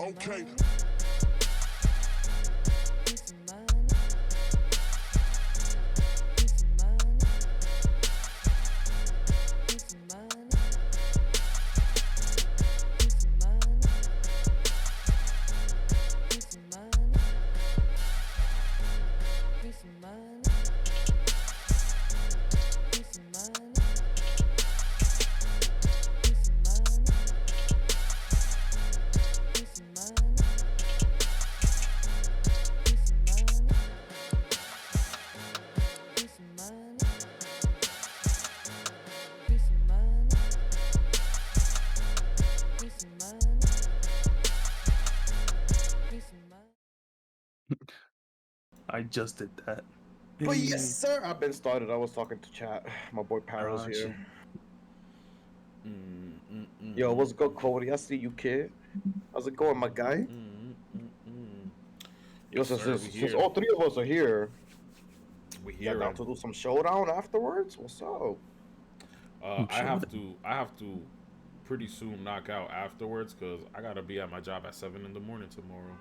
Okay. I just did that. But yes, sir, I've been started. I was talking to chat. My boy Paro's here. Yo, what's good, Cody? I see you, kid. How's it going, my guy? Yo, since all three of us are here, we here. Down to do some showdown afterwards. What's up? I have to pretty soon knock out afterwards because I gotta be at my job at 7 in the morning tomorrow.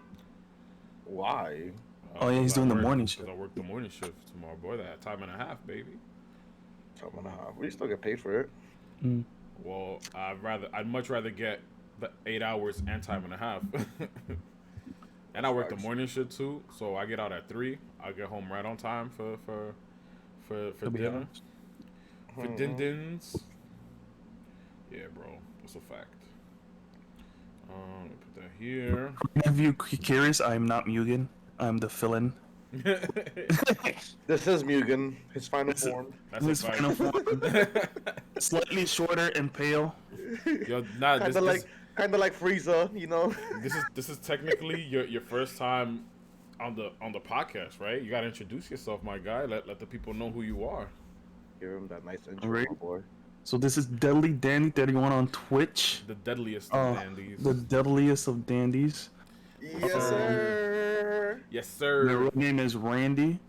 Why? Oh yeah, he's doing the morning shift. I work the morning shift tomorrow, boy. That time and a half, baby. Time and a half. We still get paid for it. Mm. Well, I'd much rather get the 8 hours and time and a half. And I work the morning shift too, so I get out at 3. I get home right on time for dinner. For din-dins. Yeah, bro. That's a fact. Let me put that here. If you're curious, I'm not Mugen. I'm the fill-in. This is Mugen, his final form. That's his final form. Slightly shorter and pale. Yo, nah, kind of like Frieza, you know. This is technically your first time on the podcast, right? You gotta introduce yourself, my guy. Let the people know who you are. Give him that nice intro, right. My boy. So this is DeadlyDandy 31 on Twitch. The deadliest of dandies. The deadliest of dandies. Yes, sir. Yes, sir. My real name is Randy.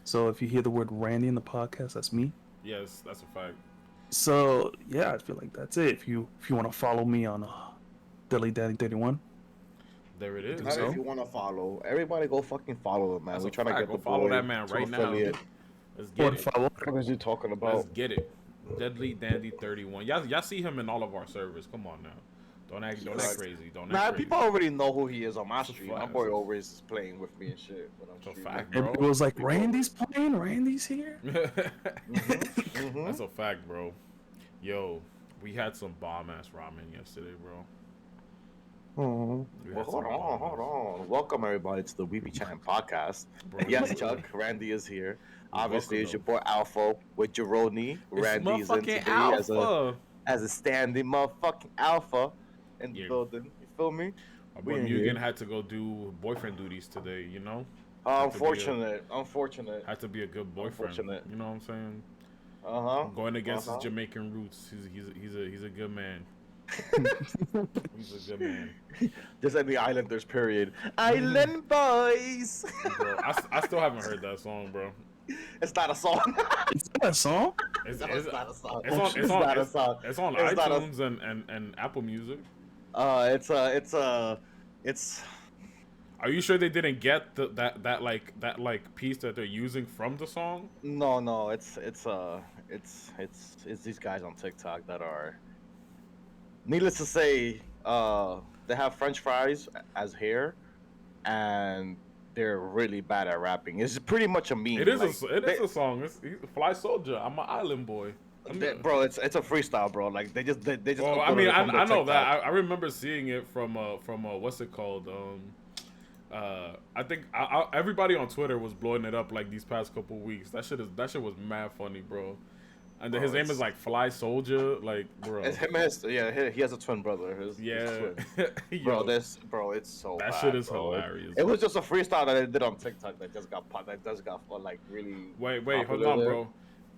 So if you hear the word Randy in the podcast, that's me. Yes, that's a fact. So yeah, I feel like that's it. If you want to follow me on DeadlyDandy 31. There it is. If you want to follow, everybody go fucking follow him, man. We're trying to get the follow that man right now. Let's get it. What is he talking about? Let's get it. DeadlyDandy 31. Y'all see him in all of our servers. Come on now. Don't act crazy. Don't act crazy. People already know who he is on my stream. My boy always is playing with me and shit. That's a fact, bro. It was like, Randy's playing? Randy's here? That's a fact, bro. Yo, we had some bomb ass ramen yesterday, bro. Oh. We Well, had some hold on. Welcome everybody to the We Be Chattin Podcast. Bro, Yes, Chuck, Randy is here. Obviously, welcome it's your them. boy Alpha with Juhrownee. It's Randy is in motherfucking today alpha. as a standing motherfucking alpha in the Yeah. building. You feel me? My We boy in Mugen here. had to go do boyfriend duties today, you know? Had to be Unfortunate. Had to be a good boyfriend. Unfortunate. You know what I'm saying? Uh-huh. Going against his Uh-huh. Jamaican roots. He's a good man. He's a good man. Just any Islanders, period. Island boys. Bro, I still haven't heard that song, bro. It's not a song. Is that a song? It's No, it's not a song. It's on It's not a song. it's on It's not a- iTunes and Apple Music. It's Are you sure they didn't get that piece that they're using from the song? no, it's these guys on TikTok that are, needless to say, they have French fries as hair, and they're really bad at rapping. It's pretty much a meme. It is like, a song. He's a Fly Soldier. I'm an island boy. bro, it's a freestyle, bro. Like they just Well, I uploaded mean, it from I their know TikTok. that. I remember seeing it from what's it called? I think everybody on Twitter was blowing it up like these past couple weeks. That shit was mad funny, bro. And Bro, his name it's- is like Fly Soldier, like bro. It's him. He has a twin brother. His twin. Yo, Bro, it's so that bad, shit is bro. hilarious. It was just a freestyle that I did on TikTok that just got like really. Wait, hold popular on, there. bro.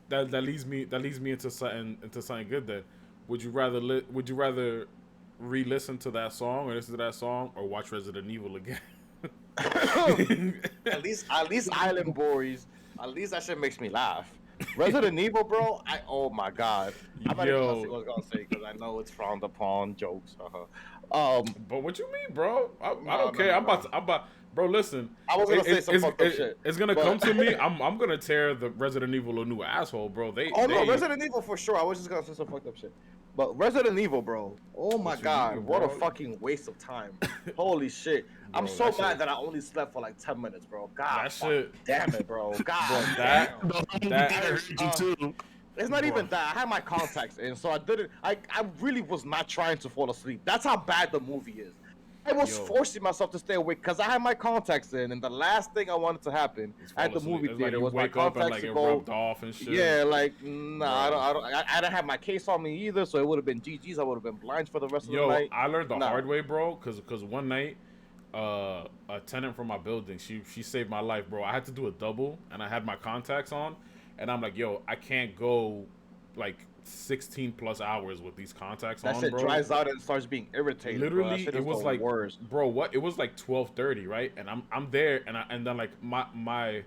That leads me into something good. Then, would you rather re-listen to that song or listen to that song or watch Resident Evil again? at least Island Boys. At least that shit makes me laugh. Resident Evil, bro. Oh my god. I'm not even gonna say what I was gonna say because I know it's frowned upon jokes. But what you mean, bro? I No, don't care. no, I'm about. Bro, listen. I was gonna say some fucked up shit. It's gonna but- come to me. I'm gonna tear the Resident Evil a new asshole, bro. No, Resident Evil for sure. I was just gonna say some fucked up shit. But Resident Evil, bro. Oh my What you god, mean, what a bro? fucking waste of time. Holy shit. I'm Bro, so that mad shit- that I only slept for like 10 minutes, bro. God, That fuck, shit- damn it, bro. God, that- damn. That That- hurt you too. It's not Bro. even that. I had my contacts in, so I didn't. I really was not trying to fall asleep. That's how bad the movie is. I was Yo. forcing myself to stay awake because I had my contacts in, and the last thing I wanted to happen at the movie It's theater like you was my wake up and contacts like to it go. rubbed off and shit. Yeah, like nah, Bro. I didn't have my case on me either, so it would have been GG's. I would have been blind for the rest of the Yo, night. I learned the Nah. hard way, bro. Cause one night, a tenant from my building, she saved my life, bro. I had to do a double, and I had my contacts on, and I'm like, yo, I can't go like 16 plus hours with these contacts That on, shit bro. dries out and starts being irritating. Bro. That Literally, shit it is was the like, worst. bro, what? It was like 12:30, right? And I'm there, and then like my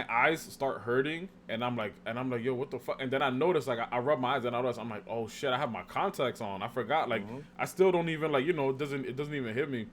eyes start hurting, and I'm like, yo, what the fuck? And then I notice, like, I rub my eyes, and I'm like, oh shit, I have my contacts on. I forgot, like, I still don't even like, it doesn't even hit me.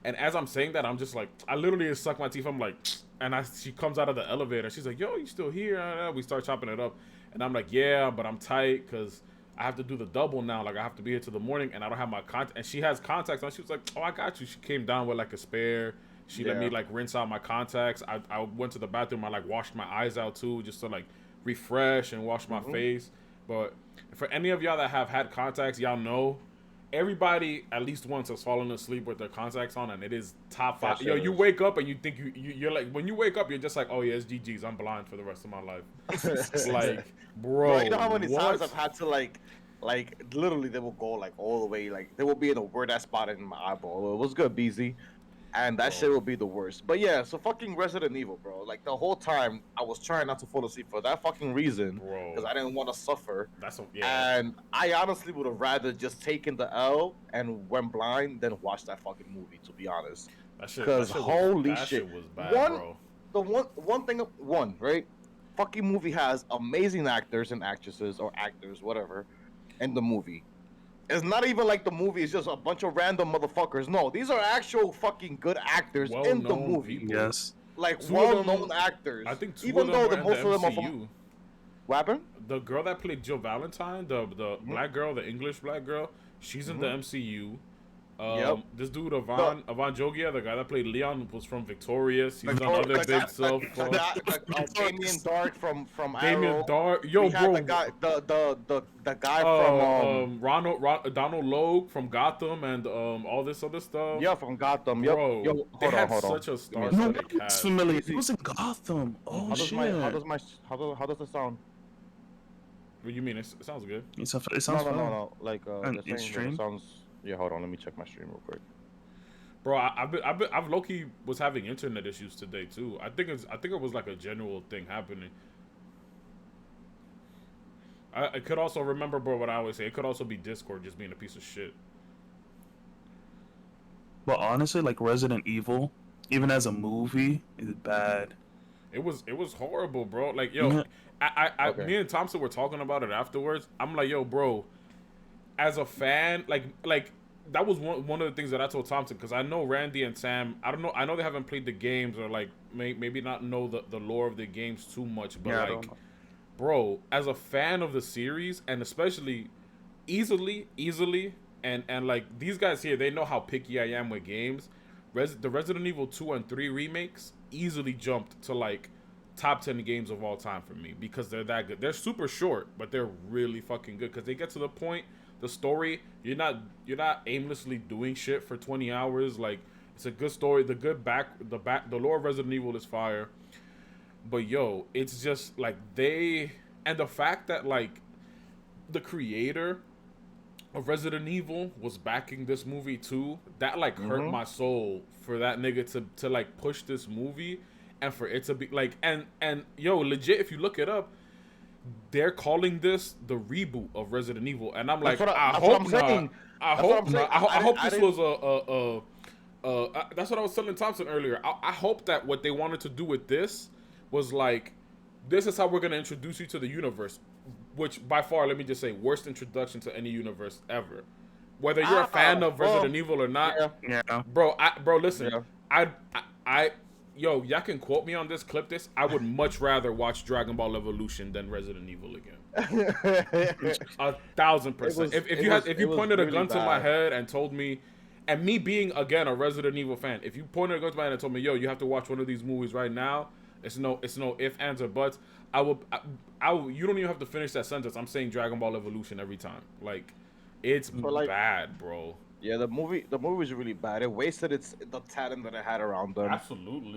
And as I'm saying that, I'm just like, I literally just suck my teeth. I'm like, and she comes out of the elevator. She's like, yo, you still here? We start chopping it up, and I'm like, yeah, but I'm tight because I have to do the double now. Like, I have to be here till the morning, and I don't have my contact. And she has contacts on. She was like, oh, I got you. She came down with like a spare. She let me like rinse out my contacts. I went to the bathroom. I like washed my eyes out too, just to like refresh and wash my face. But for any of y'all that have had contacts, y'all know everybody at least once has fallen asleep with their contacts on, and it is top 5. That Yo, shit you is- wake up and you think you're like, when you wake up, you're just like, oh yeah, it's GG's. I'm blind for the rest of my life. Like, bro, You know how many what? times I've had to like literally they will go like all the way, like they will be in a weird ass spot in my eyeball. It was good, BZ. And that shit will be the worst. But yeah, so fucking Resident Evil, bro. Like the whole time I was trying not to fall asleep for that fucking reason. Bro. Because I didn't want to suffer. That's a, yeah. And I honestly would have rather just taken the L and went blind than watch that fucking movie, to be honest. That shit. 'cause holy that shit. was bad, One- bro. The one thing, right? Fucking movie has amazing actors and actresses or actors, whatever, in the movie. It's not even like the movie is just a bunch of random motherfuckers. No, these are actual fucking good actors in the Well-known movie. people. Yes. Like Two of them- well-known actors. I think two even of though them the were in most of them are MCU. from what happened? The girl that played Jill Valentine, the black girl, the English black girl, she's in the MCU. Yep. This dude Ivan Jogia, the guy that played Leon, was from Victorious. He's done Victor- other big stuff. Damien Dark from Damien Arrow. Dark, yo, We had bro. the guy from Donald Logue from Gotham and all this other stuff. yeah, from Gotham. Yep. Bro, Yo, they hold had on. such a No, star-studded it's cast. familiar. He was in Gotham. Oh How does shit. how does it sound? What do you mean? It sounds good. It sounds No, fun. Like And the in thing, stream? it sounds. Yeah, hold on. Let me check my stream real quick. Bro, I've low-key was having internet issues today too. I think it was like a general thing happening. I could also remember, bro, what I always say. It could also be Discord just being a piece of shit. But honestly, like Resident Evil, even as a movie, is bad. It was horrible, bro. Like, yo, Yeah. Okay. me and Thompson were talking about it afterwards. I'm like, yo, bro, as a fan, like that was one of the things that I told Thompson, because I know Randy and Sam. I don't know. I know they haven't played the games, or like maybe not know the lore of the games too much. But Yeah, I like, don't know. bro, as a fan of the series, and especially easily, and like these guys here, they know how picky I am with games. The Resident Evil 2 and 3 remakes easily jumped to like top 10 games of all time for me, because they're that good. They're super short, but they're really fucking good, because they get to the point. The story, you're not aimlessly doing shit for 20 hours. Like, it's a good story. The lore of Resident Evil is fire. But yo, it's just like and the fact that like the creator of Resident Evil was backing this movie too, that like hurt my soul for that nigga to like push this movie, and for it to be like, and yo, legit, if you look it up, they're calling this the reboot of Resident Evil, and I'm like, I hope not. I hope this was that's what I was telling Thompson earlier. I hope that what they wanted to do with this was like, this is how we're gonna introduce you to the universe, which by far, let me just say, worst introduction to any universe ever. Whether you're a fan of Resident Evil or not, Yeah. bro, listen, yo, y'all can quote me on this, clip this. I would much rather watch Dragon Ball Evolution than Resident Evil again. 1,000%. If you pointed a gun to my head and told me, and me being again a Resident Evil fan, if you pointed a gun to my head and told me, yo, you have to watch one of these movies right now, it's no if, ands, or buts. I will. You don't even have to finish that sentence. I'm saying Dragon Ball Evolution every time. Like, it's bad, bro. Yeah, the movie was really bad. It wasted the talent that it had around them. Absolutely.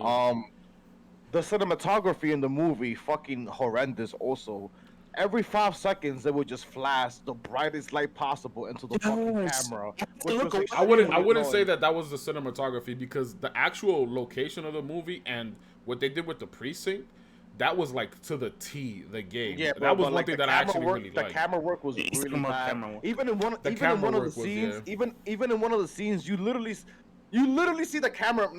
The cinematography in the movie fucking horrendous. Also, every 5 seconds they would just flash the brightest light possible into the fucking camera. I wouldn't say that was the cinematography, because the actual location of the movie and what they did with the precinct, that was like to the T, the game. Yeah, that was one thing that I actually really liked. The camera work was really bad. Even in one of the scenes, yeah. even in one of the scenes, you literally see the camera.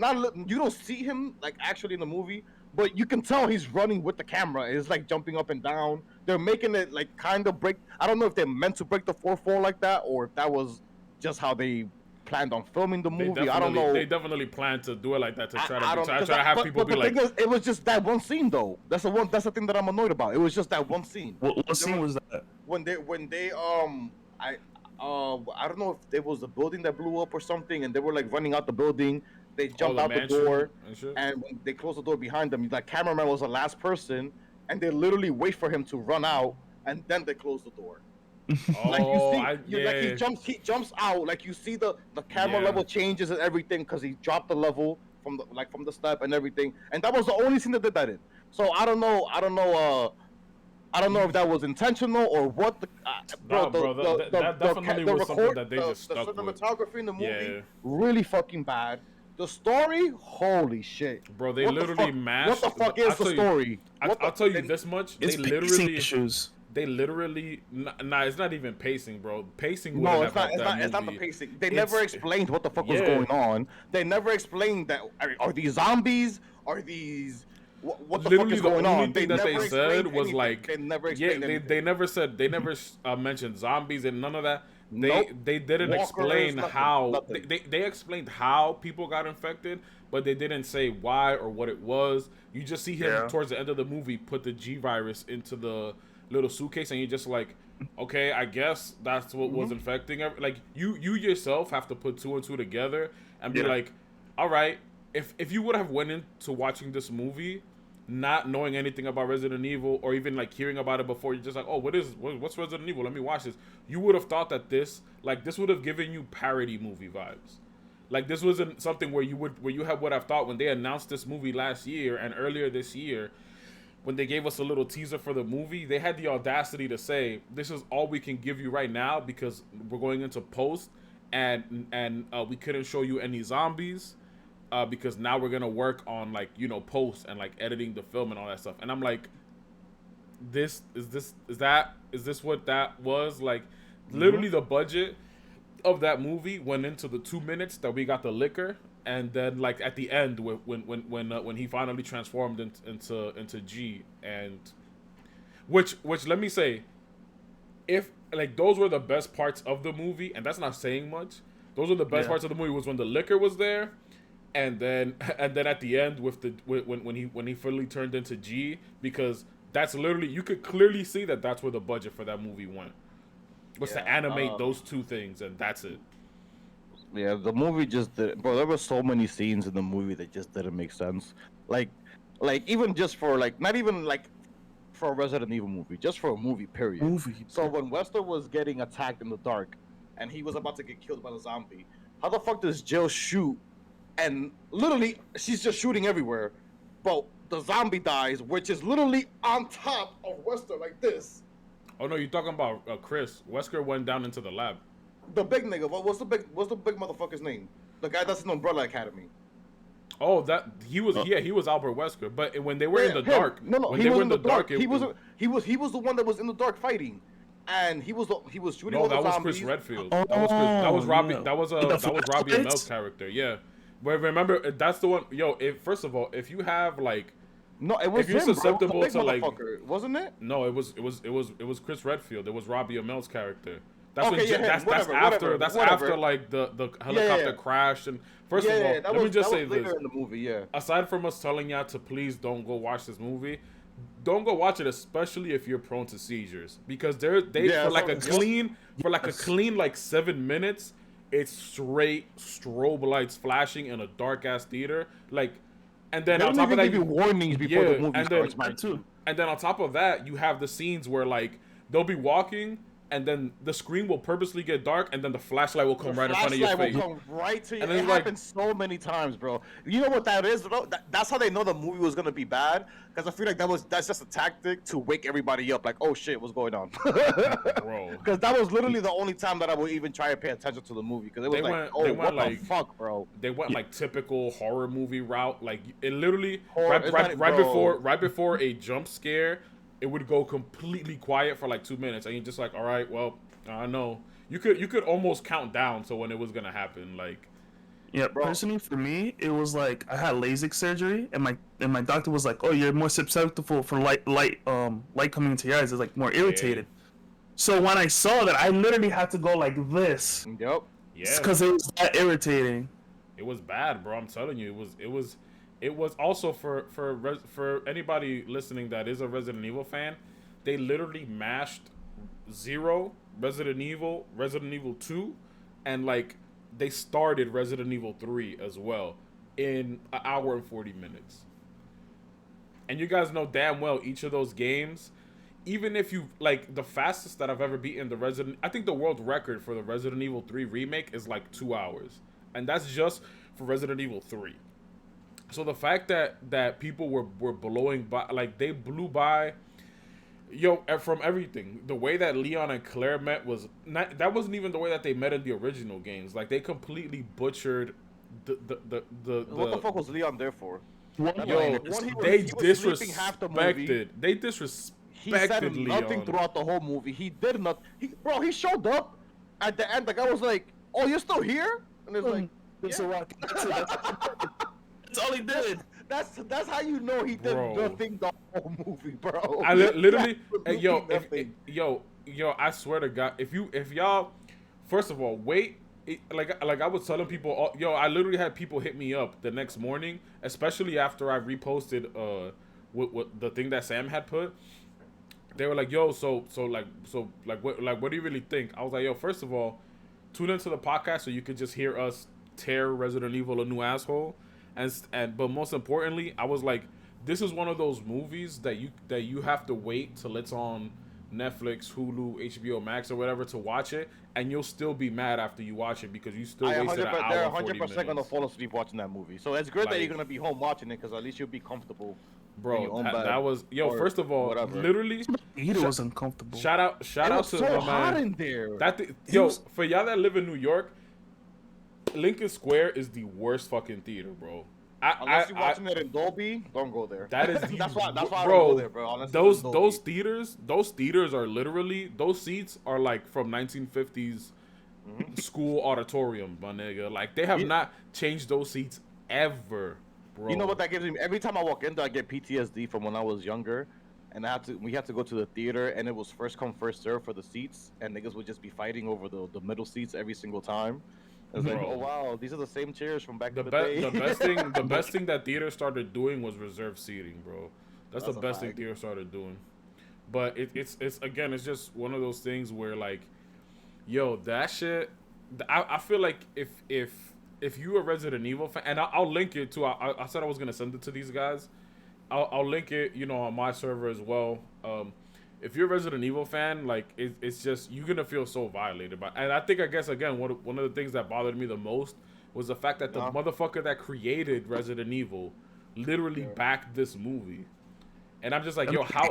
You don't see him like actually in the movie, but you can tell he's running with the camera. It's like jumping up and down. They're making it like kind of break. I don't know if they're meant to break the 4:4 like that, or if that was just how they planned on filming the movie. I don't know. They definitely planned to do it like that to try to have people be like. It was just that one scene though. That's the thing that I'm annoyed about. It was just that one scene. What scene was that? When they I don't know if it was the building that blew up or something, and they were like running out the building. They jumped out the door, and when they closed the door behind them, the cameraman was the last person, and they literally wait for him to run out, and then they close the door. Like he jumps out, like you see the camera level changes and everything, because he dropped the level from the step and everything, and that was the only scene that did that in. So I don't know if that was intentional or what. That definitely was something that they just stuck with. The cinematography in the movie really fucking bad. The story, holy shit, bro! They literally mashed. What the fuck is the story? I'll tell you this much: it's literally issues. They literally, it's not even pacing, bro. Pacing. No, it's not the pacing. They never explained what the fuck was going on. They never explained that. Are these zombies? Are these? What the fuck is going on? Thing that they said was like, they never explained anything. They never mentioned zombies and none of that. They didn't Walkers, explain nothing. how they explained how people got infected, but they didn't say why or what it was. You just see him towards the end of the movie put the G virus into the little suitcase, and you're just like, okay, I guess that's what was infecting like you yourself have to put two and two together and be like, all right, if you would have went into watching this movie not knowing anything about Resident Evil or even like hearing about it before, you're just like, oh, what's Resident Evil? Let me watch this. You would have thought that this would have given you parody movie vibes. Like this wasn't something where you would have thought when they announced this movie last year and earlier this year, when they gave us a little teaser for the movie, they had the audacity to say, this is all we can give you right now because we're going into post and we couldn't show you any zombies because now we're gonna work on like, you know, post and like editing the film and all that stuff. And I'm like, is this what that was? Like literally the budget of that movie went into the 2 minutes that we got the liquor, and then like at the end when he finally transformed into G, and which let me say, if like those were the best parts of the movie, and that's not saying much. Those were the best parts of the movie was when the liquor was there, and then at the end with the when he fully turned into G, because that's literally, you could clearly see that that's where the budget for that movie went. Was to animate those two things, and that's it. Yeah, the movie just did, bro. There were so many scenes in the movie that just didn't make sense. Like even just for like, not even like for a Resident Evil movie, just for a movie, period. So when Wester was getting attacked in the dark, and he was about to get killed by the zombie, how the fuck does Jill shoot? And literally, she's just shooting everywhere, but the zombie dies, which is literally on top of Wester like this. Oh no, you're talking about Chris. Wesker went down into the lab. The big nigga. What's the big motherfucker's name? The guy that's in Umbrella Academy. Oh, that he was. Yeah, he was Albert Wesker. But when they were in the dark, when they were in the dark, he was the one that was in the dark fighting, and he was shooting all the zombies. That was Chris Redfield. That was Robbie. That was Robbie Amell's character. Yeah, but remember, that's the one. Yo, first of all, if you have like. No, it was if you're him, susceptible bro. to like, wasn't it? No, it was Chris Redfield. It was Robbie Amell's character. That's okay, that's after like the helicopter crash. And first of all, let me just say this: in the movie, aside from us telling y'all to please don't go watch this movie, don't go watch it, especially if you're prone to seizures, because for like a clean like 7 minutes, it's straight strobe lights flashing in a dark ass theater, like. And then on top of that, give you warnings before the movie starts, man, too. And then on top of that, you have the scenes where like they'll be walking, and then the screen will purposely get dark, and then the flashlight will come right in front of your face. The flashlight will come right to you. And it happens so many times, bro. You know what that is, bro? That's how they know the movie was gonna be bad. Because I feel like that's just a tactic to wake everybody up. Like, oh shit, what's going on? Bro. Because that was literally the only time that I would even try to pay attention to the movie. Because it was what the fuck, bro? They went like typical horror movie route. Like it literally right before a jump scare, it would go completely quiet for like 2 minutes, and you're just like, all right, well, I know. You could almost count down to when it was gonna happen, like. Yeah, bro. Personally for me, it was like I had LASIK surgery, and my doctor was like, "Oh, you're more susceptible for light coming into your eyes. It's like more irritated." So when I saw that, I literally had to go like this. Yep. Yeah. Because it was that irritating. It was bad, bro. I'm telling you, it was also for anybody listening that is a Resident Evil fan, they literally mashed 0, Resident Evil 2, and like they started Resident Evil 3 as well in an hour and 40 minutes. And you guys know damn well each of those games, even if you like the fastest that I've ever beaten I think the world record for the Resident Evil 3 remake is like 2 hours. And that's just for Resident Evil 3. So the fact that people were blowing by, like they blew by, from everything. The way that Leon and Claire met that wasn't even the way that they met in the original games. Like they completely butchered the what the fuck was Leon there for? They disrespected he said nothing throughout the whole movie. He did not. He showed up at the end. The guy was like, "Oh, you're still here?" And it's like, that's all he did. That's how you know he did nothing the whole movie, bro. I literally, I swear to God, if y'all, first of all, wait. Like I was telling people, I literally had people hit me up the next morning, especially after I reposted what the thing that Sam had put. they were like, "Yo, what do you really think?" I was like, "Yo, first of all, tune into the podcast so you can just hear us tear Resident Evil a new asshole." But most importantly, I was like, "This is one of those movies that you have to wait till it's on Netflix, Hulu, HBO Max, or whatever to watch it, and you'll still be mad after you watch it because you still wasted an hour they're and 40 100% gonna minutes." fall asleep watching that movie. So it's good that Like- you're gonna be home watching it because at least you'll be comfortable. in Bro, your own that, bed that was or first of all, whatever. literally, It was uncomfortable. shout out It to was so my hot man. in there. For y'all that live in New York, Lincoln Square is the worst fucking theater, bro. Unless you're watching it in Dolby, don't go there. That is that's why I don't bro, go there, bro. Unless those it's in Dolby. those theaters are literally, those seats are like from 1950s school auditorium, my nigga. Like they have not changed those seats ever, bro. You know what that gives me? Every time I walk in there, I get PTSD from when I was younger, and we had to go to the theater, and it was first come first serve for the seats, and niggas would just be fighting over the middle seats every single time. It's like, Bro. oh wow, these are the same chairs from back The in the day. the best thing that theater started doing was reserved seating, bro. That's the a best thing fact. theater started doing. But it's again, it's just one of those things where like, yo, that shit. I feel like if you a Resident Evil fan, and I'll link it to. I said I was gonna send it to these guys. I'll link it, on my server as well. If you're a Resident Evil fan, like it's just you're gonna feel so violated by. And I guess again, one of the things that bothered me the most was the fact that the motherfucker that created Resident Evil literally backed this movie, and I'm just like, yo, how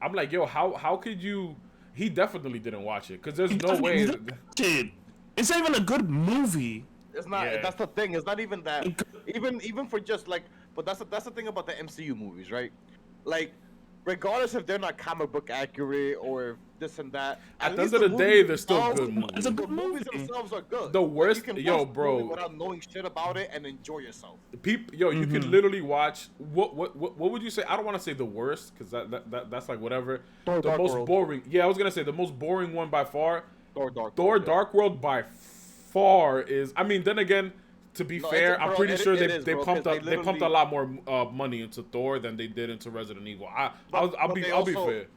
I'm like, yo, how could you? He definitely didn't watch it because there's no way. Dude, it's not even a good movie. It's not. Yeah. That's the thing. It's not even that. Even for just like, but that's the thing about the MCU movies, right? Like, regardless if they're not comic book accurate or this and that. At the end of the day, they're still good movies. It's a good The movies movie. themselves are good. The Like, worst- you can yo, watch the bro. movie without knowing shit about it and enjoy yourself. People, you can literally watch what would you say? I don't want to say the worst because that's like whatever. Thor The Dark most World. boring. Yeah, I was gonna say the most boring one by far. Thor Dark Thor World, yeah. Dark World by far is. I mean, then again, to be No, fair, it's- I'm bro, pretty sure it they is, bro, pumped 'cause up they they pumped a literally- lot more money into Thor than they did into Resident Evil. I'll But be they I'll be also- fair.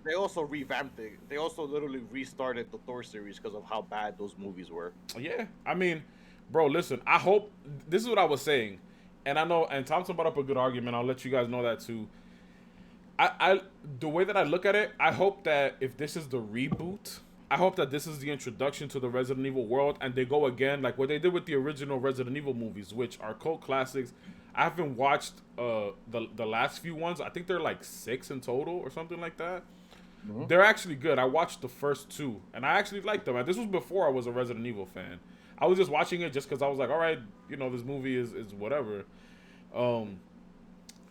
They also revamped it. They also literally restarted the Thor series because of how bad those movies were. Yeah, I mean, bro, listen. I hope this is what I was saying, and I know. And Thompson brought up a good argument. I'll let you guys know that too. I the way that I look at it, I hope that if this is the reboot, I hope that this is the introduction to the Resident Evil world, and they go again like what they did with the original Resident Evil movies, which are cult classics. I haven't watched the last few ones. I think they're like 6 in total or something like that. They're actually good. I watched the first 2, and I actually liked them. And this was before I was a Resident Evil fan. I was just watching it just because I was like, all right, this movie is whatever.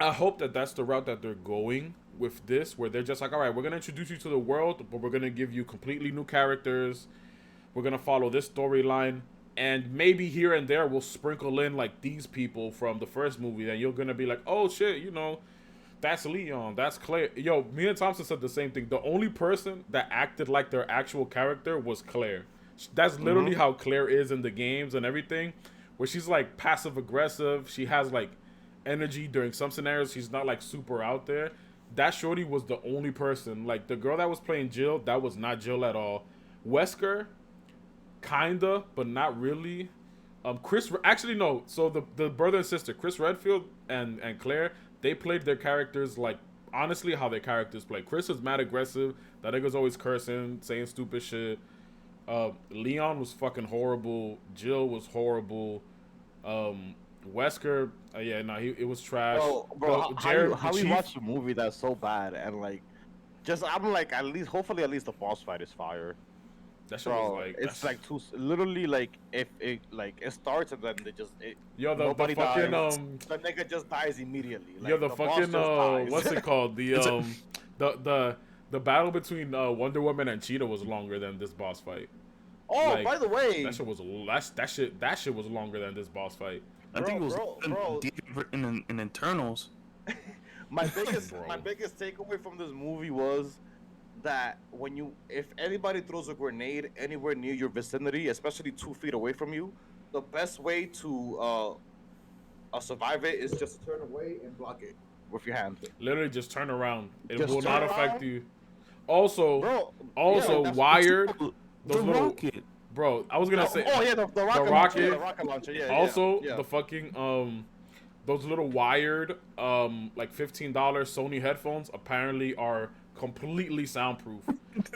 I hope that that's the route that they're going with this, where they're just like, all right, we're going to introduce you to the world, but we're going to give you completely new characters. We're going to follow this storyline. And maybe here and there we'll sprinkle in like these people from the first movie. And you're going to be like, oh shit, that's Leon, that's Claire. Yo, me and Thompson said the same thing. The only person that acted like their actual character was Claire. That's literally how Claire is in the games and everything, where she's like passive aggressive. She has like energy during some scenarios. She's not like super out there. That shorty was the only person. Like the girl that was playing Jill, that was not Jill at all. Wesker, kinda, but not really. Chris, actually no. So the brother and sister, Chris Redfield and Claire, they played their characters like honestly how their characters play. Chris was mad aggressive. That nigga's always cursing, saying stupid shit. Leon was fucking horrible. Jill was horrible. Wesker, it was trash. Bro, how we Chief- watch a movie that's so bad and like, I'm like hopefully at least the boss fight is fire. That shit Bro, was like it's like literally like if it starts and then yo the nobody fucking dies. The nigga just dies immediately. Like, yo the boss fucking just dies. what's it called the battle between Wonder Woman and Cheetah was longer than this boss fight. Oh, like, by the way, that shit was longer than this boss fight. I think it was bro. in internals. my biggest Bro. my biggest takeaway from this movie was that if anybody throws a grenade anywhere near your vicinity, especially 2 feet away from you, the best way to survive it is just to turn away and block it. with your hand. Literally, just turn around. It Just will turn not affect around. you. Also, Bro, also wired. The Those little, rocket. bro. I was gonna say. Oh yeah, the rocket launcher. Yeah, the rocket launcher. Yeah, Also, yeah. the fucking those little wired like $15 Sony headphones apparently are completely soundproof.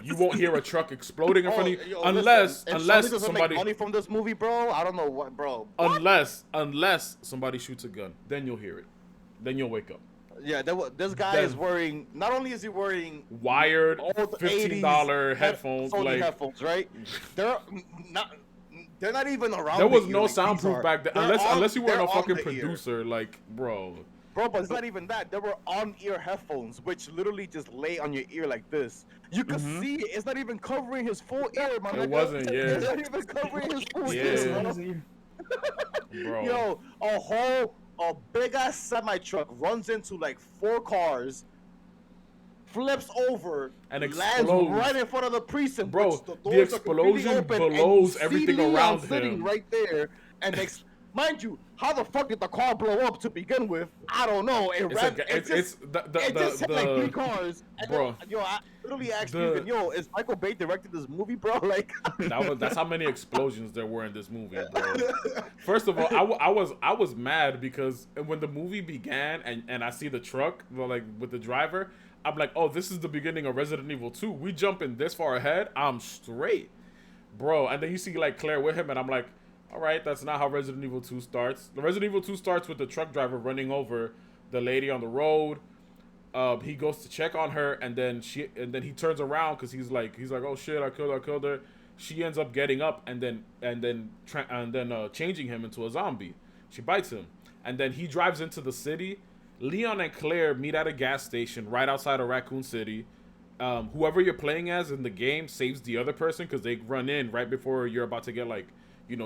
You won't hear a truck exploding in front of you Yo, unless listen, if Sony doesn't somebody make money from this movie, bro. I don't know what, bro. What? unless somebody shoots a gun, then you'll hear it. Then you'll wake up. Yeah, this guy is wearing. Not only is he wearing Wired old $15 headphones, Sony like headphones, right? They're not. They're not even around. there was the ear, no like, soundproof back then, unless you weren't a fucking producer, like bro. Bro, but it's not even that. They were on-ear headphones, which literally just lay on your ear like this. You could see it. It's not even covering his full ear, man. It wasn't, yeah. It's not even covering his full Yeah. ear, Bro. Yo, a big-ass semi-truck runs into like 4 cars, flips over, And lands explodes. right in front of the precinct. Bro, which the doors are completely explosion open, and blows you see everything Leon around sitting him. right there, and mind you, how the fuck did the car blow up to begin with? I don't know. It just hit like 3 cars. And bro. Then, I literally asked Mugen, yo, is Michael Bay directing this movie, bro? Like, that's how many explosions there were in this movie, bro. First of all, I was mad because when the movie began and I see the truck, like with the driver, I'm like, oh, this is the beginning of Resident Evil 2. We jumping this far ahead, I'm straight, bro. And then you see like Claire with him, and I'm like, all right, that's not how Resident Evil 2 starts. The Resident Evil 2 starts with the truck driver running over the lady on the road. He goes to check on her, and then he turns around because he's like, oh shit, I killed her. She ends up getting up and then changing him into a zombie. She bites him, and then he drives into the city. Leon and Claire meet at a gas station right outside of Raccoon City. Whoever you're playing as in the game saves the other person because they run in right before you're about to get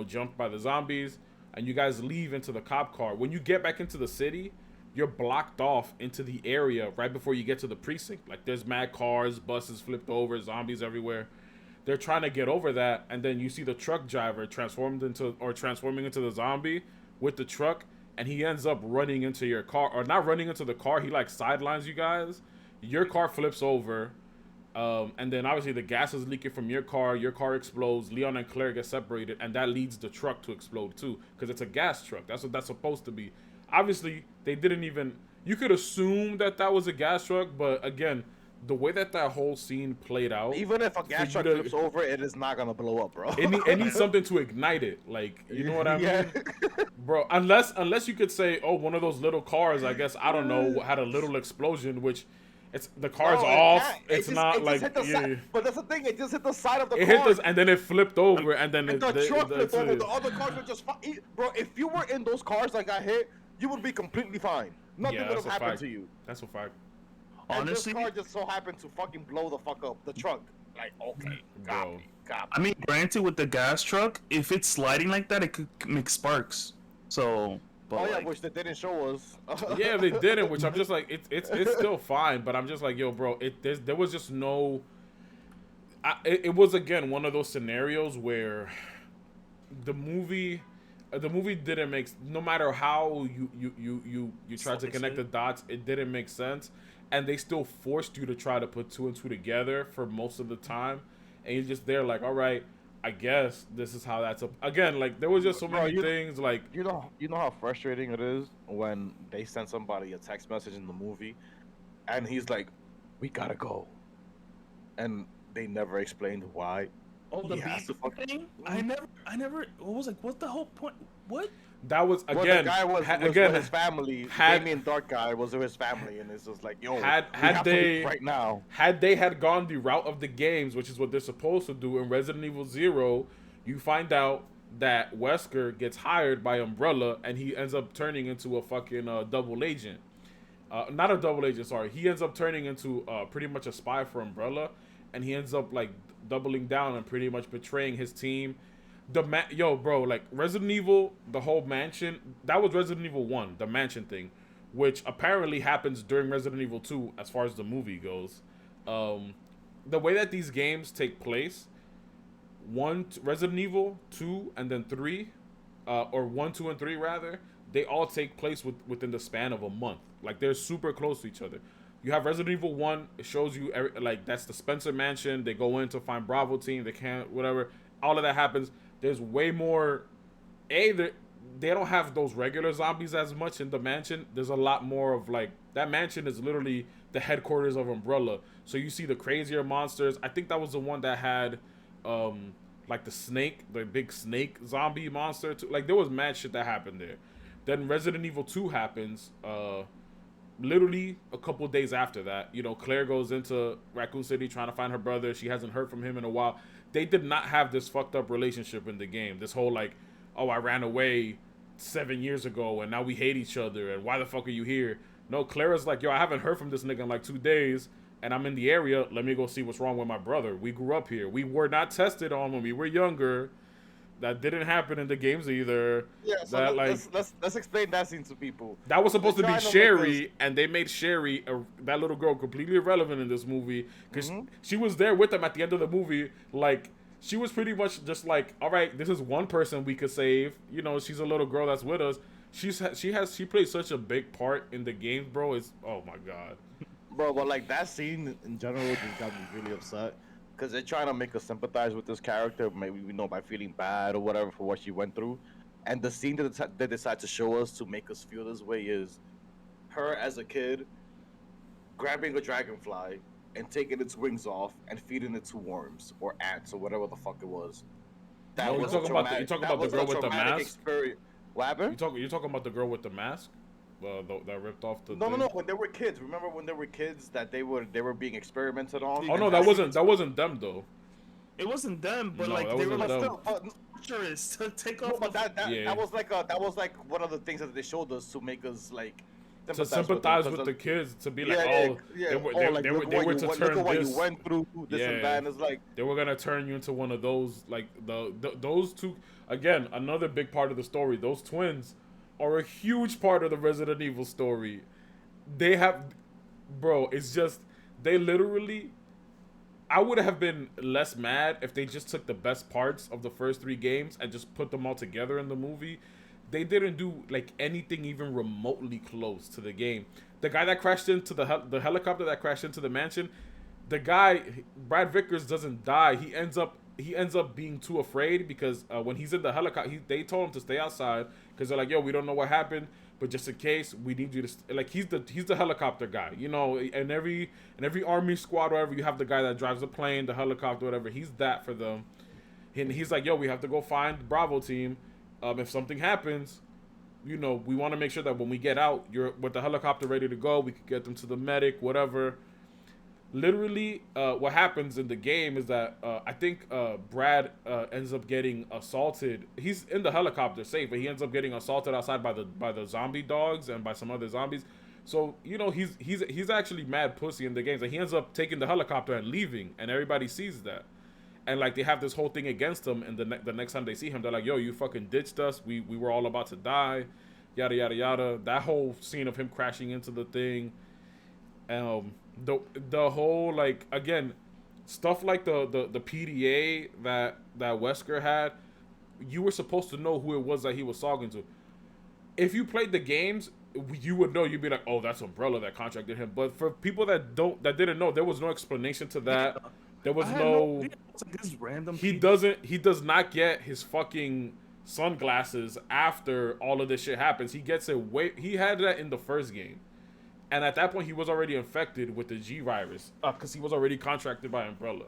jumped by the zombies, and you guys leave into the cop car. When you get back into the city, you're blocked off into the area right before you get to the precinct. Like, there's mad cars, buses flipped over, zombies everywhere. They're trying to get over that, and then you see the truck driver transforming into the zombie with the truck, and he ends up running into your car, or not running into the car, he like sidelines you guys. Your car flips over. And then obviously the gas is leaking from your car explodes, Leon and Claire get separated, and that leads the truck to explode too, because it's a gas truck. That's what that's supposed to be. Obviously, they didn't even, you could assume that was a gas truck, but again, the way that whole scene played out. Even if a gas truck flips over, it is not gonna blow up, bro. It needs something to ignite it, like, you know what I mean? Bro, unless you could say, oh, one of those little cars, I guess, I don't know, had a little explosion, which... the car's off. It's not like, but that's the thing. It just hit the side of the car. It hit this, and then it flipped over, and then the truck flipped over. The other cars were just bro. If you were in those cars that got hit, you would be completely fine. Nothing would have happened to you. That's a fact. Honestly, and this car just so happened to fucking blow the fuck up. The truck, like, okay, got me. I mean, granted, with the gas truck, if it's sliding like that, it could make sparks. So. But which they didn't show us. Yeah, they didn't. Which I'm just like, it's still fine. But I'm just like, yo, bro, there was just no. It was again one of those scenarios where the movie didn't make. No matter how you tried to connect the dots, it didn't make sense, and they still forced you to try to put 2 and 2 together for most of the time, and you're just there like, all right. I guess this is how that's up. Again, like, there was just so many things, like... You know how frustrating it is when they send somebody a text message in the movie, and he's like, we gotta go. And they never explained why. Oh, the beast thing? I never... What's the whole point? What? That was, again... Well, the guy was with his family. Damien Dark guy was with his family, and it's just like, yo, had to leave right now. Had they had gone the route of the games, which is what they're supposed to do in Resident Evil 0, you find out that Wesker gets hired by Umbrella, and he ends up turning into a fucking double agent. Not a double agent, sorry. He ends up turning into pretty much a spy for Umbrella, and he ends up, like, doubling down and pretty much betraying his team. Yo, bro, like, Resident Evil, the whole mansion, that was Resident Evil 1, the mansion thing, which apparently happens during Resident Evil 2 as far as the movie goes. The way that these games take place, Resident Evil 2 and then 3, or 1, 2, and 3 rather, they all take place within the span of a month. Like they're super close to each other. You have Resident Evil 1. It shows you like that's the Spencer Mansion. They go in to find Bravo team. They can't whatever. All of that happens. There's way more. They don't have those regular zombies as much in the mansion. There's a lot more of like that mansion is literally the headquarters of Umbrella. So you see the crazier monsters. I think that was the one that had like the big snake zombie monster too. Like there was mad shit that happened there. Then Resident Evil 2 happens literally a couple days after that. You know, Claire goes into Raccoon City trying to find her brother. She hasn't heard from him in a while. They did not have this fucked up relationship in the game. This whole like, oh, I ran away 7 years ago and now we hate each other and why the fuck are you here? No, Clara's like, yo, I haven't heard from this nigga in like 2 days and I'm in the area. Let me go see what's wrong with my brother. We grew up here. We were not tested on when we were younger. That didn't happen in the games either. Yeah, so that, let's explain that scene to people. That was supposed to be They're trying to Sherry, and they made Sherry, that little girl, completely irrelevant in this movie because she was there with them at the end of the movie. Like, she was pretty much just like, all right, this is one person we could save. You know, she's a little girl that's with us. She plays such a big part in the games, bro. It's, oh my god. Bro, but like that scene in general just got me really upset. Because they're trying to make us sympathize with this character, maybe we know by feeling bad or whatever for what she went through. And the scene that they decide to show us to make us feel this way is her as a kid grabbing a dragonfly and taking its wings off and feeding it to worms or ants or whatever the fuck it was. That No, was you're talking about the girl with the mask? Experience. What happened? You're talking about the girl with the mask? That ripped off the No. thing? When they were kids, remember when they were kids that they were being experimented on? Oh no, that wasn't them though. It wasn't them, but No, like that they were wasn't like them. torturous to take No, off. but Yeah. that was like one of the things that they showed us to make us like To sympathize with the kids, to be like, they were to turn look at what this. you went through, this and that, and it's like They were gonna turn you into one of those, like those two. Again, another big part of the story. Those twins are a huge part of the Resident Evil story. They have, bro. It's just they literally. I would have been less mad if they just took the best parts of the first 3 games and just put them all together in the movie. They didn't do like anything even remotely close to the game. The guy that crashed into the helicopter that crashed into the mansion, the guy Brad Vickers doesn't die. He ends up being too afraid because when he's in the helicopter, they told him to stay outside because they're like, yo, we don't know what happened, but just in case, we need you to like he's the helicopter guy, you know. And every army squad, whatever, you have the guy that drives the plane, the helicopter, whatever. He's that for them. And he's like, yo, we have to go find the Bravo team. If something happens, you know, we want to make sure that when we get out, you're with the helicopter ready to go. We could get them to the medic, whatever. Literally, what happens in the game is that I think Brad ends up getting assaulted. He's in the helicopter safe, but he ends up getting assaulted outside by the zombie dogs and by some other zombies. So you know he's actually mad pussy in the games, and he ends up taking the helicopter and leaving, and everybody sees that. And like they have this whole thing against him, and the next time they see him, they're like, "Yo, you fucking ditched us. We were all about to die." Yada yada yada. That whole scene of him crashing into the thing. The whole like again, stuff like the PDA that Wesker had, you were supposed to know who it was that he was talking to. If you played the games, you would know. You'd be like, "Oh, that's Umbrella that contracted him." But for people that didn't know, there was no explanation to that. There was no like this random. He does not get his fucking sunglasses after all of this shit happens. He gets it he had that in the first game. And at that point he was already infected with the G virus because he was already contracted by Umbrella.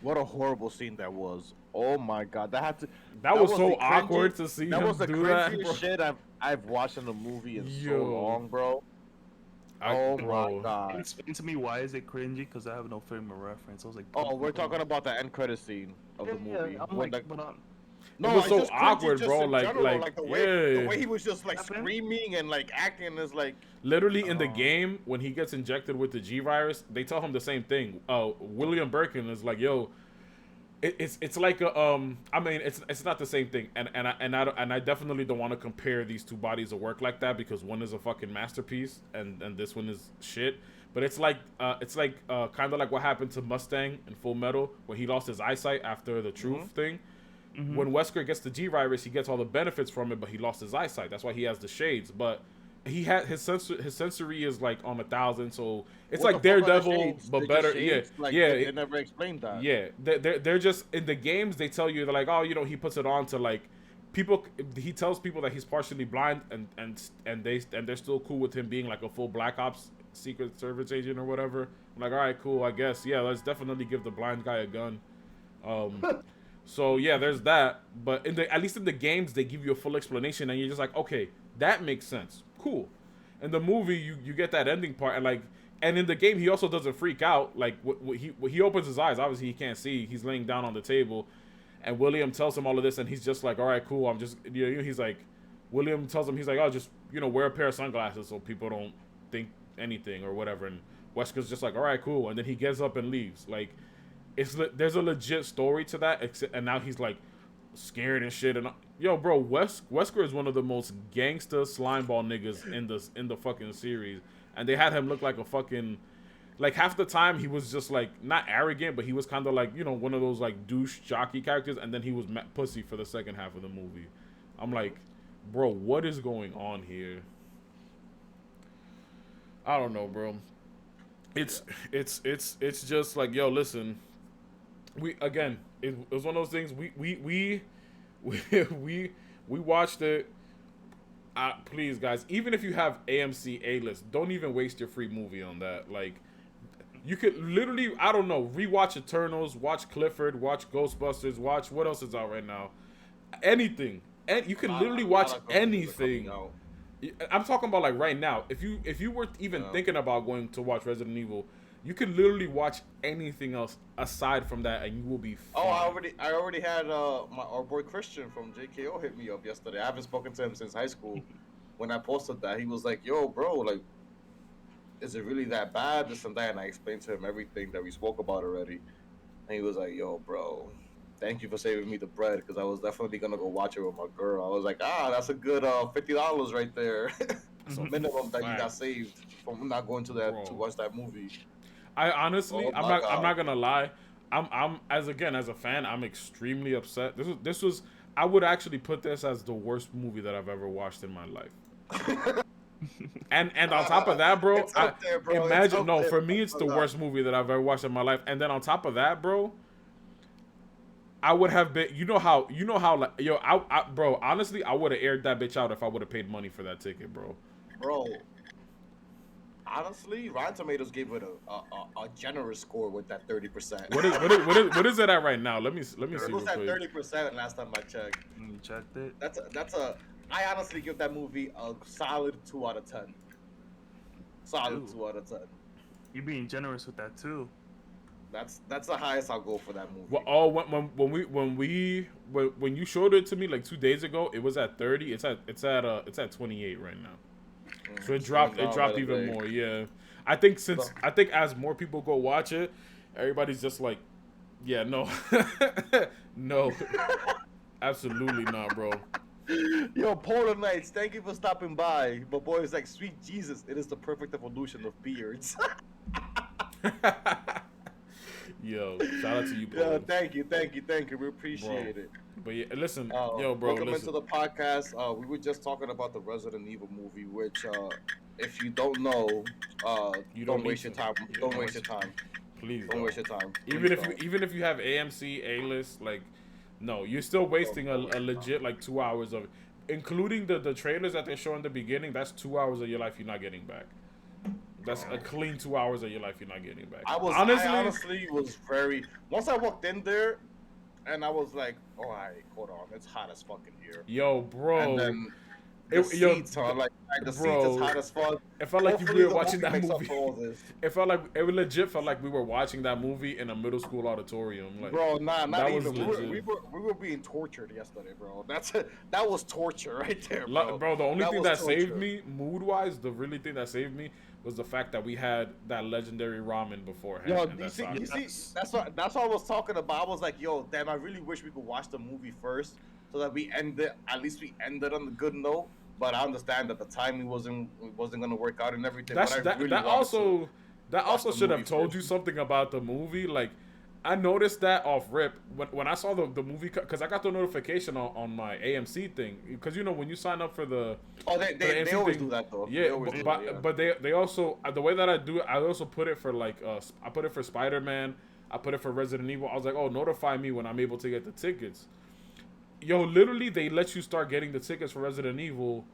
what a horrible scene that was. Oh my god, that was so the awkward to see that him was the do that, cringiest bro. shit I've watched in a movie in so Yo. long, bro. Oh my god. Explain to me why is it cringy? Because I have no frame of reference. I was like, Oh, we're talking about the end credit scene of the movie. I'm When like, the- but It was it's so just cringy awkward, just bro, in like- general, like, the yeah. way he was just like Happened? screaming and like acting is like Literally in the game, when he gets injected with the G virus, they tell him the same thing. William Birkin is like, "Yo, it's like a I mean, it's not the same thing." And I definitely don't want to compare these two bodies of work like that because one is a fucking masterpiece and this one is shit. But it's like kind of like what happened to Mustang in Full Metal when he lost his eyesight after the truth thing. when Wesker gets the G virus, he gets all the benefits from it, but he lost his eyesight. That's why he has the shades. But he had his sensory is like on 1,000, so it's What like the fuck are the Daredevil, shades? but They're better. just Yeah, shades? Like, yeah. They never explained that. Yeah, they're just in the games. They tell you they're like, oh, you know, he puts it on to like people. He tells people that he's partially blind, and they're still cool with him being like a full Black Ops Secret Service agent or whatever. I'm like, all right, cool, I guess. Yeah, let's definitely give the blind guy a gun. So yeah, there's that. But at least in the games, they give you a full explanation, and you're just like, okay, that makes sense. Cool. In the movie, you get that ending part, and in the game, he also doesn't freak out. Like he opens his eyes. Obviously, he can't see. He's laying down on the table, and William tells him all of this, and he's just like, all right, cool. I'm just, he's like, William tells him, he's like, oh, just wear a pair of sunglasses so people don't think anything or whatever. And Wesker's just like, all right, cool. And then he gets up and leaves. Like, there's a legit story to that, and now he's like scared and shit. And yo, bro, Wesker is one of the most gangsta slimeball niggas in the fucking series, and they had him look like a fucking, like, half the time he was just like not arrogant, but he was kind of like, one of those like douche jockey characters, and then he was pussy for the second half of the movie. I'm like, bro, what is going on here? I don't know, bro. It's just like, yo, listen. It was one of those things. We watched it. Please, guys, even if you have AMC A-list, don't even waste your free movie on that. Like, you could literally, I don't know, rewatch Eternals, watch Clifford, watch Ghostbusters, watch what else is out right now. Anything, and you can literally watch anything. I'm talking about like right now. If you were even thinking about going to watch Resident Evil, you can literally watch anything else aside from that, and you will be fine. Oh, I already had our boy Christian from JKO hit me up yesterday. I haven't spoken to him since high school. When I posted that, he was like, "Yo, bro, like, is it really that bad?" This and that, and I explained to him everything that we spoke about already. And he was like, "Yo, bro, thank you for saving me the bread, because I was definitely gonna go watch it with my girl." I was like, that's a good $50 right there. So minimum that you got saved from not going to that to watch that movie. I honestly, I'm not gonna lie. I'm as a fan, I'm extremely upset. This was I would actually put this as the worst movie that I've ever watched in my life. and on top of that, bro, for me it's the worst movie that I've ever watched in my life. And then on top of that, bro, I would have been, like, yo, bro, honestly, I would have aired that bitch out if I would have paid money for that ticket, bro. Bro, honestly, Rotten Tomatoes gave it a generous score with that 30%. What is it at right now? Let me see. It was at 30% last time I checked. You checked it? I honestly give that movie a solid 2 out of 10. Solid 2 out of 10. You're being generous with that too. That's the highest I'll go for that movie. Well, when you showed it to me like 2 days ago, it was at 30. It's at 28 right now. So it dropped even more. Yeah, I think as more people go watch it, everybody's just like, yeah, no, no, absolutely not, bro. Yo, Polar Knights, thank you for stopping by. But boy, it's like, sweet Jesus, it is the perfect evolution of beards. Yo, shout out to you, bro. Yeah, thank you. We appreciate it. But yeah, listen, yo, bro. Welcome into the podcast. We were just talking about the Resident Evil movie, which, if you don't know, don't waste your time. Don't waste your time. Please don't waste your time. Even if you have AMC A-list, like, no, you're still wasting a legit like 2 hours of it, including the trailers that they show in the beginning. That's 2 hours of your life you're not getting back. That's a clean 2 hours of your life you're not getting back. I honestly was very. Once I walked in there, and I was like, "Oh, all right, hold on, it's hot as fucking here." Yo, bro. And then the seats are like the seats is hot as fuck. It felt like we were watching that movie. It legit felt like we were watching that movie in a middle school auditorium. Like, bro, not even. We were being tortured yesterday, bro. That was torture right there, bro. Bro, the only thing that saved me, mood-wise, the really thing that saved me was the fact that we had that legendary ramen beforehand. Yo, you see, that's what I was talking about. I was like, yo, damn, I really wish we could watch the movie first so that we ended on a good note. But I understand that the timing wasn't gonna work out and everything. That also should have told you something about the movie. Like, I noticed that off rip when I saw the movie, because I got the notification on my AMC thing, because when you sign up for the they always do that though. Yeah, but they also, the way that I do it, I also put it for like I put it for Spider-Man, I put it for Resident Evil. I was like, oh, notify me when I'm able to get the tickets. Yo, literally, they let you start getting the tickets for Resident Evil.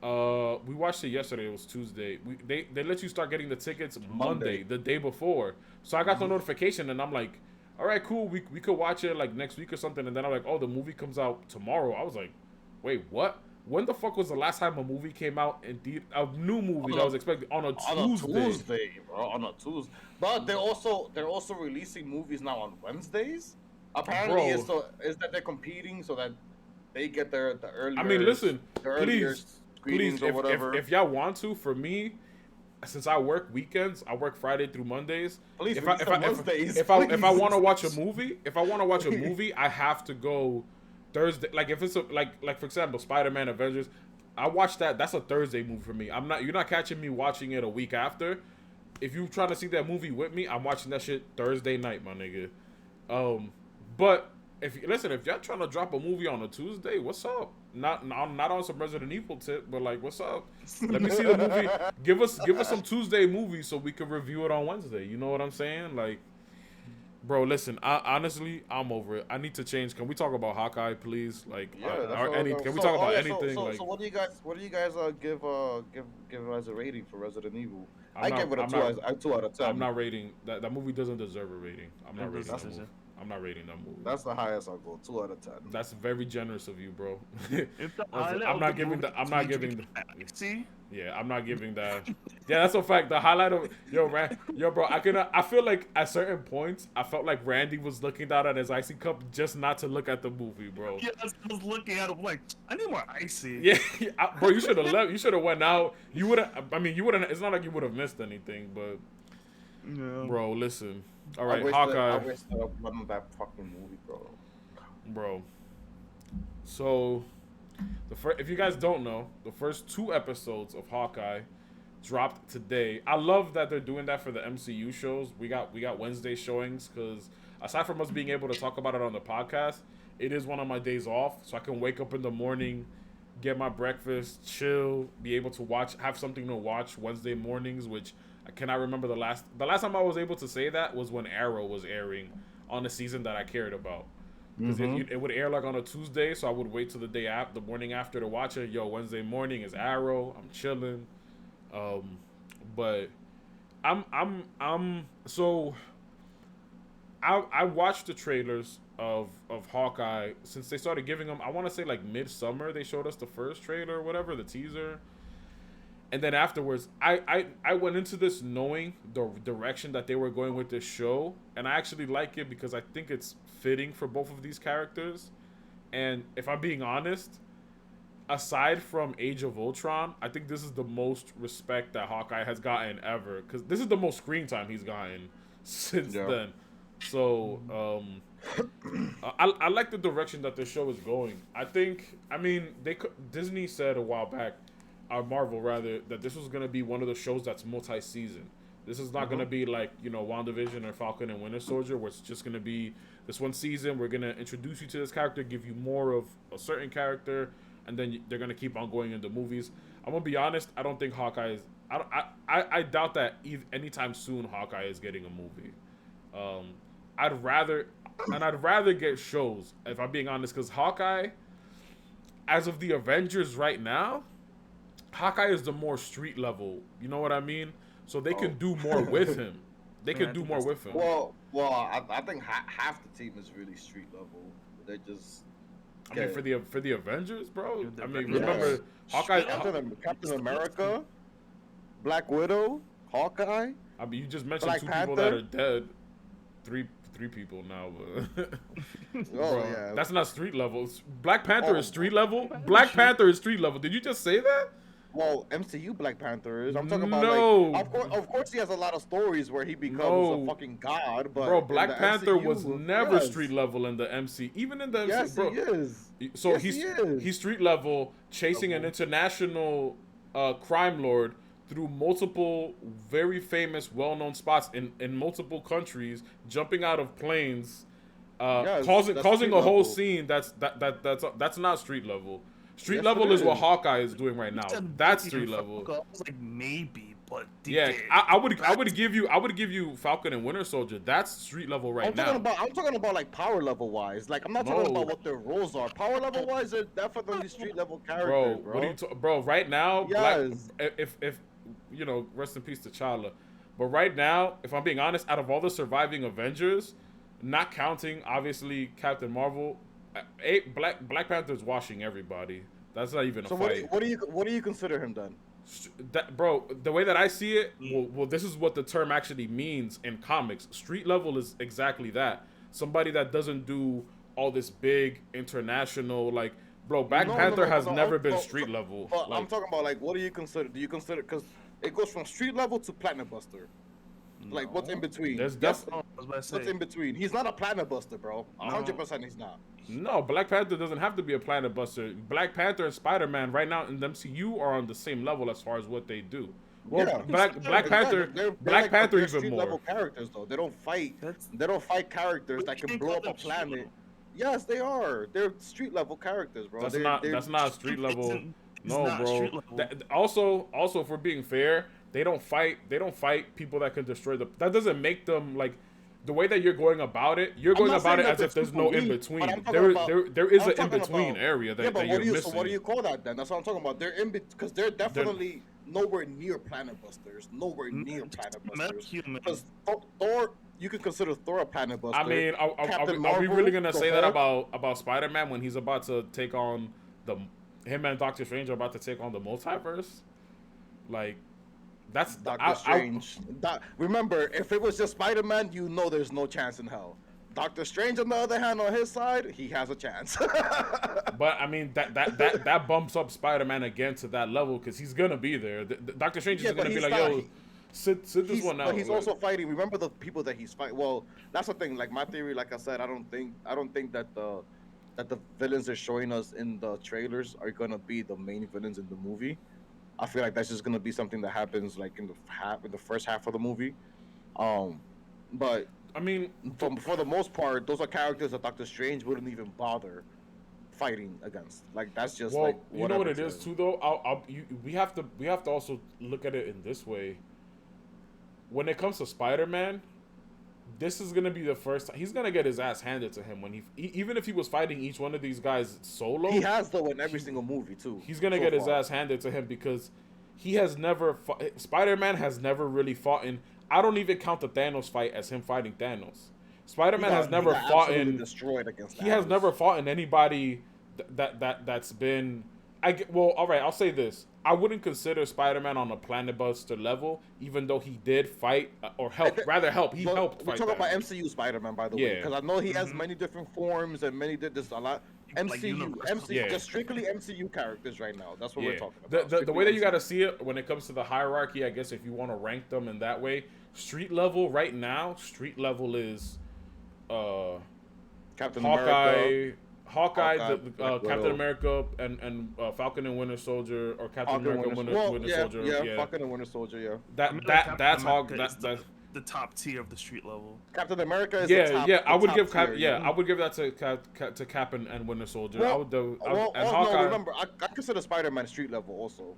We watched it yesterday. It was Tuesday. They let you start getting the tickets Monday, the day before. So I got the notification, and I'm like, all right, cool. We could watch it like next week or something. And then I'm like, oh, the movie comes out tomorrow. I was like, wait, what? When the fuck was the last time a movie came out? Indeed, a new movie that was expected on a Tuesday, bro. On a Tuesday. But they're also releasing movies now on Wednesdays. Apparently, is that they're competing so that they get the earlier. I mean, listen, please, or whatever. if y'all want to, for me, since I work weekends, I work Friday through Mondays. Please, if I want to watch a movie, I have to go Thursday. Like if it's like for example, Spider-Man, Avengers, I watch that. That's a Thursday movie for me. You're not catching me watching it a week after. If you're trying to see that movie with me, I'm watching that shit Thursday night, my nigga. But if y'all trying to drop a movie on a Tuesday, what's up? Not on some Resident Evil tip, but like, what's up? Let me see the movie. Give us some Tuesday movies so we can review it on Wednesday. You know what I'm saying? Like, bro, listen. Honestly, I'm over it. I need to change. Can we talk about Hawkeye, please? Like, can we talk about anything? So what do you guys give as a rating for Resident Evil? I give it a 2 out of 10. I'm not rating that movie. Doesn't deserve a rating. I'm not rating that movie. I'm not rating that movie. That's the highest I'll go. 2 out of 10. That's very generous of you, bro. I'm not giving that. See? Yeah, I'm not giving that. Yeah, that's a fact. The highlight of bro. I feel like at certain points, I felt like Randy was looking down at his icy cup just not to look at the movie, bro. Yeah, I was looking at him like, I need more icy. Yeah, bro. You should have left. You should have went out. You would have. I mean, you would have. It's not like you would have missed anything, but bro, listen. All right, Hawkeye. I wish that wasn't that fucking movie, bro. So, if you guys don't know, the first 2 episodes of Hawkeye dropped today. I love that they're doing that for the MCU shows. We got Wednesday showings because aside from us being able to talk about it on the podcast, it is one of my days off, so I can wake up in the morning, get my breakfast, chill, be able to have something to watch Wednesday mornings, which I cannot remember the last time I was able to say that was when Arrow was airing on a season that I cared about. Because it would air like on a Tuesday, so I would wait till the morning after to watch it. Yo, Wednesday morning is Arrow. I'm chilling. But I watched the trailers of Hawkeye since they started giving them. I want to say like midsummer they showed us the first trailer or whatever, the teaser. And then afterwards, I went into this knowing the direction that they were going with this show. And I actually like it because I think it's fitting for both of these characters. And if I'm being honest, aside from Age of Ultron, I think this is the most respect that Hawkeye has gotten ever. Because this is the most screen time he's gotten since then. So, I like the direction that the show is going. Disney said a while back, Marvel rather, that this was going to be one of the shows that's multi-season. This is not going to be like, WandaVision or Falcon and Winter Soldier, where it's just going to be this one season. We're going to introduce you to this character, give you more of a certain character, and then they're going to keep on going into movies. I'm going to be honest, I don't think Hawkeye is... I doubt that anytime soon Hawkeye is getting a movie. I'd rather get shows, if I'm being honest, because Hawkeye, as of the Avengers right now, Hawkeye is the more street level. You know what I mean? So they can do more with him. They can do more with him. Well, I think half the team is really street level. They just... I mean, for the Avengers, bro. I mean, remember Hawkeye, Captain America, Black Widow, Hawkeye. I mean, you just mentioned Black 2 Panther. people that are dead. Three people now, but bro, yeah, that's not street level. Black Panther is street level. Black Panther is street level. Did you just say that? Well, MCU Black Panther is. I'm talking about of course he has a lot of stories where he becomes a fucking god. But bro, Black Panther was never street level in the MC. Even in the MC, yes, bro. He is. So he's street level, chasing an international crime lord through multiple very famous, well-known spots in multiple countries, jumping out of planes, causing a whole scene. That's not street level. Street level is what Hawkeye is doing right now. That's street level. I was like, maybe, but yeah, I would give you Falcon and Winter Soldier. That's street level right now. I'm talking about like power level wise. Like I'm not talking about what their roles are. Power level wise, they're definitely street level characters, bro. What are you bro? Right now, yes. if you know, rest in peace to T'Challa. But right now, if I'm being honest, out of all the surviving Avengers, not counting obviously Captain Marvel, Black Panther's washing everybody. That's not even a fight. What do you consider him then? That, bro, the way that I see it, well, this is what the term actually means in comics. Street level is exactly that. Somebody that doesn't do all this big international, like, bro, Black Panther has never been street level. But like, I'm talking about, like, what do you consider? Do you consider, because it goes from street level to Planet Buster. Like, what's in between? What's in between? He's not a Planet Buster, bro. 100% he's not. No, Black Panther doesn't have to be a Planet Buster. Black Panther and Spider-Man right now in the MCU are on the same level as far as what they do. Well, yeah, Black Panther even more. Level characters though. They don't fight. They don't fight characters that can blow up a planet. Yes, they are. They're street level characters, bro. That's not street level. No, bro. Also, if we're being fair, they don't fight people that can destroy the. That doesn't make them like. The way that you're going about it, as if there's no in between. There is an in between area that you're missing. So what do you call that then? That's what I'm talking about. They're in because they're definitely nowhere near Planet Busters. Nowhere near Planet Busters. Because Thor, you can consider Thor a Planet Buster. I mean, are we really gonna say that about Spider-Man when he's about to take on him and Doctor Strange are about to take on the multiverse? Like. That's Doctor Strange. Remember, if it was just Spider-Man, you know there's no chance in hell. Doctor Strange, on the other hand, on his side, he has a chance. But I mean, that bumps up Spider-Man again to that level because he's gonna be there. Doctor Strange is gonna be like, yo, sit this one out. But he's also fighting. Remember the people that he's fighting. Well, that's the thing. Like my theory, like I said, I don't think that the villains they're showing us in the trailers are gonna be the main villains in the movie. I feel like that's just gonna be something that happens like in the first half of the movie. But I mean, for the most part, those are characters that Doctor Strange wouldn't even bother fighting against. Like that's just like you know what it is too though. We have to also look at it in this way. When it comes to Spider-Man, this is gonna be the first time he's gonna get his ass handed to him when even if he was fighting each one of these guys solo. He has though in every single movie too. He's gonna get his ass handed to him because he has never Spider-Man has never really fought in. I don't even count the Thanos fight as him fighting Thanos. Spider-Man has never fought in. Destroyed against. He has never fought in anybody that's been. All right. I'll say this. I wouldn't consider Spider-Man on a Planet Buster level, even though he did fight or help. Rather help. He helped fight. We're talking about MCU Spider-Man, by the way, because I know he has many different forms and there's a lot. MCU, just strictly MCU characters right now. That's what we're talking about. The way that you got to see it when it comes to the hierarchy, I guess if you want to rank them in that way, street level right now, street level is Captain Hawkeye, Captain America, and Falcon and Winter Soldier, or Captain America, Winter Soldier. Yeah, Falcon and Winter Soldier. Yeah. That's Hawkeye. That's the top tier of the street level. Captain America is the top, I would give Cap. I would give that to Cap and Winter Soldier. Hawkeye. No, remember, I consider Spider-Man street level also.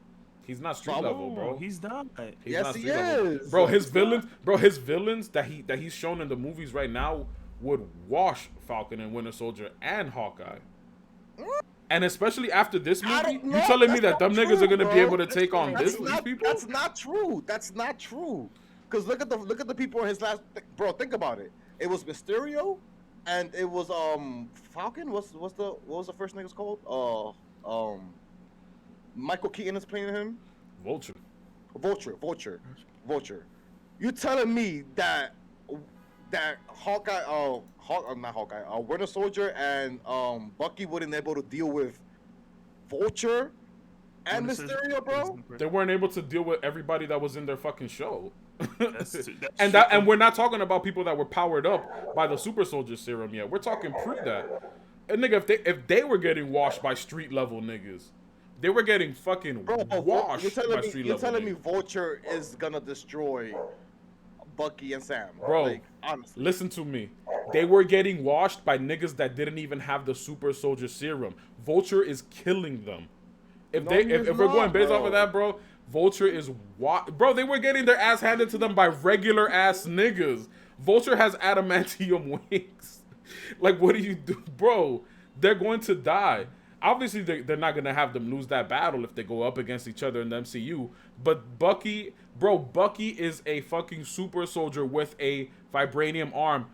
He's not street level, bro. He's not. Yes, he is. Bro, his villains that he's shown in the movies right now would wash Falcon and Winter Soldier and Hawkeye. And especially after this movie, you telling me that them niggas are gonna be able to take on these people? That's not true. That's not true. Cause look at the people in his last. Bro, think about it. It was Mysterio, and it was Falcon. What was the first nigga's called? Michael Keaton is playing him. Vulture. You telling me that Hawkeye, not Hawkeye, Winter Soldier and Bucky wouldn't be able to deal with Vulture and Mysterio, bro? They weren't able to deal with everybody that was in their fucking show. And we're not talking about people that were powered up by the super soldier serum yet. We're talking prove that. And nigga, if they were getting washed by street level niggas, They were getting fucking Bro, washed you're telling by me street you're level telling me niggas. Vulture is gonna destroy Bucky and Sam, Bro, like, honestly. listen to me. They were getting washed by niggas that didn't even have the super soldier serum. Vulture is killing them. If No, they he if is we're going not, based off bro. of that, bro, Vulture is bro, they were getting their ass handed to them by regular ass niggas. Vulture has adamantium wings. Like, what do you do? Bro, they're going to die. Obviously, they're not going to have them lose that battle if they go up against each other in the MCU. But Bucky is a fucking super soldier with a vibranium arm.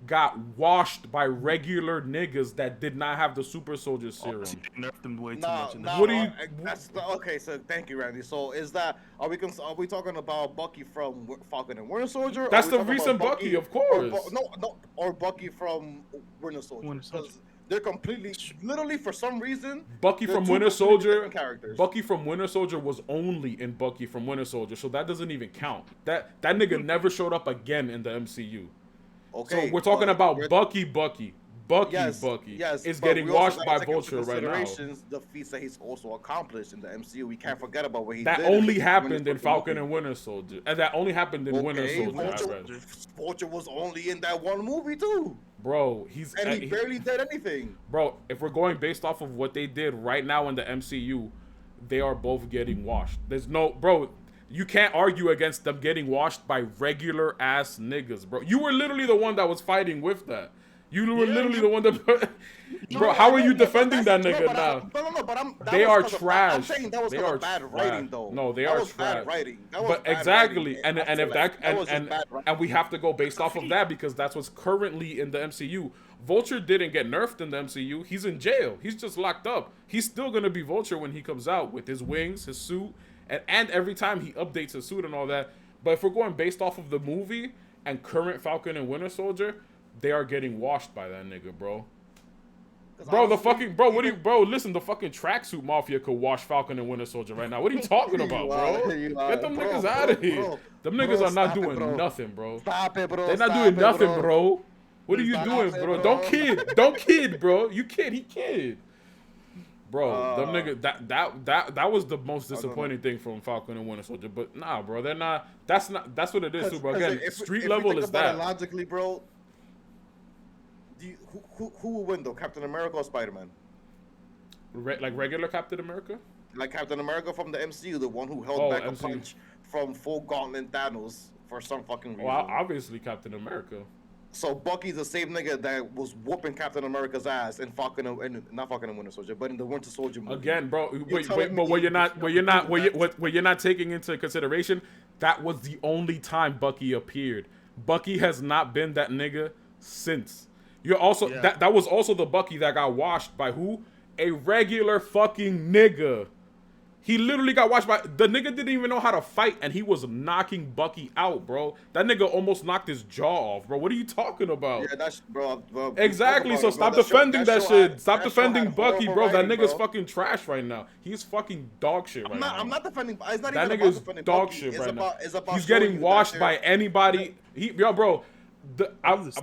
Got washed by regular niggas that did not have the super soldier serum. Nerfed them way too No, much. no. What do you- Okay, so thank you, Randy. So is that are we talking about Bucky from Falcon and Winter Soldier? That's or are we the talking recent about Bucky, of or course. or Bucky from Winter Soldier. Winter Soldier. 'Cause they're completely, literally, for some reason. Bucky they're from two Winter completely Soldier. different characters. Bucky from Winter Soldier was only in Bucky from Winter Soldier, so that doesn't even count. That nigga never showed up again in the MCU. Okay, So we're talking but about we're- Bucky Yes, is but getting we also washed gotta by take into Vulture right now. considerations the feats that he's also accomplished in the MCU. We can't forget about what he That did. only in happened in Winter Falcon Soldier. and Winter Soldier. And that only happened in Winter Okay, Soldier. I read. Vulture was only in that one movie too, Bro, and he barely did anything. Bro, if we're going based off of what they did right now in the MCU, they are both getting washed. There's no, bro, you can't argue against them getting washed by regular ass niggas, bro. You were literally the one that was fighting with that. You were literally the one that, bro. How are you defending that nigga now? They are trash. I'm saying that was They because are of bad trash. writing, though. No, they that are was trash. Bad writing. That was But bad exactly, writing. and if that That was just and bad writing. and we have to go based off of that because that's what's currently in the MCU. Vulture didn't get nerfed in the MCU. He's in jail. He's just locked up. He's still gonna be Vulture when he comes out with his wings, his suit, and every time he updates his suit and all that. But if we're going based off of the movie and current Falcon and Winter Soldier, they are getting washed by that nigga, bro. Bro, the fucking listen, the fucking tracksuit mafia could wash Falcon and Winter Soldier right now. What are you talking about, bro? Get them niggas out of here. Them niggas are not doing nothing, bro. Stop it, bro. They're not Stop doing it, nothing, bro. What are you Stop doing, it, bro? bro. Don't kid, bro. You kid, he kid. Bro, them niggas, that was the most disappointing thing from Falcon and Winter Soldier. But nah, bro, they're not. That's what it is, too, bro. Again, street level is that. Logically, bro. Who will win though? Captain America or Spider-Man? Like regular Captain America? Like Captain America from the MCU, the one who held Oh, back MCU. a punch from full gauntlet Thanos for some fucking reason. Well, obviously Captain America. So Bucky's the same nigga that was whooping Captain America's ass in not Falcon and Winter Soldier, but in the Winter Soldier movie. Again, bro, telling but me what you're not taking into consideration, that was the only time Bucky appeared. Bucky has not been that nigga since. You're also that was also the Bucky that got washed by who? A regular fucking nigga. He literally got washed by the nigga didn't even know how to fight, and he was knocking Bucky out, bro. That nigga almost knocked his jaw off, bro. What are you talking about? Yeah, that's bro. Exactly. So stop defending that shit. Stop defending Bucky, bro. That nigga's fucking trash right now. He's fucking dog shit right now. I'm not defending. It's not That even nigga's about defending dog Bucky. shit It's right about, now. It's about He's showing getting you washed that by anybody.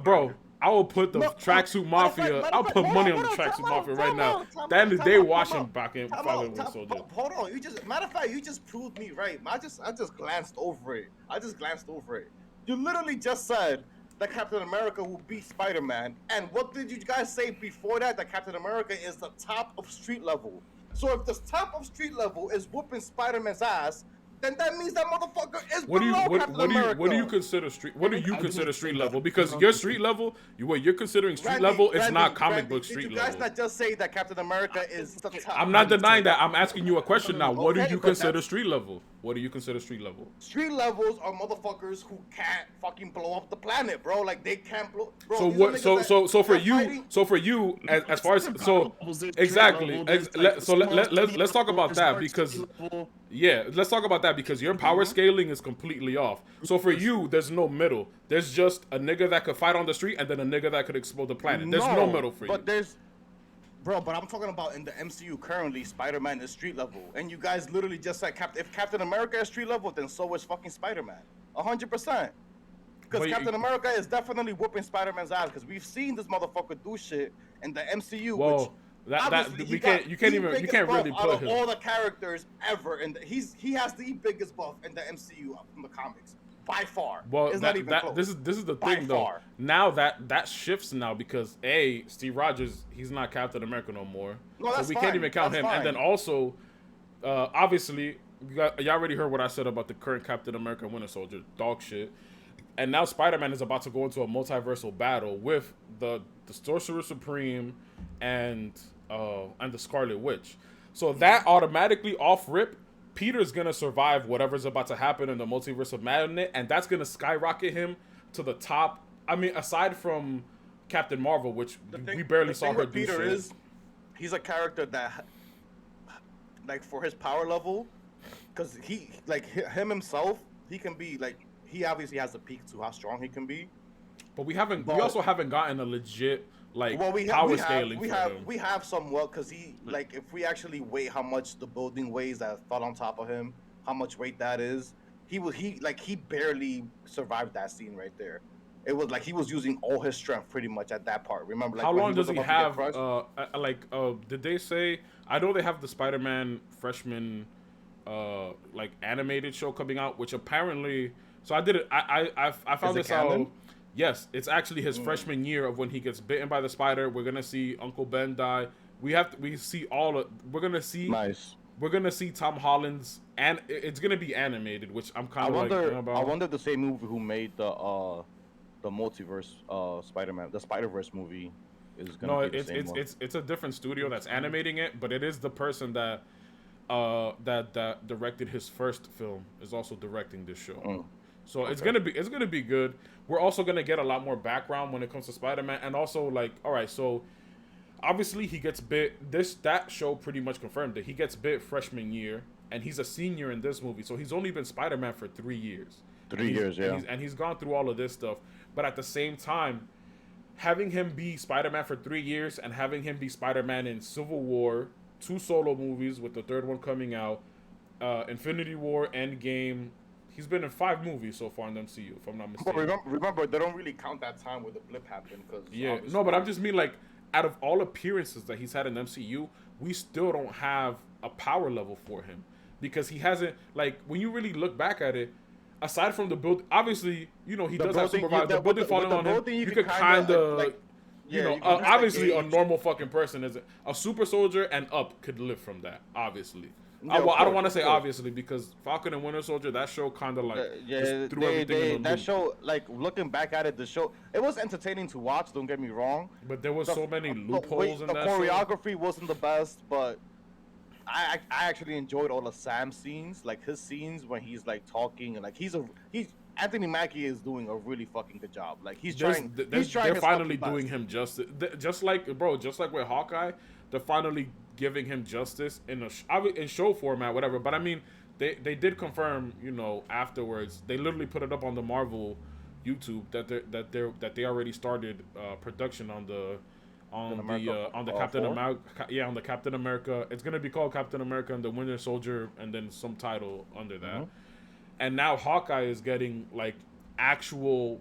Bro. I will put the tracksuit mafia. I'll put money on the tracksuit mafia right now. That end of the day, washing back in Falcon Winter Soldier. Hold on, matter of fact, you just proved me right. I just glanced over it. You literally just said that Captain America will beat Spider-Man, and what did you guys say before that? That Captain America is the top of street level. So if the top of street level is whooping Spider-Man's ass, then that means that motherfucker is below Captain America. What do you consider street? What do you consider street level? Because your street level, what you're considering street level, it's not comic book street level. Did you guys not just say that Captain America is the top? I'm not denying that. I'm asking you a question now. What do Okay, you but consider that's- street level? What do you consider street level? Street levels are motherfuckers who can't fucking blow up the planet, bro. Like they can't blow. Bro, So these what? are So niggas so so for that you, fighting- so for you, as far as so exactly. So let's talk about that because let's talk about that because your power scaling is completely off. So for you, there's no middle. There's just a nigga that could fight on the street and then a nigga that could explode the planet. There's no middle for you. But there's, bro. But I'm talking about in the MCU currently, Spider-Man is street level, and you guys literally just said if Captain America is street level, then so is fucking Spider-Man, 100%. Because Captain America is definitely whooping Spider-Man's ass. Because we've seen this motherfucker do shit in the MCU. Well, Obviously, you can't biggest really buff put out of him. all the characters ever, and he has the biggest buff in the MCU from the comics by far. Well, It's not even close. this is the By thing though. far. Now that shifts now because Steve Rogers, he's not Captain America no more, No, so that's we fine. can't even count That's him. And then fine. also, obviously, y'all already heard what I said about the current Captain America and Winter Soldier, dog shit. And now Spider-Man is about to go into a multiversal battle with the Sorcerer Supreme and the Scarlet Witch. So that automatically off rip, Peter's gonna survive whatever's about to happen in the multiverse of madness, and that's gonna skyrocket him to the top. I mean, aside from Captain Marvel, which we barely saw her do Peter shit. is, he's a character that, like, for his power level, because him himself, he can be like, he obviously has a peak to how strong he can be. But we also haven't gotten a legit power scaling for him. We have somewhat, because he, like, if we actually weigh how much the building weighs that fell on top of him, how much weight that is, he barely survived that scene right there. It was like he was using all his strength pretty much at that part. Remember, like, how long does was he about to have? get crushed? Did they say? I know they have the Spider-Man freshman, animated show coming out, which apparently. So I did it. I found this out. Yes, it's actually his freshman year of when he gets bitten by the spider. We're gonna see Uncle Ben die. We're gonna see. Nice. We're gonna see Tom Holland's, and it's gonna be animated, which I'm kind of like about. I wonder if the same movie who made the multiverse Spider-Man, the Spider-Verse movie, is gonna be the same one. It's a different studio that's animating it, but it is the person that directed his first film is also directing this show. So it's gonna be good. We're also gonna get a lot more background when it comes to Spider-Man, and also like, all right, so obviously he gets bit. That show pretty much confirmed that he gets bit freshman year, and he's a senior in this movie, so he's only been Spider-Man for 3 years. 3 years, yeah. And he's gone through all of this stuff, but at the same time, having him be Spider-Man for 3 years and having him be Spider-Man in Civil War, 2 solo movies with the third one coming out, Infinity War, Endgame. He's been in 5 movies so far in the MCU, if I'm not mistaken. But remember, they don't really count that time where the blip happened, because no, but I just mean, like, out of all appearances that he's had in the MCU, we still don't have a power level for him, because he hasn't, like, when you really look back at it, aside from the build, obviously, he does have supervisor. The building falling on him, you could kind of, obviously, a normal fucking person is a super soldier and up could live from that, obviously. I don't want to say obviously, because Falcon and Winter Soldier, that show kind of just threw everything in the that loop. show, like, looking back at it, the show, it was entertaining to watch, don't get me wrong, but there was so many loopholes in that show. The choreography wasn't the best, but I actually enjoyed all the Sam scenes, like his scenes when he's like talking, and like he's Anthony Mackie is doing a really fucking good job. Like he's trying. They're finally doing him justice. Just like with Hawkeye, they're finally giving him justice in show format, whatever. But I mean, they did confirm, afterwards. They literally put it up on the Marvel YouTube that they already started production on the Captain America. Yeah, on the Captain America. It's gonna be called Captain America and the Winter Soldier, and then some title under that. Mm-hmm. And now Hawkeye is getting like actual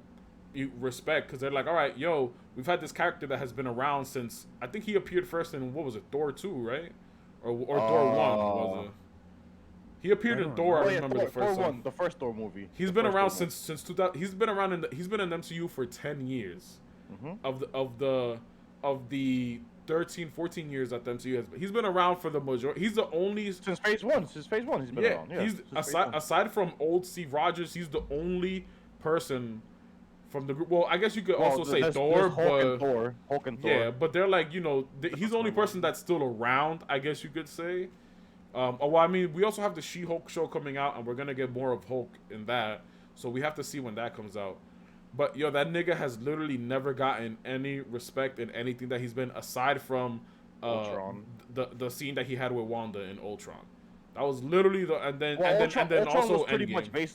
respect, because they're like, all right, yo, we've had this character that has been around since, I think he appeared first in, what was it, Thor 2, right? Or Thor 1 was it? He appeared in Thor. I remember the first one. The first Thor movie. He's been around since 2000. He's been around he's been in the MCU for 10 years. Mm-hmm. Of the 13, 14 years that the MCU has been. He's been around for the majority. He's the only since phase 1. He's been around. Yeah. He's aside from old Steve Rogers, he's the only person from the group. Well, I guess you could also say Thor, but Hulk and Thor. Yeah, but they're like, he's the only person that's still around, I guess you could say. I mean, we also have the She-Hulk show coming out, and we're gonna get more of Hulk in that. So we have to see when that comes out. But that nigga has literally never gotten any respect in anything that he's been, aside from Ultron. The scene that he had with Wanda in Ultron. That was literally Ultron also was pretty Endgame. much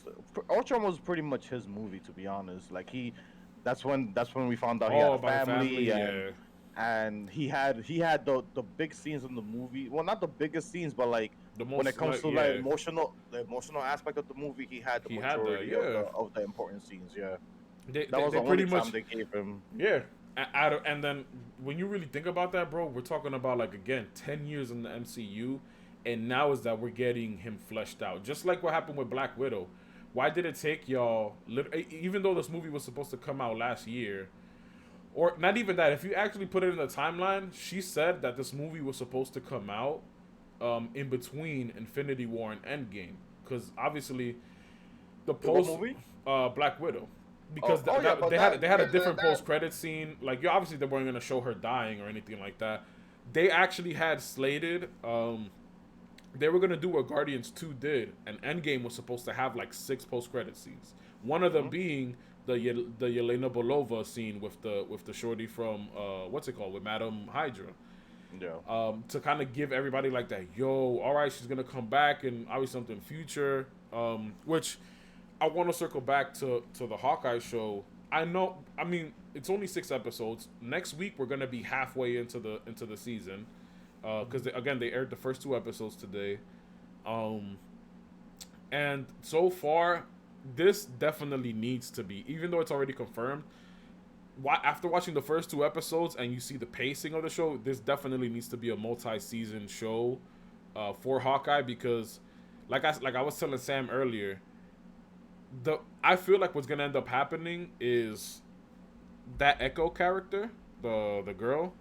Ultron was pretty much his movie, to be honest. Like that's when we found out he had a family, and he had the big scenes in the movie. Well, not the biggest scenes, but like when it comes to the emotional aspect of the movie, he had the majority of the important scenes. Yeah. That was the only time they gave him. Yeah, And then when you really think about that, bro, we're talking about like again 10 years in the MCU, and now is that we're getting him fleshed out, just like what happened with Black Widow. Why did it take y'all? Even though this movie was supposed to come out last year, or not even that, if you actually put it in the timeline, she said that this movie was supposed to come out in between Infinity War and Endgame, because obviously the post movie? Black Widow. Because they had a different post credit scene. Like, obviously they weren't gonna show her dying or anything like that. They actually had slated. They were gonna do what Guardians 2 did, and Endgame was supposed to have like 6 post credit scenes. One of them being the Yelena Belova scene with the shorty from what's it called, with Madam Hydra. Yeah. To kind of give everybody like that, yo, all right, she's gonna come back and obviously something future. Which I want to circle back to the Hawkeye show. I mean, it's only 6 episodes. Next week we're gonna be halfway into the season, because they aired the first 2 episodes today, and so far this definitely needs to be, even though it's already confirmed. After watching the first 2 episodes and you see the pacing of the show, this definitely needs to be a multi-season show for Hawkeye, because like I was telling Sam earlier, I feel like what's gonna end up happening is that Echo character, the girl,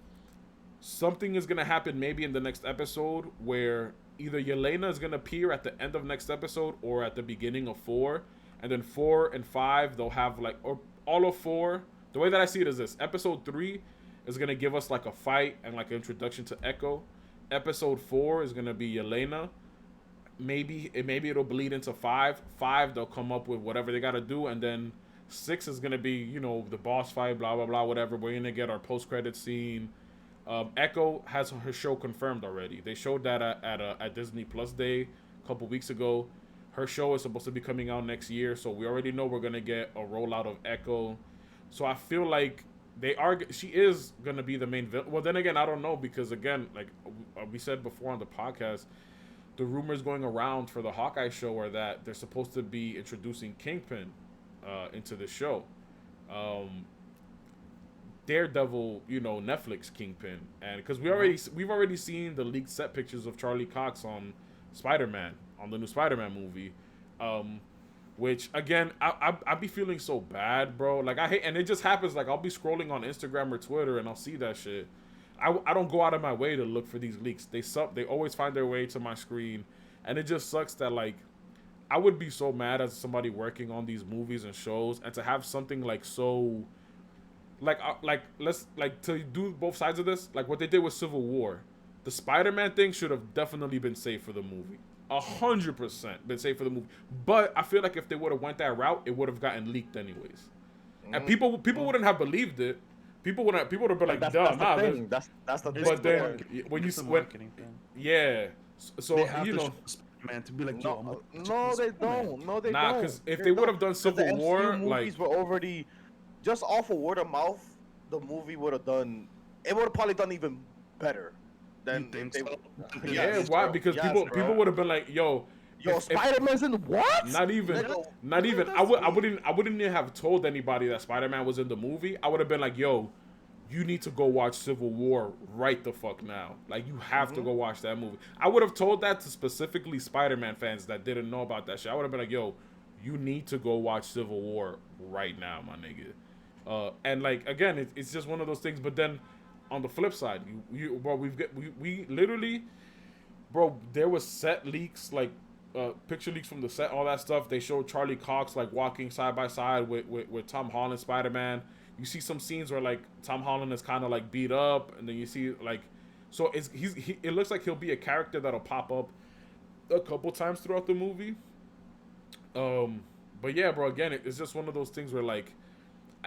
something is gonna happen maybe in the next episode where either Yelena is gonna appear at the end of next episode or at the beginning of 4, and then 4 and 5 they'll have like, or all of 4. The way that I see it is this: episode 3 is gonna give us like a fight and like an introduction to Echo. Episode 4 is gonna be Yelena. Maybe it'll bleed into 5. 5 they'll come up with whatever they gotta do, and then 6 is gonna be, the boss fight, blah blah blah, whatever. We're gonna get our post credit scene. Echo has her show confirmed already. They showed that at Disney Plus Day a couple weeks ago. Her show is supposed to be coming out next year, so we already know we're gonna get a rollout of Echo. So I feel like she is gonna be the main villain. Well, then again, I don't know, because again, like we said before on the podcast, the rumors going around for the Hawkeye show are that they're supposed to be introducing Kingpin into the show. Daredevil, Netflix Kingpin, and because we've already seen the leaked set pictures of Charlie Cox on Spider-Man, on the new Spider-Man movie, which again I be feeling so bad, bro. Like, I hate, and it just happens, like I'll be scrolling on Instagram or Twitter and I'll see that shit. I don't go out of my way to look for these leaks. They always find their way to my screen, and it just sucks that, like, I would be so mad as somebody working on these movies and shows, and to have something like so, let's to do both sides of this, like what they did with Civil War. The Spider-Man thing should have definitely been safe for the movie. 100% been safe for the movie. But I feel like if they would have went that route, it would have gotten leaked anyways, and people wouldn't have believed it. People would have been like, that's "Duh, the thing. That's the thing. But then when you yeah, so they have to Spider-Man to be like, no, they don't. No, they nah, don't. because if they would have done Civil the War, MCU like, movies were already just off of word of mouth, the movie would have done. It would have probably done even better than think they. so? yeah, Yes, why? bro. Because Yes, people bro. would have been like, "Yo, Spider-Man's in what? Not even. I wouldn't even have told anybody that Spider-Man was in the movie. I would have been like, "Yo, you need to go watch Civil War right the fuck now. Like, you have to go watch that movie." I would have told that to specifically Spider-Man fans that didn't know about that shit. I would have been like, "Yo, you need to go watch Civil War right now, my nigga." And like, again, it's just one of those things. But then on the flip side, bro, we literally, bro, there was set leaks, like picture leaks from the set, all that stuff. They showed Charlie Cox like walking side by side with Tom Holland Spider-Man. You see some scenes where like Tom Holland is kind of like beat up, and then you see like, so it looks like he'll be a character that'll pop up a couple times throughout the movie. But yeah, bro, again, it's just one of those things where like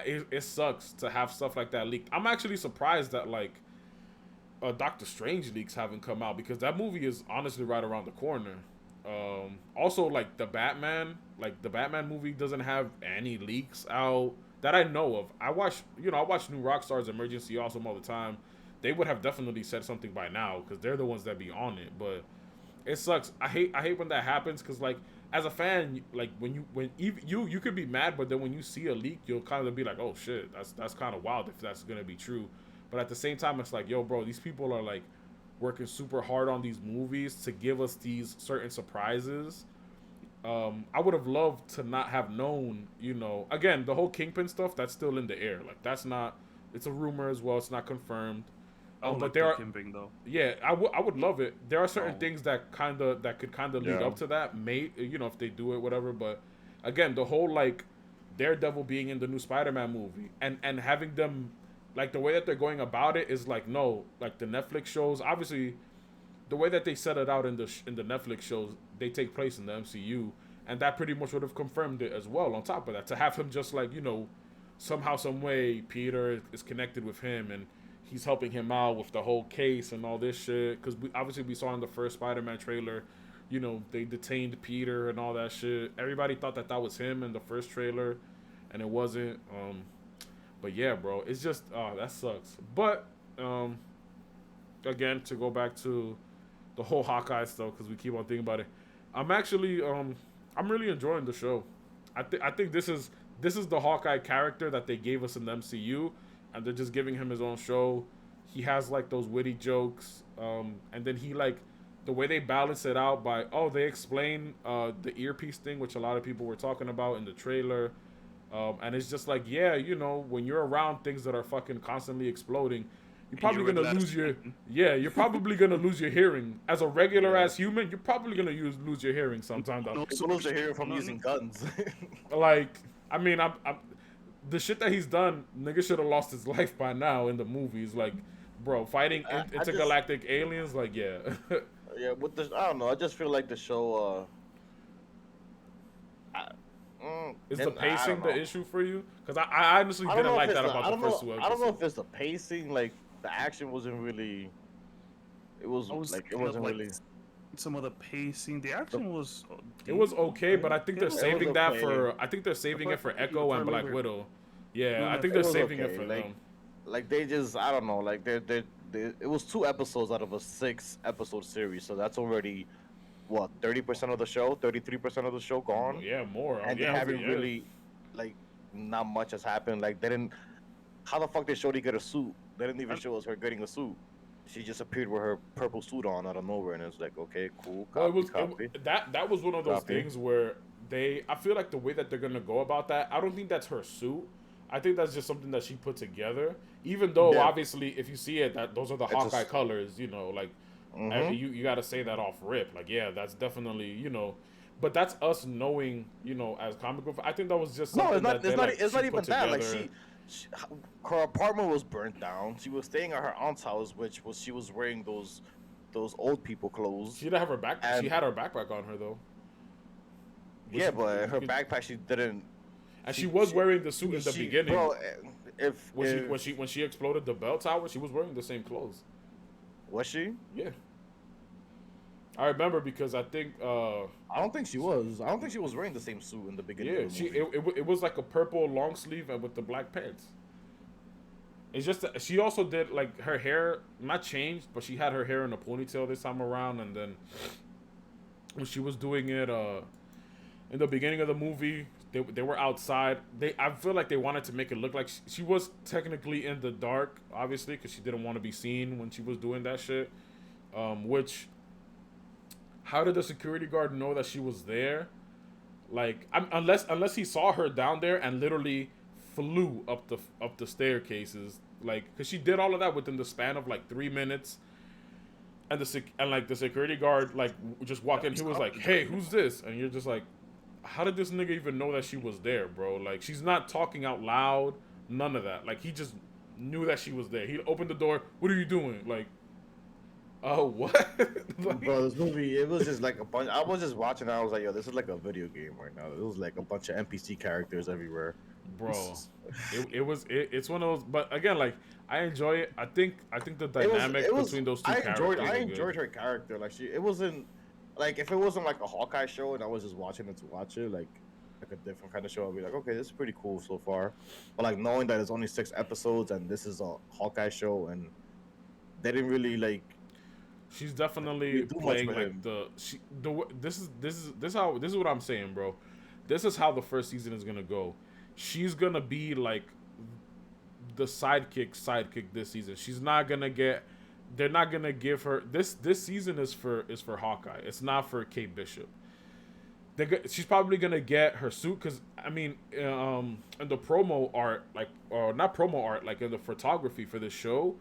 it sucks to have stuff like that leaked. I'm actually surprised that like Doctor Strange leaks haven't come out, because that movie is honestly right around the corner. Also, like the Batman movie doesn't have any leaks out that I know of. I watch New Rockstar's Emergency Awesome all the time. They would have definitely said something by now, because they're the ones that be on it. But it sucks. I hate when that happens, because like as a fan, like when even you could be mad, but then when you see a leak, you'll kind of be like, oh shit, that's kind of wild if that's gonna be true. But at the same time, it's like, yo, bro, these people are like working super hard on these movies to give us these certain surprises. I would have loved to not have known, you know, again, the whole Kingpin stuff, that's still in the air. Like, that's not, it's a rumor as well. It's not confirmed. I don't But like there the are, Kimping though. yeah, I would love it. There are certain Oh. things that could kind of lead Yeah. up to that, may, you know, if they do it, whatever. But again, the whole like Daredevil being in the new Spider-Man movie and having them, like, the way that they're going about it is like, no, like the Netflix shows, obviously the way that they set it out in the Netflix shows, they take place in the MCU, and that pretty much would have confirmed it as well. On top of that, to have him just like, you know, somehow, some way, Peter is connected with him, and he's helping him out with the whole case and all this shit. Because we saw in the first Spider-Man trailer, you know, they detained Peter and all that shit. Everybody thought that was him in the first trailer, and it wasn't. But yeah, bro, it's just that sucks. But again, to go back to the whole Hawkeye stuff, because we keep on thinking about it, I'm actually I'm really enjoying the show. I think this is the Hawkeye character that they gave us in the MCU, and they're just giving him his own show. He has like those witty jokes, and then he like the way they balance it out by they explain the earpiece thing, which a lot of people were talking about in the trailer. And it's just like, yeah, you know, when you're around things that are fucking constantly exploding, you're probably you're gonna lose your you're probably gonna lose your hearing. As a regular ass human, you're probably gonna lose your hearing sometime. People lose their hearing from using guns. Like, I mean, I'm the shit that he's done, nigga should have lost his life by now in the movies. Like, bro, fighting intergalactic aliens, like, yeah. Yeah, with this, I don't know. I just feel like the show. Is the pacing the issue for you? Because I honestly didn't like that about the first two episodes. I don't know if it's the pacing. Like, the action wasn't really. It was like it wasn't really. Some of the pacing, the action was. It was okay, but I think they're saving that okay. for. I think they're saving it for Echo and Black Widow. Yeah, No, I think it they're was saving okay. it for them. Like they just, I don't know. Like they it was 2 episodes out of a 6-episode series, so that's already what 30% of the show, 33% of the show gone. Yeah, more. And yeah, they haven't really, like, not much has happened. Like, they didn't. How the fuck did Shorty get a suit? They didn't even show us her getting a suit. She just appeared with her purple suit on out of nowhere, and it's like, okay, cool. Copy. That was one of those Copy. things where I feel like the way that they're gonna go about that, I don't think that's her suit. I think that's just something that she put together. Even though, Yeah. obviously, if you see it, that those are the Hawkeye colors, you know, like, you got to say that off rip. Like, yeah, that's definitely, you know, but that's us knowing, you know, as comic book. I think that was just something No, it's not she even put that. Like, together. her apartment was burnt down. She was staying at her aunt's house, which was she was wearing those old people clothes. She didn't have her backpack. She had her backpack on her though. Yeah, but her backpack she didn't. And she was wearing the suit in the beginning. Bro, when she exploded the bell tower, she was wearing the same clothes. Was she? Yeah. I remember because I think I don't think she was. I don't think she was wearing the same suit in the beginning. yeah, of the movie. it was like a purple long sleeve and with the black pants. It's just that she also did like her hair not changed, but she had her hair in a ponytail this time around, and then when she was doing it in the beginning of the movie, they were outside. I feel like they wanted to make it look like she was technically in the dark, obviously, because she didn't want to be seen when she was doing that shit. Which, how did the security guard know that she was there? Like, unless he saw her down there and literally flew up the staircases, like, because she did all of that within the span of like 3 minutes. And the security guard like just walked in. He was like, "Hey, who's this?" And you're just like, how did this nigga even know that she was there, bro? Like, she's not talking out loud, none of that. Like, he just knew that she was there. He opened the door. What are you doing? Like, oh, what? Like, bro, this movie, it was just like a bunch. I was just watching. I was like, yo, this is like a video game right now. It was like a bunch of NPC characters everywhere. bro, it's one of those. But again, like, I enjoy it. I think the dynamic between those two characters. I enjoyed her character. Like, it wasn't like, if it wasn't like a Hawkeye show and I was just watching it to watch it, like a different kind of show, I'd be like, okay, this is pretty cool so far. But like, knowing that it's only 6 episodes and this is a Hawkeye show and they didn't really like She's You definitely do much playing for like him. this is what I'm saying, bro. This is how the first season is gonna go. She's gonna be like the sidekick this season. She's not gonna get. They're not gonna give her this season is for Hawkeye. It's not for Kate Bishop. She's probably gonna get her suit because I mean, in the promo art, like or not promo art, like in the photography for the show,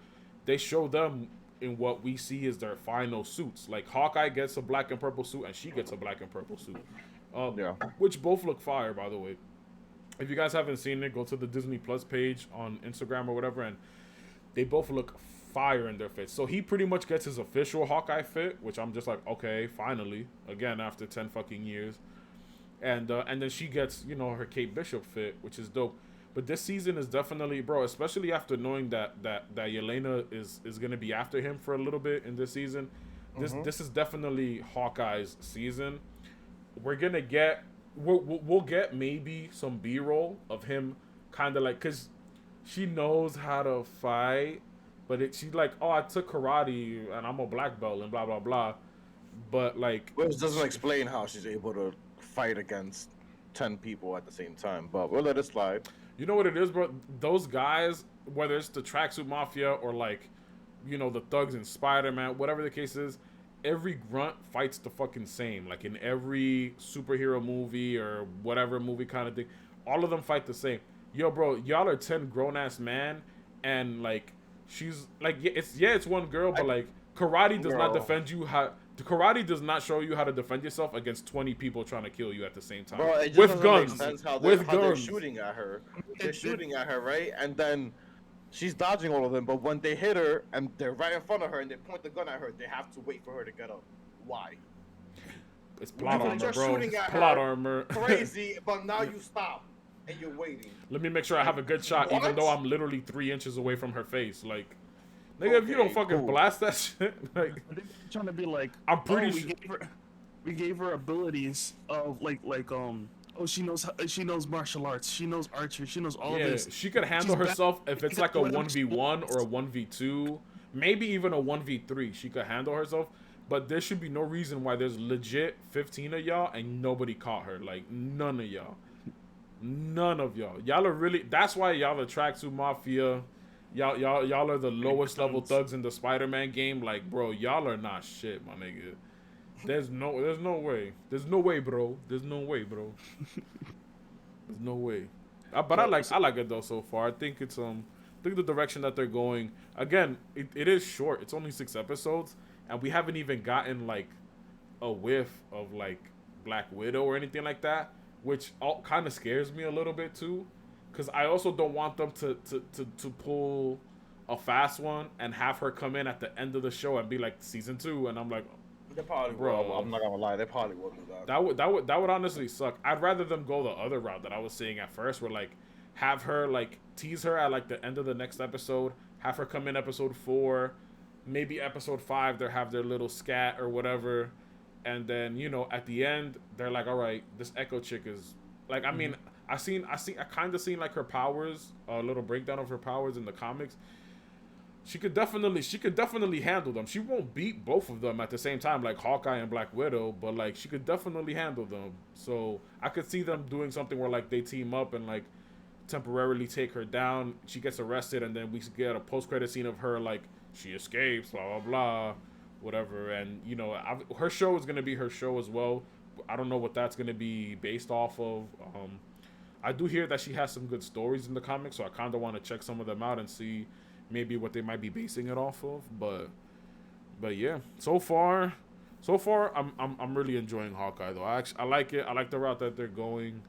they show them in what we see is their final suits. Like Hawkeye gets a black and purple suit, and she gets a black and purple suit, Yeah. which both look fire, by the way. If you guys haven't seen it, go to the Disney Plus page on Instagram or whatever, and they both look fire in their fits. So he pretty much gets his official Hawkeye fit, which I'm just like, okay, finally, again after 10 fucking years. And then she gets, you know, her Kate Bishop fit, which is dope. But this season is definitely, bro, especially after knowing that Yelena is gonna be after him for a little bit in this season. This is definitely Hawkeye's season. We're gonna get we'll get maybe some B-roll of him kind of like, cause she knows how to fight, but she's like, oh, I took karate and I'm a black belt and blah blah blah. But like, Which doesn't explain how she's able to fight against 10 people at the same time, but we'll let it slide. you know what it is, bro? Those guys, whether it's the Tracksuit Mafia or like, you know, the thugs in Spider-Man, whatever the case is, every grunt fights the fucking same. Like in every superhero movie or whatever movie kind of thing, all of them fight the same. Yo, bro, y'all are 10 grown-ass man, and like, she's like, it's one girl, but like, karate does not defend you how. The karate does not show you how to defend yourself against 20 people trying to kill you at the same time. Bro, it just with doesn't guns. make sense how With they're guns. shooting at her. They're shooting at her, right? And then she's dodging all of them, but when they hit her and they're right in front of her and they point the gun at her, they have to wait for her to get up. Why? It's plot You're armor, just bro. shooting at Plot her. armor. Crazy, but now you stop and you're waiting. Let me make sure I have a good shot, even What? though I'm literally 3 inches away from her face. Like, nigga, if you don't fucking blast that shit, like, They're trying to be like, I'm pretty we sure. we gave her abilities of oh, she knows martial arts, she knows archery, she knows all Yeah, this. she could handle She's herself if it's like a whatever she 1v1 or a 1v2, maybe even a 1v3. She could handle herself, but there should be no reason why there's legit 15 of y'all and nobody caught her. Like, none of y'all. None of y'all. Y'all are really. That's why y'all are Tracksuit Mafia. Y'all are the lowest level thugs in the Spider-Man game. Like, bro, y'all are not shit, my nigga. There's no way. There's no way, bro. There's no way, bro. There's no way. But I like it though so far. I think it's I think the direction that they're going. Again, it is short. It's only 6 episodes, and we haven't even gotten like a whiff of like Black Widow or anything like that, which kind of scares me a little bit too, because I also don't want them to pull a fast one and have her come in at the end of the show and be like season 2, and I'm like, They probably bro, will. I'm not gonna lie, they probably will do that. That would honestly suck. I'd rather them go the other route that I was saying at first, where like have her like tease her at like the end of the next episode, have her come in episode 4, maybe episode 5 they have their little scat or whatever, and then, you know, at the end they're like, all right, this Echo chick is like, I mean, I kind of seen like her powers, a little breakdown of her powers in the comics. She could definitely handle them. She won't beat both of them at the same time, like Hawkeye and Black Widow, but like she could definitely handle them. So I could see them doing something where like they team up and like temporarily take her down. She gets arrested, and then we get a post-credit scene of her like she escapes, blah blah blah, whatever. And you know, her show is gonna be her show as well. I don't know what that's gonna be based off of. I do hear that she has some good stories in the comics, so I kind of want to check some of them out and see maybe what they might be basing it off of. But yeah, so far I'm really enjoying Hawkeye though. I like it. I like the route that they're going.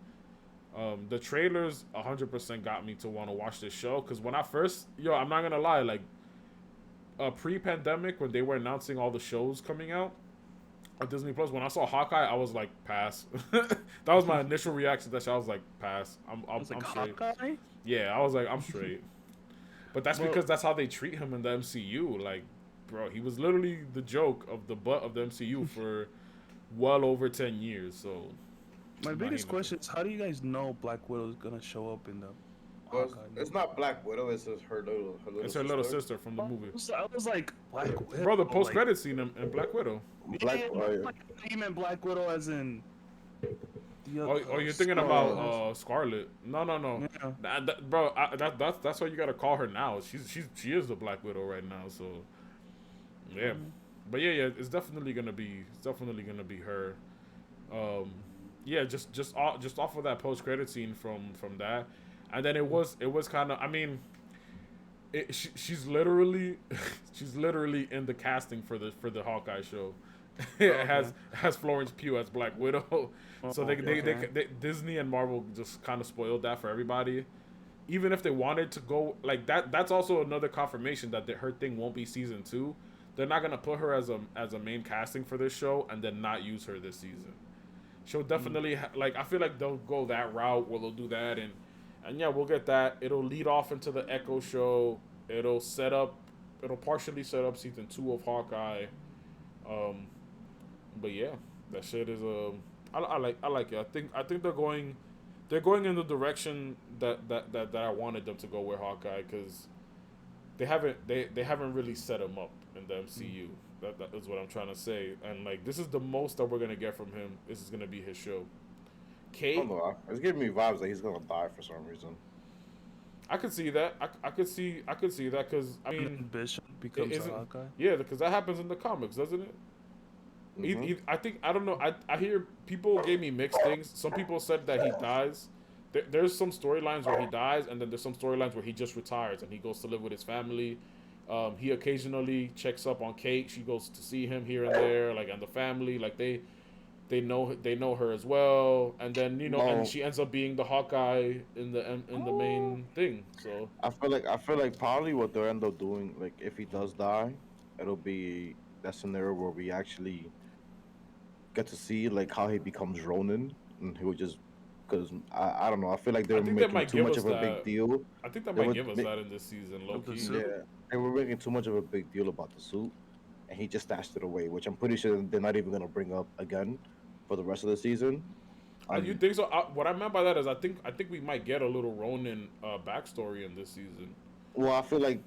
The trailers 100% got me to want to watch this show, because when I first, I'm not gonna lie, like pre-pandemic when they were announcing all the shows coming out on Disney Plus, when I saw Hawkeye, I was like, pass. That was my initial reaction to that show. I was like, pass. I'm straight. Hawkeye? Yeah, I was like, I'm straight. But that's because that's how they treat him in the MCU. Like, bro, he was literally the joke of the butt of the MCU for well over 10 years. So my biggest question is, how do you guys know Black Widow is gonna show up in the Well, Hawkeye. it's not Black Widow. It's just her little It's her little sister from the movie. I was like Black Widow. Bro, the post like, credit scene in Black Widow. Black. Like, you meant Black Widow as in. Oh, you're thinking about Scarlet? No. Yeah. Bro, that's what you gotta call her now. She is the Black Widow right now. So yeah, but yeah, it's definitely gonna be her. Yeah, just off of that post credit scene from that, and then it was kind of, I mean, she's literally in the casting for the Hawkeye show. It has Florence Pugh as Black Widow. So they Disney and Marvel just kind of spoiled that for everybody. Even if they wanted to go like that, that's also another confirmation that her thing won't be season 2. They're not gonna put her as a main casting for this show and then not use her this season. She'll definitely like, I feel like they'll go that route where they'll do that, and yeah, we'll get that. It'll lead off into the Echo show. It'll partially set up season 2 of Hawkeye. But yeah, that shit is I like it. I think they're going in the direction that I wanted them to go with Hawkeye, because they haven't really set him up in the MCU. That is what I'm trying to say. And like, this is the most that we're gonna get from him. This is gonna be his show. Kate, it's giving me vibes that he's gonna die for some reason. I could see that. I could see that, because I mean, Bishop becomes a Hawkeye. Yeah, because that happens in the comics, doesn't it? I think, I don't know. I hear people gave me mixed things. Some people said that he dies. There's some storylines where he dies, and then there's some storylines where he just retires and he goes to live with his family. He occasionally checks up on Kate. She goes to see him here and there, like, and the family, like they know her as well. And then and she ends up being the Hawkeye in the main thing. So I feel like probably what they'll end up doing, like if he does die, it'll be that scenario where we actually get to see like how he becomes Ronin, and he would just, because I don't know, I feel like they're making too much of a big deal. I think that might give us that in this season, low key. Yeah, they were making too much of a big deal about the suit, and he just stashed it away, which I'm pretty sure they're not even gonna bring up again for the rest of the season. You think so? What I meant by that is I think we might get a little Ronin backstory in this season. Well, I feel like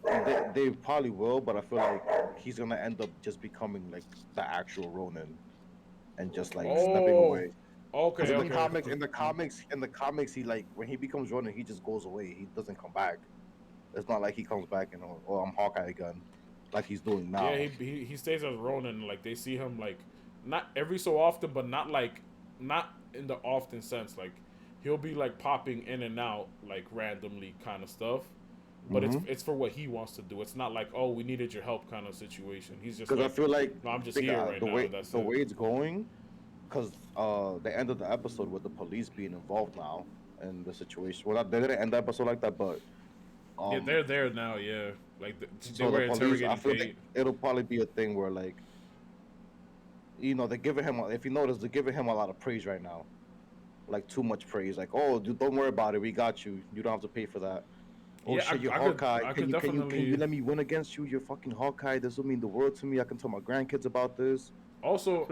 they probably will, but I feel like he's gonna end up just becoming like the actual Ronin, and just like stepping away. Okay. In the comics, he, like, when he becomes Ronin, he just goes away. He doesn't come back. It's not like he comes back and I'm Hawkeye again, like he's doing now. Yeah, he stays as Ronin. Like, they see him like not every so often, but not in the often sense. Like, he'll be like popping in and out like randomly kind of stuff. But it's for what he wants to do. It's not like, oh, we needed your help kind of situation. He's just like, I feel like, no, I'm just here right now. The way it's going, because they ended the episode with the police being involved now in the situation. Well, they didn't end the episode like that, but yeah, they're there now. Yeah, like they were interrogating I feel Kate. like it'll probably be a thing where, like, they're giving him. If you notice, they're giving him a lot of praise right now, like too much praise. Like, oh, dude, don't worry about it. We got you. You don't have to pay for that. Oh yeah, shit, you're Hawkeye. Can you let me win against you? You're fucking Hawkeye. This will mean the world to me. I can tell my grandkids about this. Also,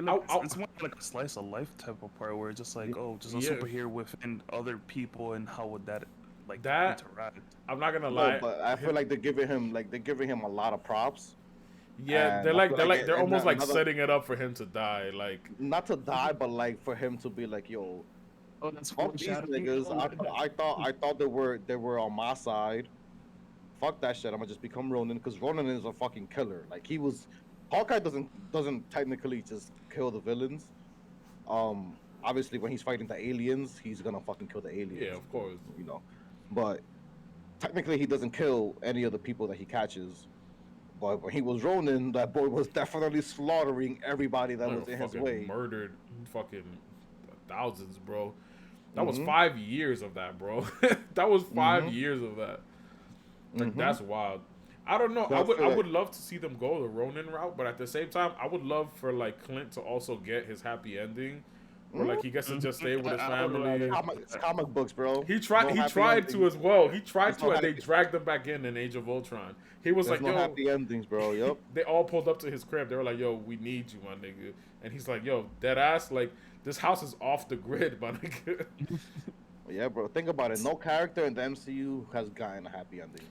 it's more like a slice of life type of part where it's just like, just a superhero within other people, and how would that interact? I'm not gonna lie, but I feel like they're giving him a lot of props. Yeah, they're almost like setting it up for him to die, like not to die, but like for him to be like, yo. Oh, that's fuck these niggas. I thought they were on my side. Fuck that shit. I'm gonna just become Ronin, because Ronin is a fucking killer. Like, Hawkeye doesn't technically just kill the villains. Obviously when he's fighting the aliens, he's gonna fucking kill the aliens. Yeah, of course. But technically he doesn't kill any of the people that he catches. But when he was Ronin, that boy was definitely slaughtering everybody that was in his way. Murdered fucking thousands, bro. That was 5 years of that, bro. That was 5 years of that. Like, that's wild. I don't know. I would love to see them go the Ronin route, but at the same time, I would love for like Clint to also get his happy ending, where like he gets to just stay with his family. It's comic books, bro. He tried to as well. He tried to, and they dragged him back in Age of Ultron. He was like, no yo, happy endings, bro. Yep. They all pulled up to his crib. They were like, yo, we need you, my nigga. And he's like, yo, dead ass, like, this house is off the grid, my nigga. Yeah, bro. Think about it. No character in the MCU has gotten a happy ending.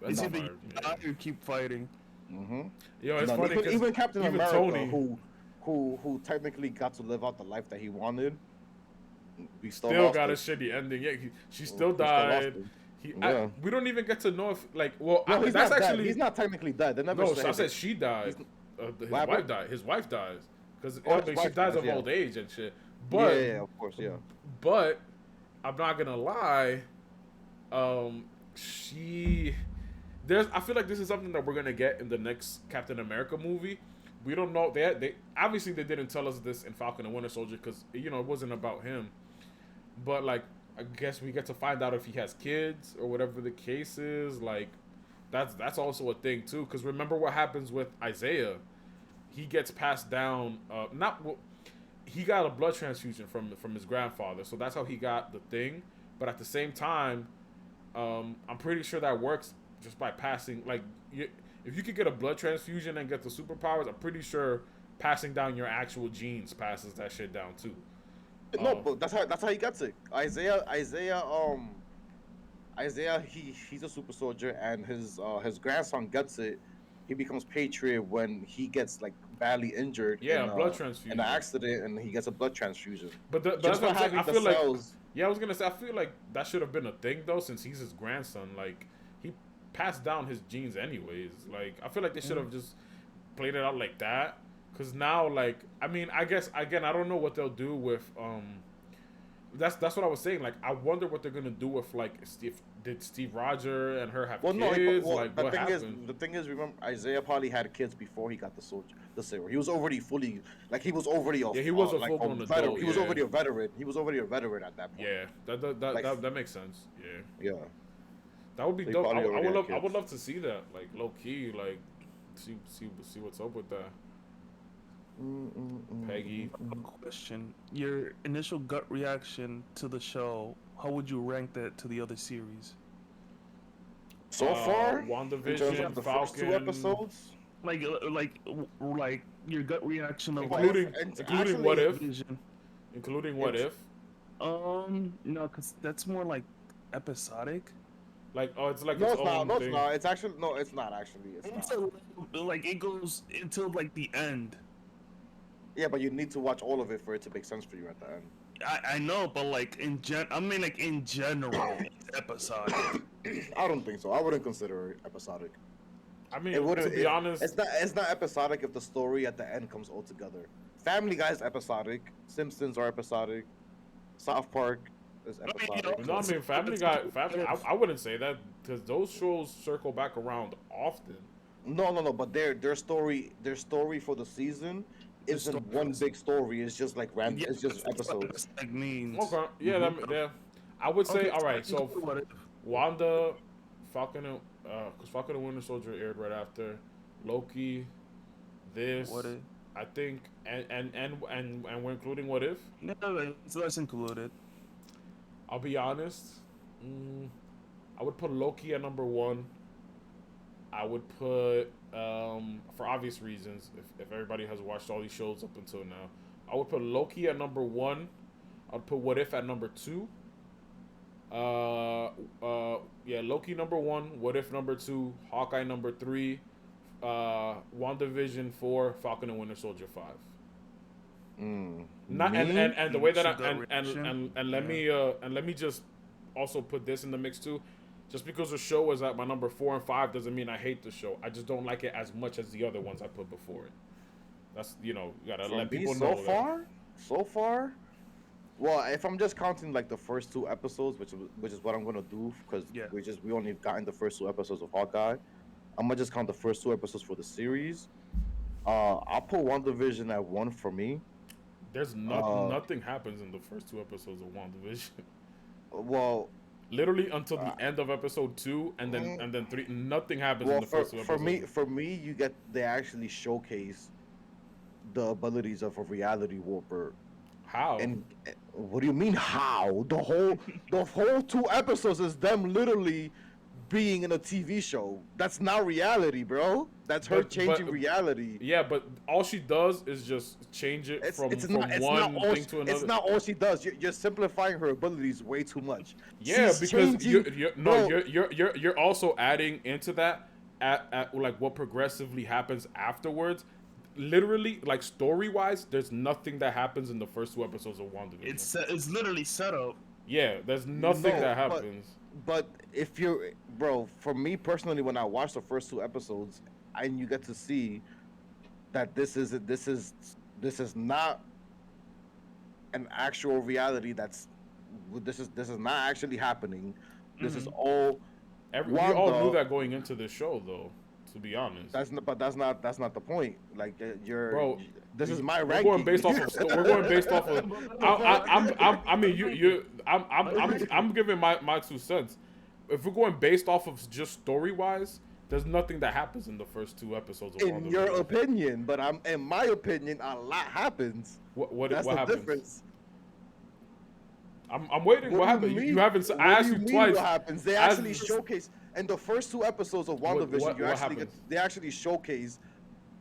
It's That's either you hard, die or keep fighting. Mm-hmm. Yo, it's None. funny because Even Captain even America, Tony, who technically got to live out the life that he wanted, we still still lost got a it. shitty ending. Yeah, she We still still lost died. it. Yeah. We don't even get to know if like. Well, No, he's that's not actually dead. He's not technically dead. They never no. said I said it. she died. He's- His What wife happened? died. His wife dies because Oh, his she wife dies dies, of yeah. old age and shit. Yeah, But of course, yeah. but I'm not gonna lie. She there's. I feel like this is something that we're gonna get in the next Captain America movie. We don't know. They obviously they didn't tell us this in Falcon and Winter Soldier because it wasn't about him. But like, I guess we get to find out if he has kids or whatever the case is. Like, that's also a thing too. Because remember what happens with Isaiah? He gets passed down. He got a blood transfusion from his grandfather, so that's how he got the thing. But at the same time, I'm pretty sure that works just by passing. Like, if you could get a blood transfusion and get the superpowers, I'm pretty sure passing down your actual genes passes that shit down too. No, but that's how he gets it. Isaiah, he's a super soldier, and his grandson gets it. He becomes Patriot when he gets like badly injured. Yeah, in, blood transfusion. in an accident, and he gets a blood transfusion. But that's Just what for I'm saying. having I the feel like cells. yeah, I was gonna say I feel like that should have been a thing though, since he's his grandson. Like he passed down his genes anyways. Like I feel like they should have just played it out like that. Cause now, like, I mean, I guess again, I don't know what they'll do with That's what I was saying. Like, I wonder what they're gonna do with like Did Steve Rogers and her have kids? Like, what happened? The thing is, remember, Isaiah probably had kids before he got the serum. He was already fully, like, he was already a, he was a like, full-blown veteran. adult, He was yeah. already a veteran. He was already a veteran at that point. Yeah, that makes sense. Yeah, Yeah. that would be They dope. probably already had I would kids. love to see that. Like low key, like see what's up with that. Peggy. Question: your initial gut reaction to the show, how would you rank that to the other series? So far, in terms WandaVision, of the Falcon, first two episodes, Like your gut reaction of including And including actually- What If, Vision. including What If. No, cause that's more like episodic. Like, oh, it's like no, its it's not. own No, thing. it's not. It's actually no, it's not actually. It's not. Until like it goes until like the end. Yeah, but you need to watch all of it for it to make sense for you at the end. I know, but like in general, it's episodic. I don't think so. I wouldn't consider it episodic. I mean, It wouldn't. to be honest, It's not episodic if the story at the end comes all together. Family Guy's episodic. Simpsons are episodic. South Park is mean, episodic. no, I mean, Family Guy. I wouldn't say that because those shows circle back around often. No. But their story for the season isn't one big story. It's just like random. It's just that's what episodes. Like means. Okay, yeah, yeah. I would say, Okay, all right. So what if? Wanda, Falcon, because Falcon and Winter Soldier aired right after. Loki, this. What if? I think, and we're including What If. No, so that's included. I'll be honest. I would put Loki at number 1. I would put, for obvious reasons, if everybody has watched all these shows up until now, I would put Loki at number 1. I'd put What If at number 2. Yeah, Loki number 1, What If number 2, Hawkeye number 3, WandaVision 4, Falcon and Winter Soldier 5. Not and the way that let me just also put this in the mix too. Just because the show is at my number 4 and 5 doesn't mean I hate the show. I just don't like it as much as the other ones I put before it. That's you gotta let people know. So far, well, if I'm just counting like the first 2 episodes, which is what I'm gonna do, because we only gotten the first 2 episodes of Hawkeye. I'm gonna just count the first 2 episodes for the series. I'll put WandaVision at 1 for me. There's nothing happens in the first 2 episodes of WandaVision. Well, literally until the end of episode 2, and then 3, nothing happens in the first 2 episodes. For me, they actually showcase the abilities of a reality warper. How? And what do you mean how? The whole 2 episodes is them literally being in a TV show. That's not reality, bro. That's her changing reality. Yeah, but all she does is just change it from one thing to another. It's not all she does. You're simplifying her abilities way too much. Yeah, She's because changing, you're also adding into that at like what progressively happens afterwards. Literally, like story wise, there's nothing that happens in the first 2 episodes of WandaVision. It's literally set up. Yeah, there's nothing that happens. But if you're, bro, for me personally, when I watch the first 2 episodes, and you get to see that this is not an actual reality. This is not actually happening. This is all. We all knew that going into the show, though. To be honest, that's not the point. Like bro, this is my we're ranking. Going based off of. We're going based off of. I'm giving my 2 cents. If we're going based off of just story wise, there's nothing that happens in the first 2 episodes of in your opinion, but in my opinion, a lot happens. What That's what the happens? difference. I'm waiting. What happened? You haven't. I asked you twice. What happens? They actually showcase in the first 2 episodes of WandaVision. They actually showcase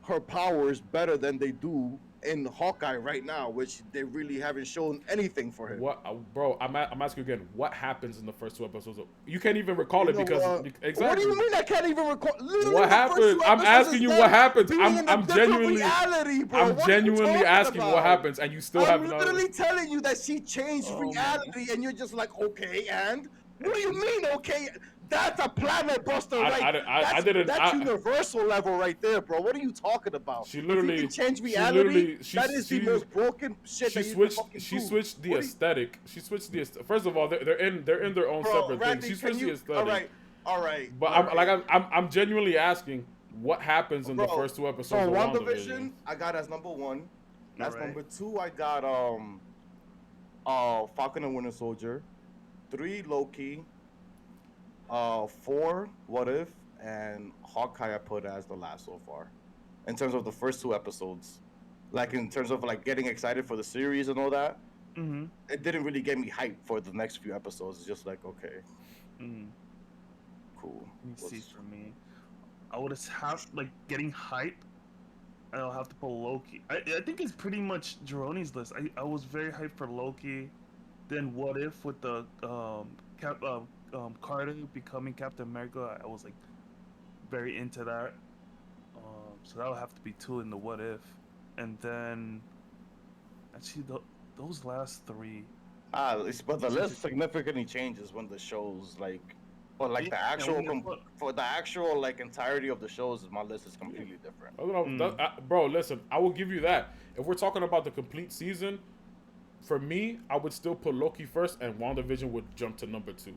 her powers better than they do in Hawkeye right now, which they really haven't shown anything for him. What, bro? I'm asking you again. What happens in the first 2 episodes? You can't even recall it because exactly. What do you mean I can't even recall? Literally, what happened? I'm asking you what happens. I'm genuinely asking what happens, and you still haven't. I'm literally telling you that she changed reality, and you're just like, okay, and what do you mean, okay? That's a planet buster, right? That's universal level right there, bro. What are you talking about? She literally can change reality. That is the most broken shit that you can fucking do. She switched the aesthetic. She switched the aesthetic. First of all, they're in their own separate things. She switched the aesthetic. All right. But I'm genuinely asking what happens in the first 2 episodes of WandaVision. I got as number 1. That's number 2. I got Falcon and Winter Soldier. 3 Loki. 4 What If, and Hawkeye I put as the last so far. In terms of the first 2 episodes, like in terms of like getting excited for the series and all that, it didn't really get me hyped for the next few episodes. It's just like okay, cool. Let me see for me. I would have like getting hyped. I'll have to put Loki. I think it's pretty much Juhrowenee's list. I was very hyped for Loki, then What If with the Carter becoming Captain America. I was like very into that. So that would have to be 2 in the What If, and then actually those last 3. But the list significantly changes when the shows like, or like the actual for the actual like entirety of the shows. My list is completely different. Bro, listen, I will give you that. If we're talking about the complete season, for me, I would still put Loki first, and WandaVision would jump to number 2.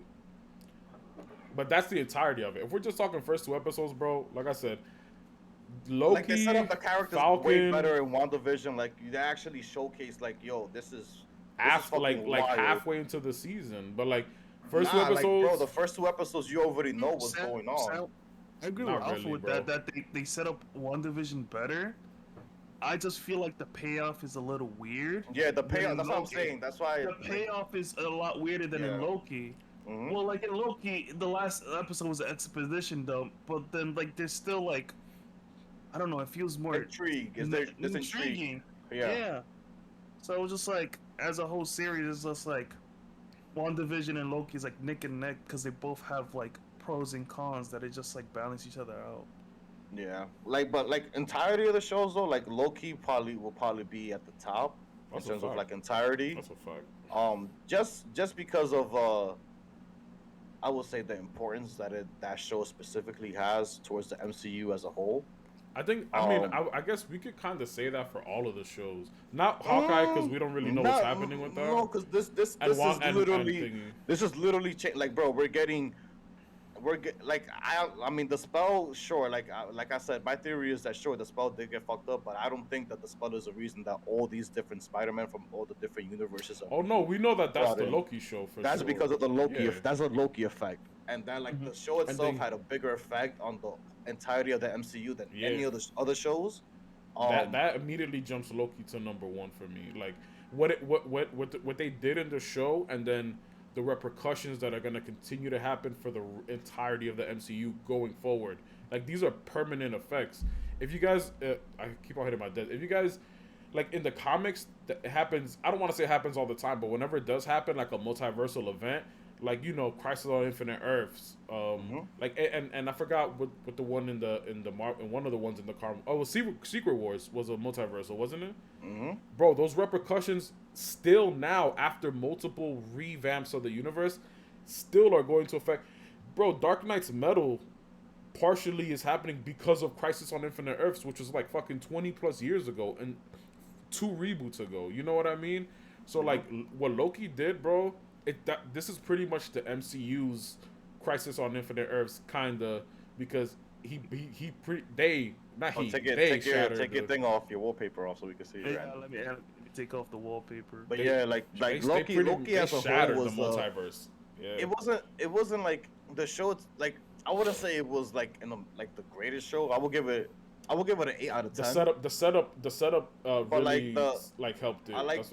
But that's the entirety of it. If we're just talking first 2 episodes, bro, like I said, Loki, like they set up the characters Falcon, way better in WandaVision. Like they actually showcase, like, yo, this is like halfway into the season. But like first 2 episodes, like, bro, the first 2 episodes you already know what's going on. I agree with Alpha with that. That they set up WandaVision better. I just feel like the payoff is a little weird. Yeah, the payoff. That's what I'm saying. That's why the payoff is a lot weirder than in Loki. Well, like in Loki, the last episode was an exposition dump, but then like there's still like, I don't know, it feels more intriguing. Yeah. So it was just like, as a whole series, it's just like, WandaVision and Loki is like neck and neck because they both have like pros and cons that it just like balance each other out. Yeah, like but like entirety of the shows though, like Loki will probably be at the top in terms of like entirety. That's a fact. Just because of I will say the importance that show specifically has towards the MCU as a whole. I think. I guess we could kind of say that for all of the shows. Not Hawkeye because we don't really know what's happening with that. No, because this is literally like, bro, I mean the spell, sure, like I said, my theory is that sure the spell did get fucked up, but I don't think that the spell is the reason that all these different Spider-Man from all the different universes are. Oh no, we know that's the Loki show for that's sure. Because of the Loki. That's a Loki effect, and that like the show itself had a bigger effect on the entirety of the MCU than any of the other shows. That immediately jumps Loki to number 1 for me. Like what they did in the show, and then the repercussions that are going to continue to happen for the entirety of the MCU going forward. Like, these are permanent effects. If you guys, I keep on hitting my desk. If you guys, like, in the comics, it happens, I don't want to say it happens all the time, but whenever it does happen, like a multiversal event, like, you know, Crisis on Infinite Earths, like, and I forgot what the one in one of the ones in the car. Oh, Secret Wars was a multiversal, wasn't it? Mm-hmm. Bro, those repercussions still now, after multiple revamps of the universe, still are going to affect. Bro, Dark Knight's Metal partially is happening because of Crisis on Infinite Earths, which was like fucking 20 plus years ago and 2 reboots ago. You know what I mean? So like what Loki did, bro. This is pretty much the MCU's Crisis on Infinite Earths, kinda, because they take your thing off, your wallpaper off, so we can see your end. Let me take off the wallpaper. But Loki as a shattered whole was the multiverse. Yeah. It wasn't like the show. Like, I wouldn't say it was like the greatest show. I will give it an 8 out of 10. The setup really helped it. I like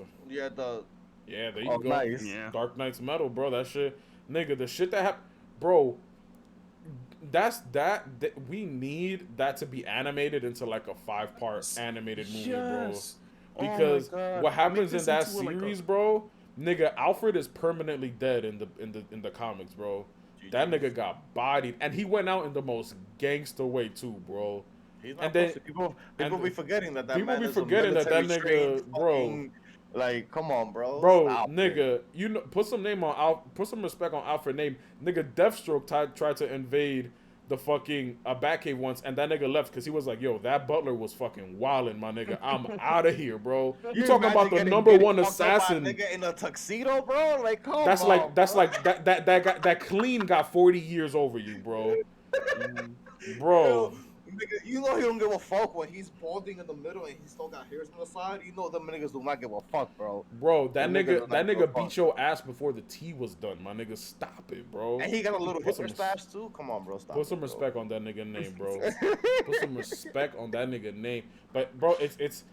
there you go. Nice. Yeah. Dark Knight's Metal, bro. That shit, nigga. The shit that happened, bro. We need that to be animated into like a 5-part animated movie, bro. Because what happens in that series, bro, nigga, Alfred is permanently dead in the comics, bro. That nigga got bodied, and he went out in the most gangster way too, bro. He's not people be forgetting that people man be is forgetting a that nigga, fucking, like, come on, bro. Bro, Stop nigga, you know, put some respect on Alfred's name. Nigga, Deathstroke tried to invade the fucking Batcave once, and that nigga left because he was like, yo, that butler was fucking wildin', my nigga. I'm out of here, bro. You talking about the number one assassin? Nigga in a tuxedo, bro. Like, come on. That clean got 40 years over you, bro. Bro. Nigga, you know he don't give a fuck when he's balding in the middle and he still got hairs on the side. You know them niggas do not give a fuck, bro. Bro, that nigga beat your ass before the tea was done, my nigga. Stop it, bro. And he got a little hair stash too. Come on, bro. Stop. Put some respect on that nigga name, bro. Put some respect on that nigga name. But bro, it's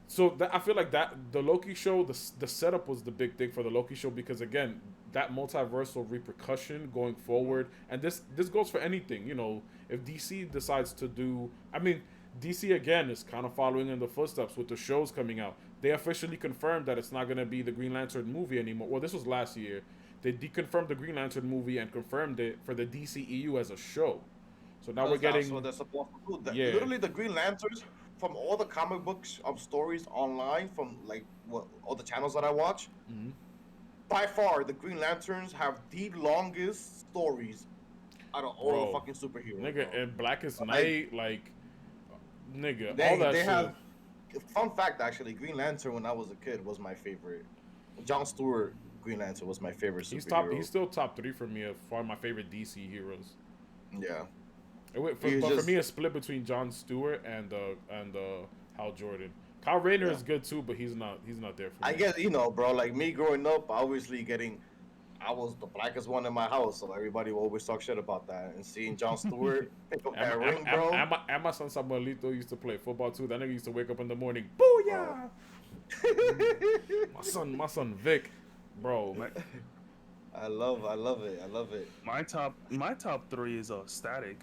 so that I feel like that the Loki show, the setup was the big thing for the Loki show, because again, that multiversal repercussion going forward, and this goes for anything, you know. If DC decides to do, I mean, DC again is kind of following in the footsteps with the shows coming out. They officially confirmed that it's not going to be the Green Lantern movie anymore. Well, this was last year. They deconfirmed the Green Lantern movie and confirmed it for the DCEU as a show. So now we're getting. So they're supposed to do. Literally, the Green Lanterns, from all the comic books stories online, from like all the channels that I watch, by far the Green Lanterns have the longest stories out of all the fucking superheroes. Nigga, bro. and Blackest Night, nigga, they, all that they shit. Have, fun fact, actually, Green Lantern when I was a kid was my favorite. John Stewart Green Lantern was my favorite superhero. He's still top 3 for me of one of my favorite DC heroes. Yeah. For me, it's split between John Stewart and Hal Jordan. Kyle Rayner is good too, but he's not there for me. I guess, you know, bro, like me growing up, obviously I was the blackest one in my house, so everybody will always talk shit about that. And seeing John Stewart pick up that ring, bro. And my son Samuelito used to play football too. That nigga used to wake up in the morning, booyah! my son Vic, bro. Man. I love it. My top 3 is Static.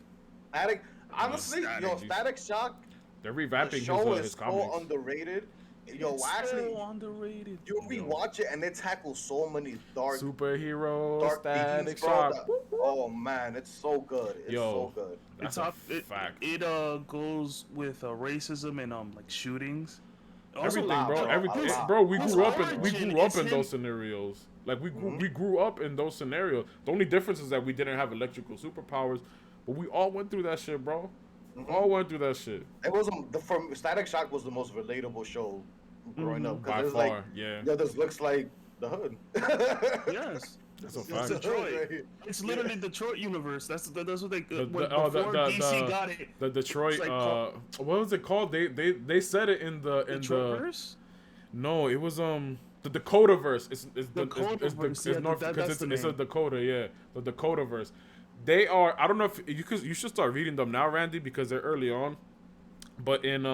Static, honestly, Static Shock. They're revamping his comics. So underrated. Yo, It's actually, so underrated. You rewatch it and it tackles so many dark Static themes, Shock. Oh man, it's so good. It's so good. That's a fact. It goes with racism and like shootings. Everything, bro. Everything, bro. We grew up in those scenarios. Like we grew up in those scenarios. The only difference is that we didn't have electrical superpowers, but we all went through that shit, bro. All went through that shit. It was Static Shock was the most relatable show growing up. By far, yeah. This looks like the hood. Yes. That's a fact. Detroit. It's literally Detroit universe. That's what they before DC got it. The Detroit. What was it called? They said it in the Detroitverse? No, it was the Dakotaverse. It's a Dakota. Yeah, the Dakotaverse. They are. I don't know if you should start reading them now, Randy, because they're early on. But in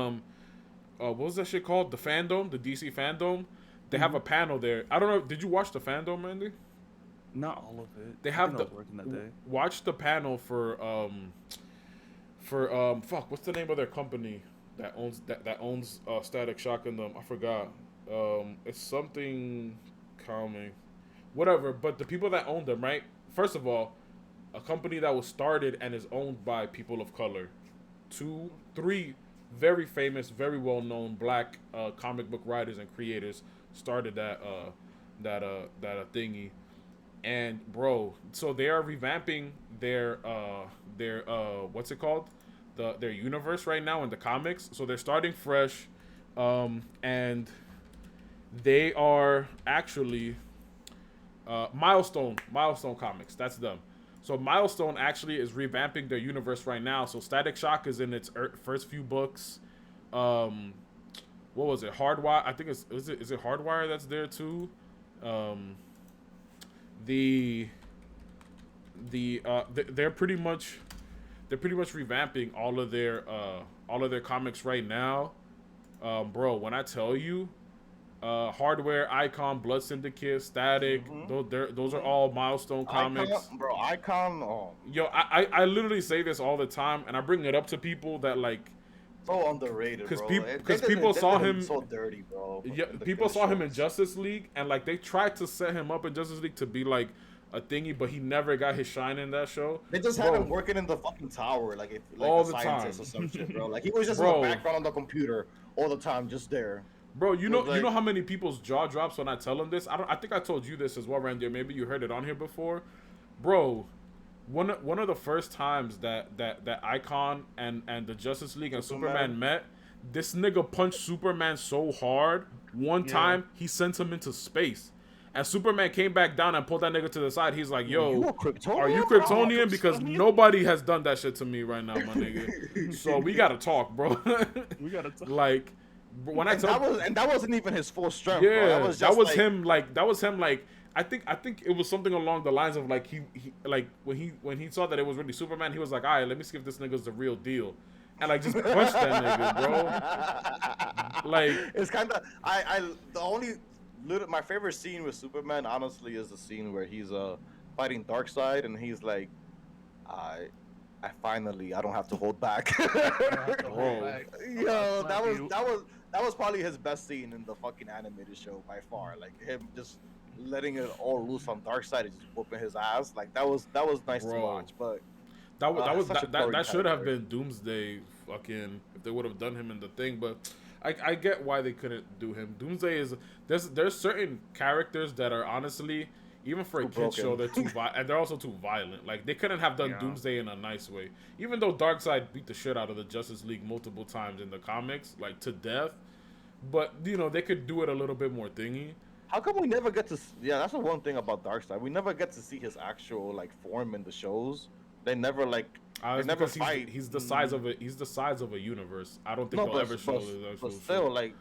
what was that shit called? The Fandom, the DC Fandom. They have a panel there. I don't know. Did you watch the Fandom, Randy? Not all of it. They I have think I the was working that day. watch the panel for fuck, what's the name of their company that owns Static Shock and them? I forgot. It's something calming, whatever. But the people that own them, right? First of all, a company that was started and is owned by people of color. 2, 3 very famous, very well known black comic book writers and creators started that thingy. And bro, so they are revamping their what's it called? Their universe right now in the comics. So they're starting fresh, and they are actually Milestone Comics. That's them. So Milestone actually is revamping their universe right now. So Static Shock is in its first few books. What was it? Hardwire. I think is it Hardwire that's there too. They're pretty much revamping all of their comics right now. Bro, when I tell you, Hardware, Icon, Blood Syndicate, Static, those are all Milestone comics. Icon. Oh. Yo, I literally say this all the time, and I bring it up to people that like. So underrated, bro. Because people saw him so dirty, bro. Yeah, people saw him in Justice League, and like they tried to set him up in Justice League to be like a thingy, but he never got his shine in that show. They just had him working in the fucking tower, like all a the scientist time or some shit, bro. Like he was just in the background on the computer all the time, just there. Bro, you know how many people's jaw drops when I tell them this? I think I told you this as well, Randy. Or maybe you heard it on here before, bro. One of the first times that Icon and the Justice League and Superman met, this nigga punched Superman so hard. One time he sent him into space, and Superman came back down and pulled that nigga to the side. He's like, "Yo, are you Kryptonian? Because nobody has done that shit to me right now, my nigga. So we gotta talk, bro. We gotta talk." Like, when that wasn't even his full strength. Yeah, bro. That was him. I think it was something along the lines of like he like when he saw that it was really Superman, he was like, all right, let me see if this nigga's the real deal, and like just punched that nigga, bro. Like it's kind of my favorite scene with Superman, honestly, is the scene where he's fighting Darkseid and he's like, I don't have to hold back. Yo, that was probably his best scene in the fucking animated show by far. Like him just letting it all loose on Darkseid and just whooping his ass. Like that was nice to watch. But that should have been Doomsday. Fucking if they would have done him in the thing, but I get why they couldn't do him. Doomsday is there's certain characters that are honestly, even for a kid show, they're too and they're also too violent. Like they couldn't have done Doomsday in a nice way. Even though Darkseid beat the shit out of the Justice League multiple times in the comics, like to death, but you know they could do it a little bit more thingy. How come we never get to? Yeah, that's the one thing about Darkseid. We never get to see his actual like form in the shows. They never like. They never fight. He's the size of a universe. I don't think they'll ever show his actual. But still, like,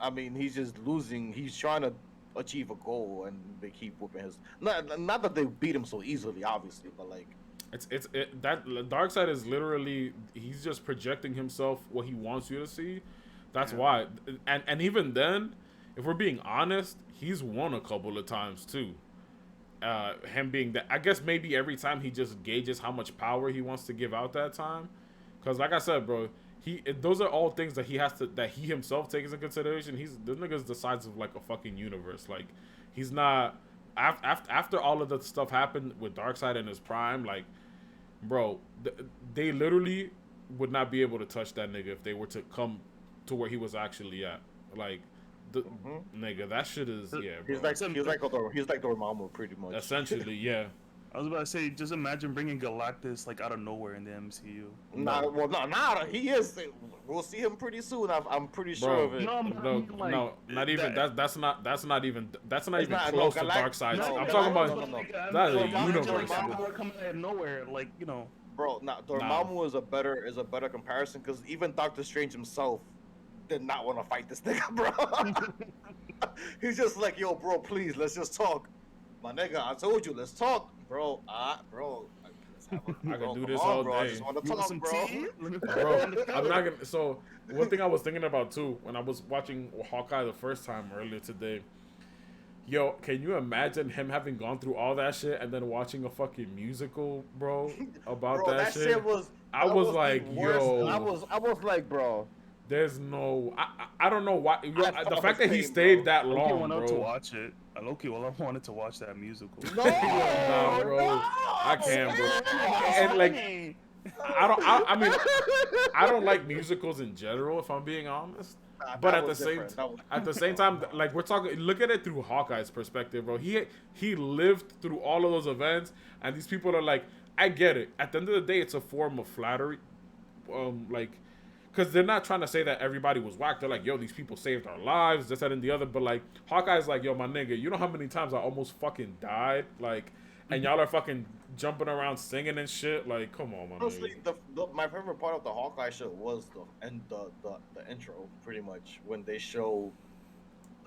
I mean, he's just losing. He's trying to achieve a goal, and they keep whooping his. Not that they beat him so easily, obviously, but like. That Darkseid is literally he's just projecting himself what he wants you to see. That's why, and even then, if we're being honest, he's won a couple of times too. Him being that, I guess maybe every time he just gauges how much power he wants to give out that time. Because like I said, bro, those are all things that he himself takes into consideration. This nigga's the size of like a fucking universe. Like he's not after all of the stuff happened with Darkseid in his prime. Like, bro, they literally would not be able to touch that nigga if they were to come to where he was actually at. Like. Nigga, that shit is bro. He's like Dormammu pretty much. Essentially, yeah. I was about to say, just imagine bringing Galactus like out of nowhere in the MCU. He is. We'll see him pretty soon. I'm pretty sure of it. No, not even. That's not even close to Darkseid. I'm talking about that is a universe. Coming out of nowhere, like Bro, Dormammu is a better comparison because even Doctor Strange himself did not want to fight this nigga, bro. He's just like, yo, bro, please, let's just talk. My nigga, I told you, let's talk, bro. Bro. I can do this all day. I just want to talk, bro. I'm not gonna. So one thing I was thinking about too when I was watching Hawkeye the first time earlier today, Yo, can you imagine him having gone through all that shit and then watching a fucking musical, bro, about Bro, that that shit? shit was I was the like, worst. yo, I was like, bro, there's no, I don't know why. Yo, I the felt fact his that he pain, stayed bro. that Loki long, wanted to bro. watch it. Loki, well, I wanted to watch that musical. No, Nah, bro, I can't, bro. And like, I mean, I don't like musicals in general, if I'm being honest. Nah, But that at the was same different. That was at the same time, like we're talking, look at it through Hawkeye's perspective, bro. He lived through all of those events, and these people are like, I get it. At the end of the day, it's a form of flattery, like, because they're not trying to say that everybody was whack. They're like, yo, these people saved our lives, this, that, and the other. But like, Hawkeye's like, yo, my nigga, you know how many times I almost fucking died, like, and y'all are fucking jumping around singing and shit. Like, come on, my honestly nigga. my favorite part of the Hawkeye show was the intro, pretty much when they show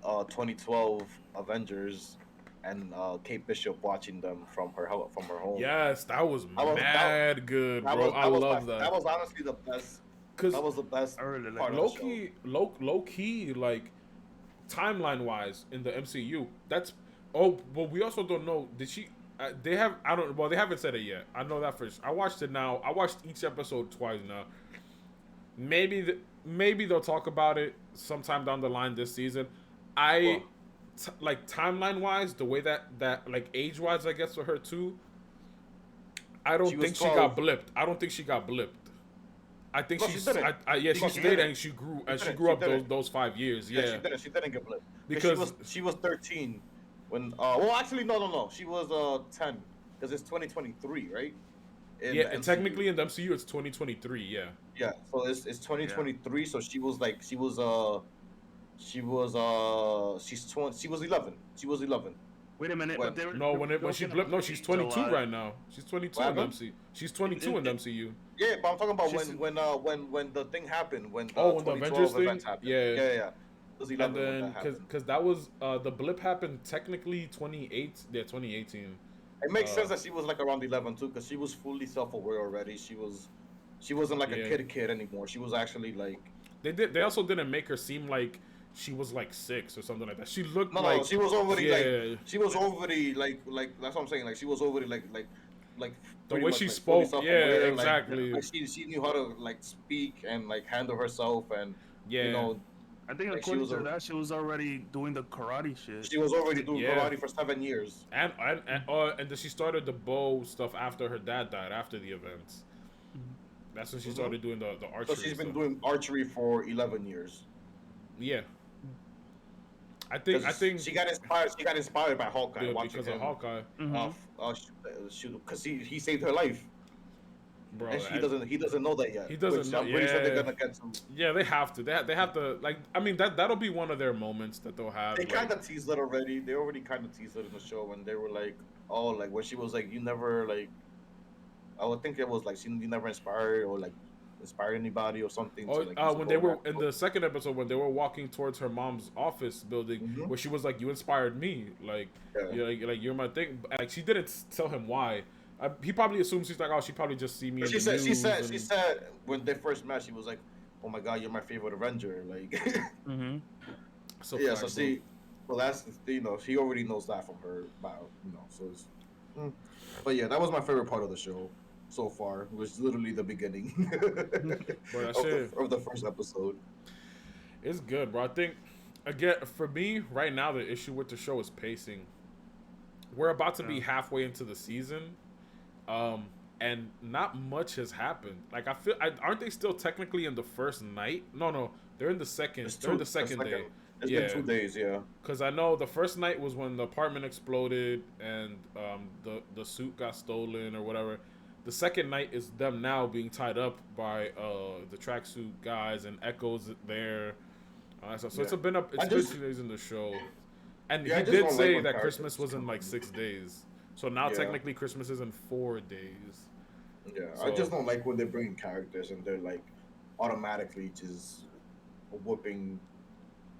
2012 Avengers and Kate Bishop watching them from her home. Yes, that was I was mad good, bro. I love that. That was honestly the best. Cause That was the best I really like part of low the show. key, low key, like timeline wise in the MCU, that's but we also don't know. Did she? They have. I don't. Well, they haven't said it yet. I know that first. I watched it now. I watched each episode twice now. Maybe they'll talk about it sometime down the line this season. Well, Like timeline wise, the way that like age wise, I guess for her too. I don't She was think she 12. got blipped. I don't think she got blipped. I think No, she she's. didn't. Yeah, She she she stayed didn't. and she grew She and she didn't. grew She up didn't. those 5 years. Yeah, Yeah, she didn't get blipped because she was 13 when. Well, actually, no. She was 10 because it's 2023, right? In yeah, the and MCU. technically in the MCU it's 2023. Yeah, Yeah, so it's 2023. So she was like she's 20. She was 11. She was 11. Wait a minute, When? but they were no, when joking she about blipped, no, the she's age a 22 lot. right now. She's 22 What in the happened? MCU. She's 22 in the MCU. Yeah, but I'm talking about She's- when the thing happened, when the Oh, when the 2012 Avengers thing? events happened. Yeah. Yeah. It was And 11 when then that happened. because that was the blip happened technically 2018. It makes uh, sense that she was like around 11 too, because she was fully self-aware already. She wasn't like Yeah. a kid anymore. She was actually like They also didn't make her seem like she was like 6 or something like that. She looked no, like she was already yeah. she was already like that's what I'm saying. Like she was already like The pretty way much, she like, fully spoke, self-aware, yeah, exactly. Like she knew how to like speak and like handle herself and Yeah. you know I think Like, she according was to a- that, she was already doing the karate shit. she was already doing Yeah. karate for 7 years. And then she started the bow stuff after her dad died after the events. That's when she started doing the archery. So she's been stuff. doing archery for 11 years. Yeah. I think 'Cause she got inspired. She got inspired by Hawkeye, yeah, watching because of him Hawkeye, shoot because he saved her life, bro. and he doesn't know that yet. He doesn't which know- I'm pretty sure they're yeah. gonna get some. Yeah, they have to. They have to. Like, I mean, that'll be one of their moments that they'll have. They like- kind of teased it already. They already kind of teased it in the show when they were like, oh, like when she was like, you never like. I would think it was like you never inspired or like inspired anybody or something. Oh, to, like, use when a they bow were and in the second episode, when they were walking towards her mom's office building, Mhm. where she was like, "You inspired me, like, Yeah. you're my thing." Like, she didn't tell him why. He probably assumes she's like, "Oh, she probably just see me." But in the she news said and- when they first met, she was like, "Oh my God, you're my favorite Avenger!" Like, Mm-hmm. So yeah. facts, So bro. she, well, that's she already knows that from her bio, So it's, but yeah, that was my favorite part of the show so far. Was literally the beginning Bro, that of, shit, of the first episode. it's good, bro. I think again for me right now, the issue with the show is pacing. We're about to be halfway into the season, and not much has happened. Like aren't they still technically in the first night? No, they're in the second. They're in the second day. It's Yeah. been 2 days, yeah. Because I know the first night was when the apartment exploded and the suit got stolen or whatever. The second night is them now being tied up by the tracksuit guys and Echo's there. So Yeah. it's been up. It's I been just- 2 days in the show, and Yeah, I he just did don't say like when that characters Christmas was in like 6 days. So now Yeah. technically Christmas is in 4 days. Yeah, I So- just don't like when they bring in characters and they're like automatically just whooping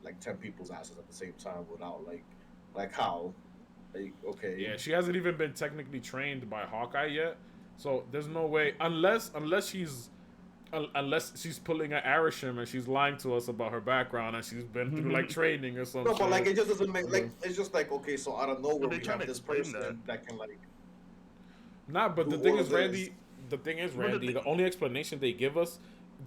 like 10 people's asses at the same time without like how, like okay. Yeah, she hasn't even been technically trained by Hawkeye yet. So there's no way unless she's Unless she's pulling an Arisham and she's lying to us about her background and she's been through like training or something. No, but like it just doesn't make like it's just like okay, so out of nowhere they we trying have to this explain person that can like. Nah, but do the thing all is, of this. Randy. The thing is, Randy. The only explanation they give us,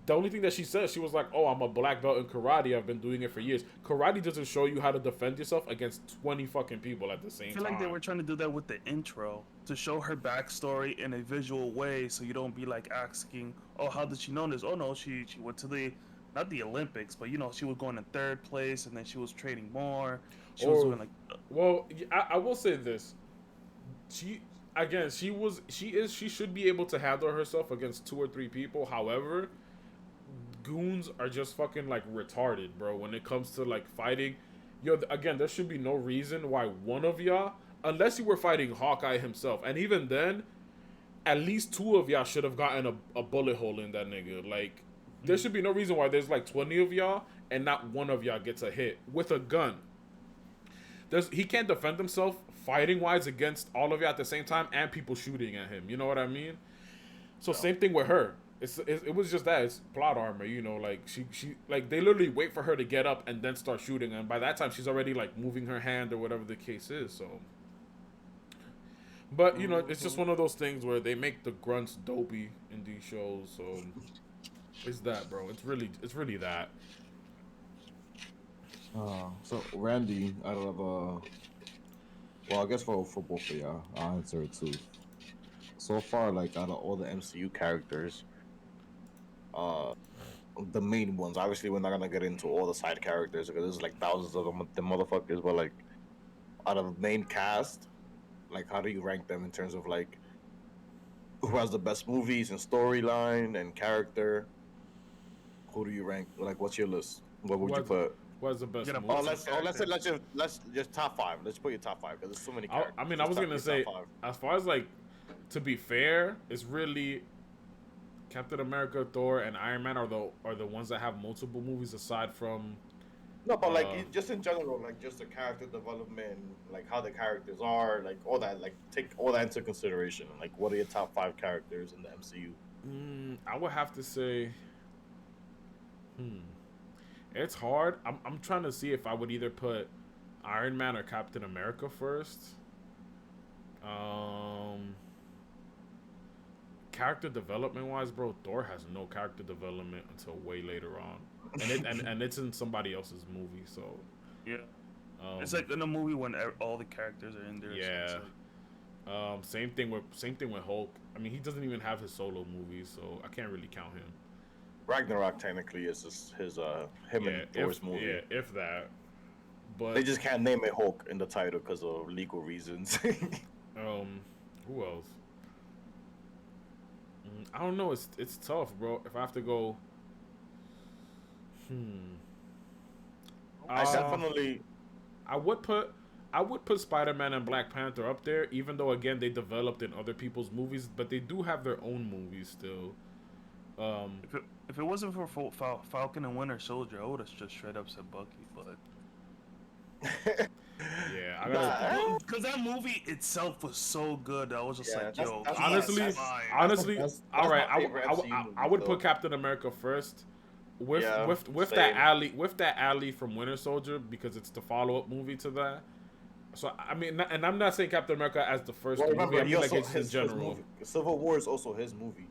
the only thing that she says, she was like, "Oh, I'm a black belt in karate. I've been doing it for years." Karate doesn't show you how to defend yourself against 20 fucking people at the same I feel time. like they were trying to do that with the intro to show her backstory in a visual way, so you don't be like asking, "Oh, how did she know this?" Oh no, she went to the not the Olympics, but you know she was going in third place, and then she was training more. She was doing like. Well, I will say this. She should be able to handle herself against 2 or 3 people. However, goons are just fucking like retarded, bro. When it comes to like fighting, again, there should be no reason why one of y'all, unless you were fighting Hawkeye himself, and even then, at least 2 of y'all should have gotten a bullet hole in that nigga. Like, there should be no reason why there's like 20 of y'all and not one of y'all gets a hit with a gun. He can't defend himself fighting wise against all of you at the same time and people shooting at him. You know what I mean? So same thing with her. It was just that it's plot armor. You know, like she like they literally wait for her to get up and then start shooting, and by that time she's already like moving her hand or whatever the case is. So, but you know, it's just one of those things where they make the grunts dopey in these shows. So it's that, bro. It's really that. So Randy, out of well, I guess for both of y'all, I'll answer it too. So far, like out of all the MCU characters, the main ones. Obviously, we're not gonna get into all the side characters because there's like thousands of them, the motherfuckers. But like, out of the main cast, like, how do you rank them in terms of like who has the best movies and storyline and character? Who do you rank? Like, what's your list? What would you put? What's the best movie? Let's just top 5. Let's put your top 5 because there's so many characters. I mean, I was gonna say, as far as like, to be fair, it's really Captain America, Thor, and Iron Man are the ones that have multiple movies aside from. No, but like just in general, like just the character development, like how the characters are, like all that, like take all that into consideration. Like, what are your top 5 characters in the MCU? I would have to say. It's hard. I'm trying to see if I would either put Iron Man or Captain America first. Character development wise, bro, Thor has no character development until way later on, and it's in somebody else's movie. So yeah, it's like in a movie when all the characters are in there. Yeah. So like... Same thing with Hulk. I mean, he doesn't even have his solo movies, so I can't really count him. Ragnarok technically is his him and Thor's movie. Yeah, if that. But they just can't name it Hulk in the title because of legal reasons. Who else? I don't know. It's tough, bro. If I have to go, I would put Spider-Man and Black Panther up there, even though again they developed in other people's movies, but they do have their own movies still. If it wasn't for Falcon and Winter Soldier, I would have just straight up said Bucky, but yeah, I gotta because that movie itself was so good. I was just like, yo, honestly, all right, I would put Captain America first. With that alley from Winter Soldier because it's the follow-up movie to that. So I mean, and I'm not saying Captain America as the first movie. I mean, like it's in general. Civil War is also his movie.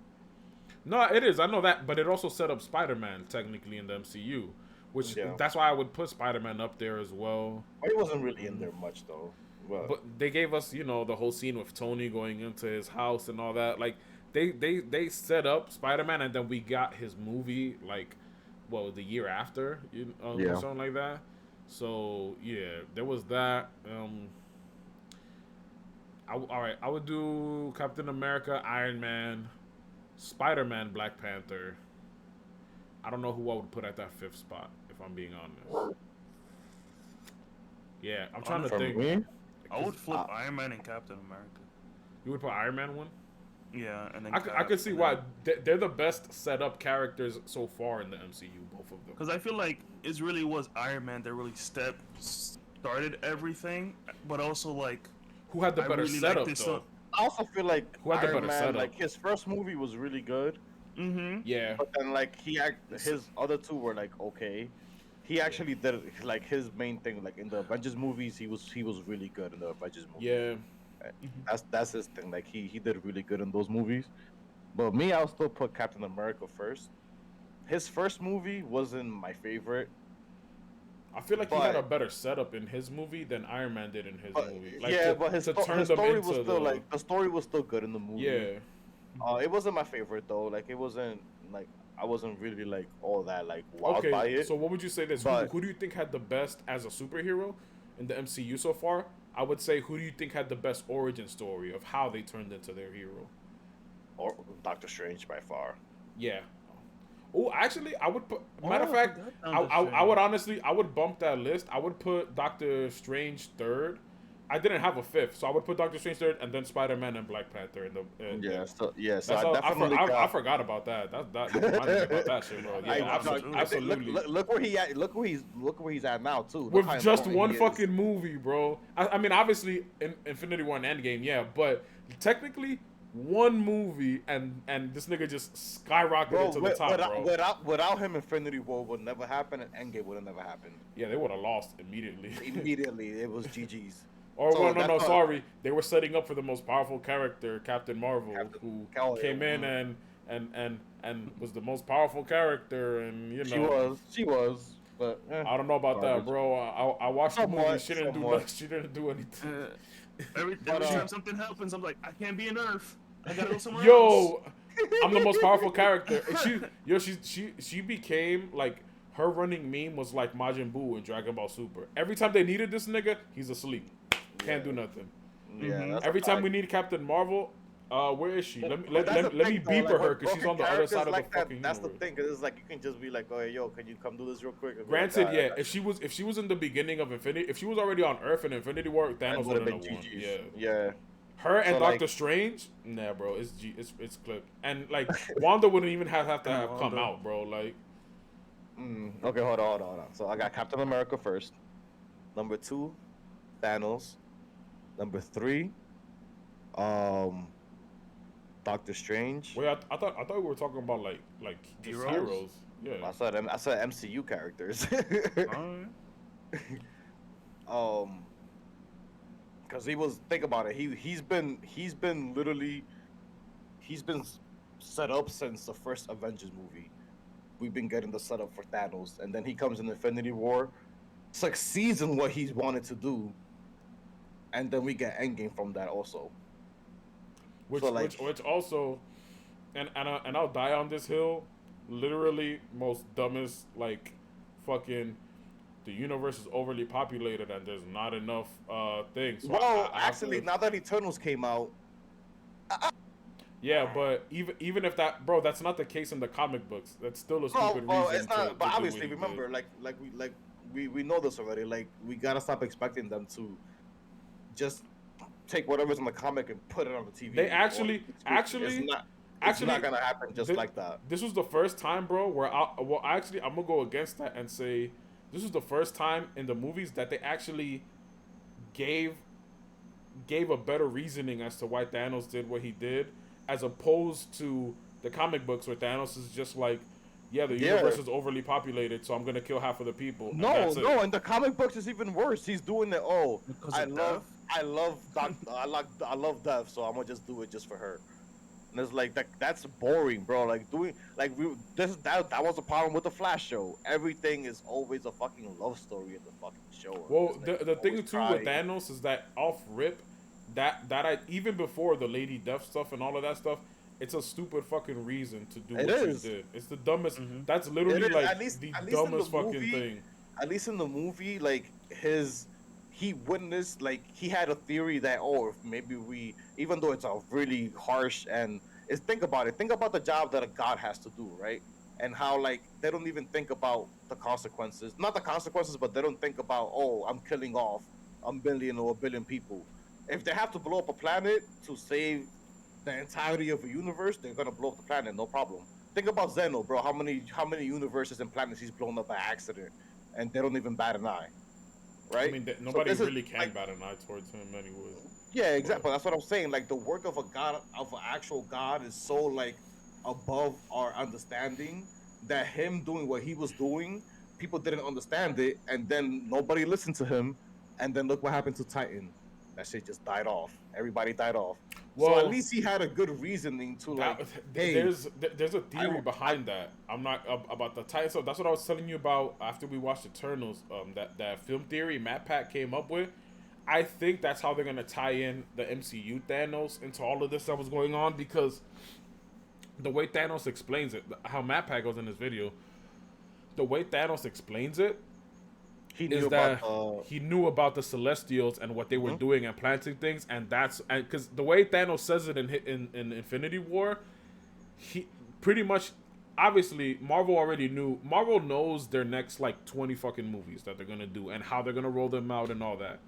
No, it is. I know that, but it also set up Spider-Man technically in the MCU, which that's why I would put Spider-Man up there as well. He wasn't really in there much though. But they gave us, you know, the whole scene with Tony going into his house and all that. Like they set up Spider-Man, and then we got his movie like, the year after, or something like that. So yeah, there was that. All right, I would do Captain America, Iron Man, Spider-Man, Black Panther. I don't know who I would put at that 5th spot, if I'm being honest. Yeah, I'm trying to think. Me? I would flip Iron Man and Captain America. You would put Iron Man one? Yeah, and then I could see why. They're the best set up characters so far in the MCU, both of them. Because I feel like it really was Iron Man that really started everything, but also like who had the better setup though. I also feel like Iron Man, like his first movie was really good, Mm-hmm. Yeah. But then like his other two were like okay. He actually did like his main thing like in the Avengers movies. He was really good in the Avengers movies. Yeah. That's his thing. Like he did really good in those movies. But me, I'll still put Captain America first. His first movie wasn't my favorite. I feel like he had a But- better setup in his movie than Iron Man did in his movie. Like yeah, to, but his to turn his them story into was still the, like the story was still good in the movie. yeah. It wasn't my favorite though. Like it wasn't like I wasn't really like all that like wild by Okay, it. so what would you say this? But- Who do you think had the best as a superhero in the MCU so far? I would say who do you think had the best origin story of how they turned into their hero? Or Doctor Strange by far. Yeah. Oh, actually, I would put. Matter of Oh, I fact, forgot Doctor I would honestly, I would bump that list. I would put Doctor Strange third. I didn't have a fifth, so I would put Doctor Strange third, and then Spider-Man and Black Panther in the. So So that's I all, definitely I forgot about that. That reminded me about that shit, bro. Yeah, absolutely. Look where he at. Look where he's at now too. Look With how just important one he is. fucking movie, bro. I mean, obviously, in Infinity War and Endgame, yeah, but technically, one movie and this nigga just skyrocketed Bro, to the top, bro. without him, Infinity War would never happen, and Endgame would have never happened. Yeah, they would have lost immediately. Immediately, it was GG's. Or So well, no, that's why- sorry. They were setting up for the most powerful character, Captain Marvel, who came in and was the most powerful character, and you know. She was, but I don't know about that, bro. I watched the movie. Somewhat, She didn't do somewhat. nothing. She didn't do anything. Every time something happens, I'm like, I can't be an Earth. I gotta go somewhere else. Yo, I'm the most powerful character. And she became like her running meme was like Majin Buu in Dragon Ball Super. Every time they needed this nigga, he's asleep. Can't do nothing. yeah. That's Every a time fact. we need Captain Marvel, where is she? Let But that's the me thing, though, beep like, her with because she's on the broken other side of characters the like fucking That's the universe. thing, because it's like you can just be like, oh, yo, can you come do this real quick? And be Granted, like, yeah, "Ah, if she was in the beginning of Infinity, if she was already on Earth in Infinity War, that Thanos would've would have been won. GG's. Yeah. Yeah. Her and So, like- Doctor Strange, nah, bro, it's clipped. And like Wanda wouldn't even have to have come Wanda. out, bro. Like, Okay, hold on. So I got Captain America first. Number 2, Thanos. Number 3, Doctor Strange. wait, I thought we were talking about like just Heroes? heroes. Yeah. I said MCU characters. Alright. Because think about it. He's been set up since the first Avengers movie. We've been getting the setup for Thanos, and then he comes in Infinity War, succeeds in what he's wanted to do, and then we get Endgame from that also. Which So, like- which also, and I'll die on this hill. Literally, most dumbest like, fucking. The universe is overly populated and there's not enough things. So Well, I have actually, to- now that Eternals came out, yeah, but even if that, bro, that's not the case in the comic books. That's still a stupid well, reason. it's not. to But do obviously, what he remember, did. we know this already. Like, we gotta stop expecting them to just take whatever's in the comic and put it on the TV. They actually- it's not gonna happen just thi- like that. This was the first time, bro, where I'm gonna go against that and say this was the first time in the movies that they actually gave a better reasoning as to why Thanos did what he did, as opposed to the comic books where Thanos is just like, yeah, the universe is overly populated, so I'm gonna kill half of the people. and that's it. No, in the comic books it's even worse. He's doing it. Oh, Because I of love Death, so I'm gonna just do it just for her. And it's like that's boring, bro. Like that was a problem with the Flash show. Everything is always a fucking love story in the fucking show. Well, This nigga the thing always too crying. with Thanos is that off rip, that I even before the Lady Death stuff and all of that stuff, it's a stupid fucking reason to do It what is. you did. It's the dumbest. Mhm. That's literally It is. like At least the in the dumbest fucking movie, thing. At least in the movie, like he witnessed, like he had a theory that maybe even though it's a really harsh and think about the job that a god has to do, right? And how like they don't even think about the consequences, not the consequences, but they don't think about, oh, I'm killing off a million or a billion people. If they have to blow up a planet to save the entirety of a universe, they're gonna blow up the planet, no problem. Think about Zeno, bro. How many universes and planets he's blown up by accident, and they don't even bat an eye, right? I mean, So nobody this is, really can like- bat an eye towards him anyway. Yeah, exactly. That's what I'm saying. Like the work of a god, of an actual god, is so like above our understanding. That him doing what he was doing, people didn't understand it, and then nobody listened to him. And then look what happened to Titan. That shit just died off. Everybody died off. So at Well, least he had a good reasoning to like, that hey, there's a theory behind that. I'm not about the title. So that's what I was telling you about after we watched Eternals. That film theory Matt Pat came up with. I think that's how they're gonna tie in the MCU Thanos into all of this that was going on, because the way Thanos explains it, how Matt Pat goes in this video, the way Thanos explains it he is knew that about he knew about the Celestials and what they were doing and planting things, and that's because the way Thanos says it in Infinity War, he pretty much, obviously Marvel already knew. Marvel knows their next like 20 fucking movies that they're gonna do and how they're gonna roll them out and all that.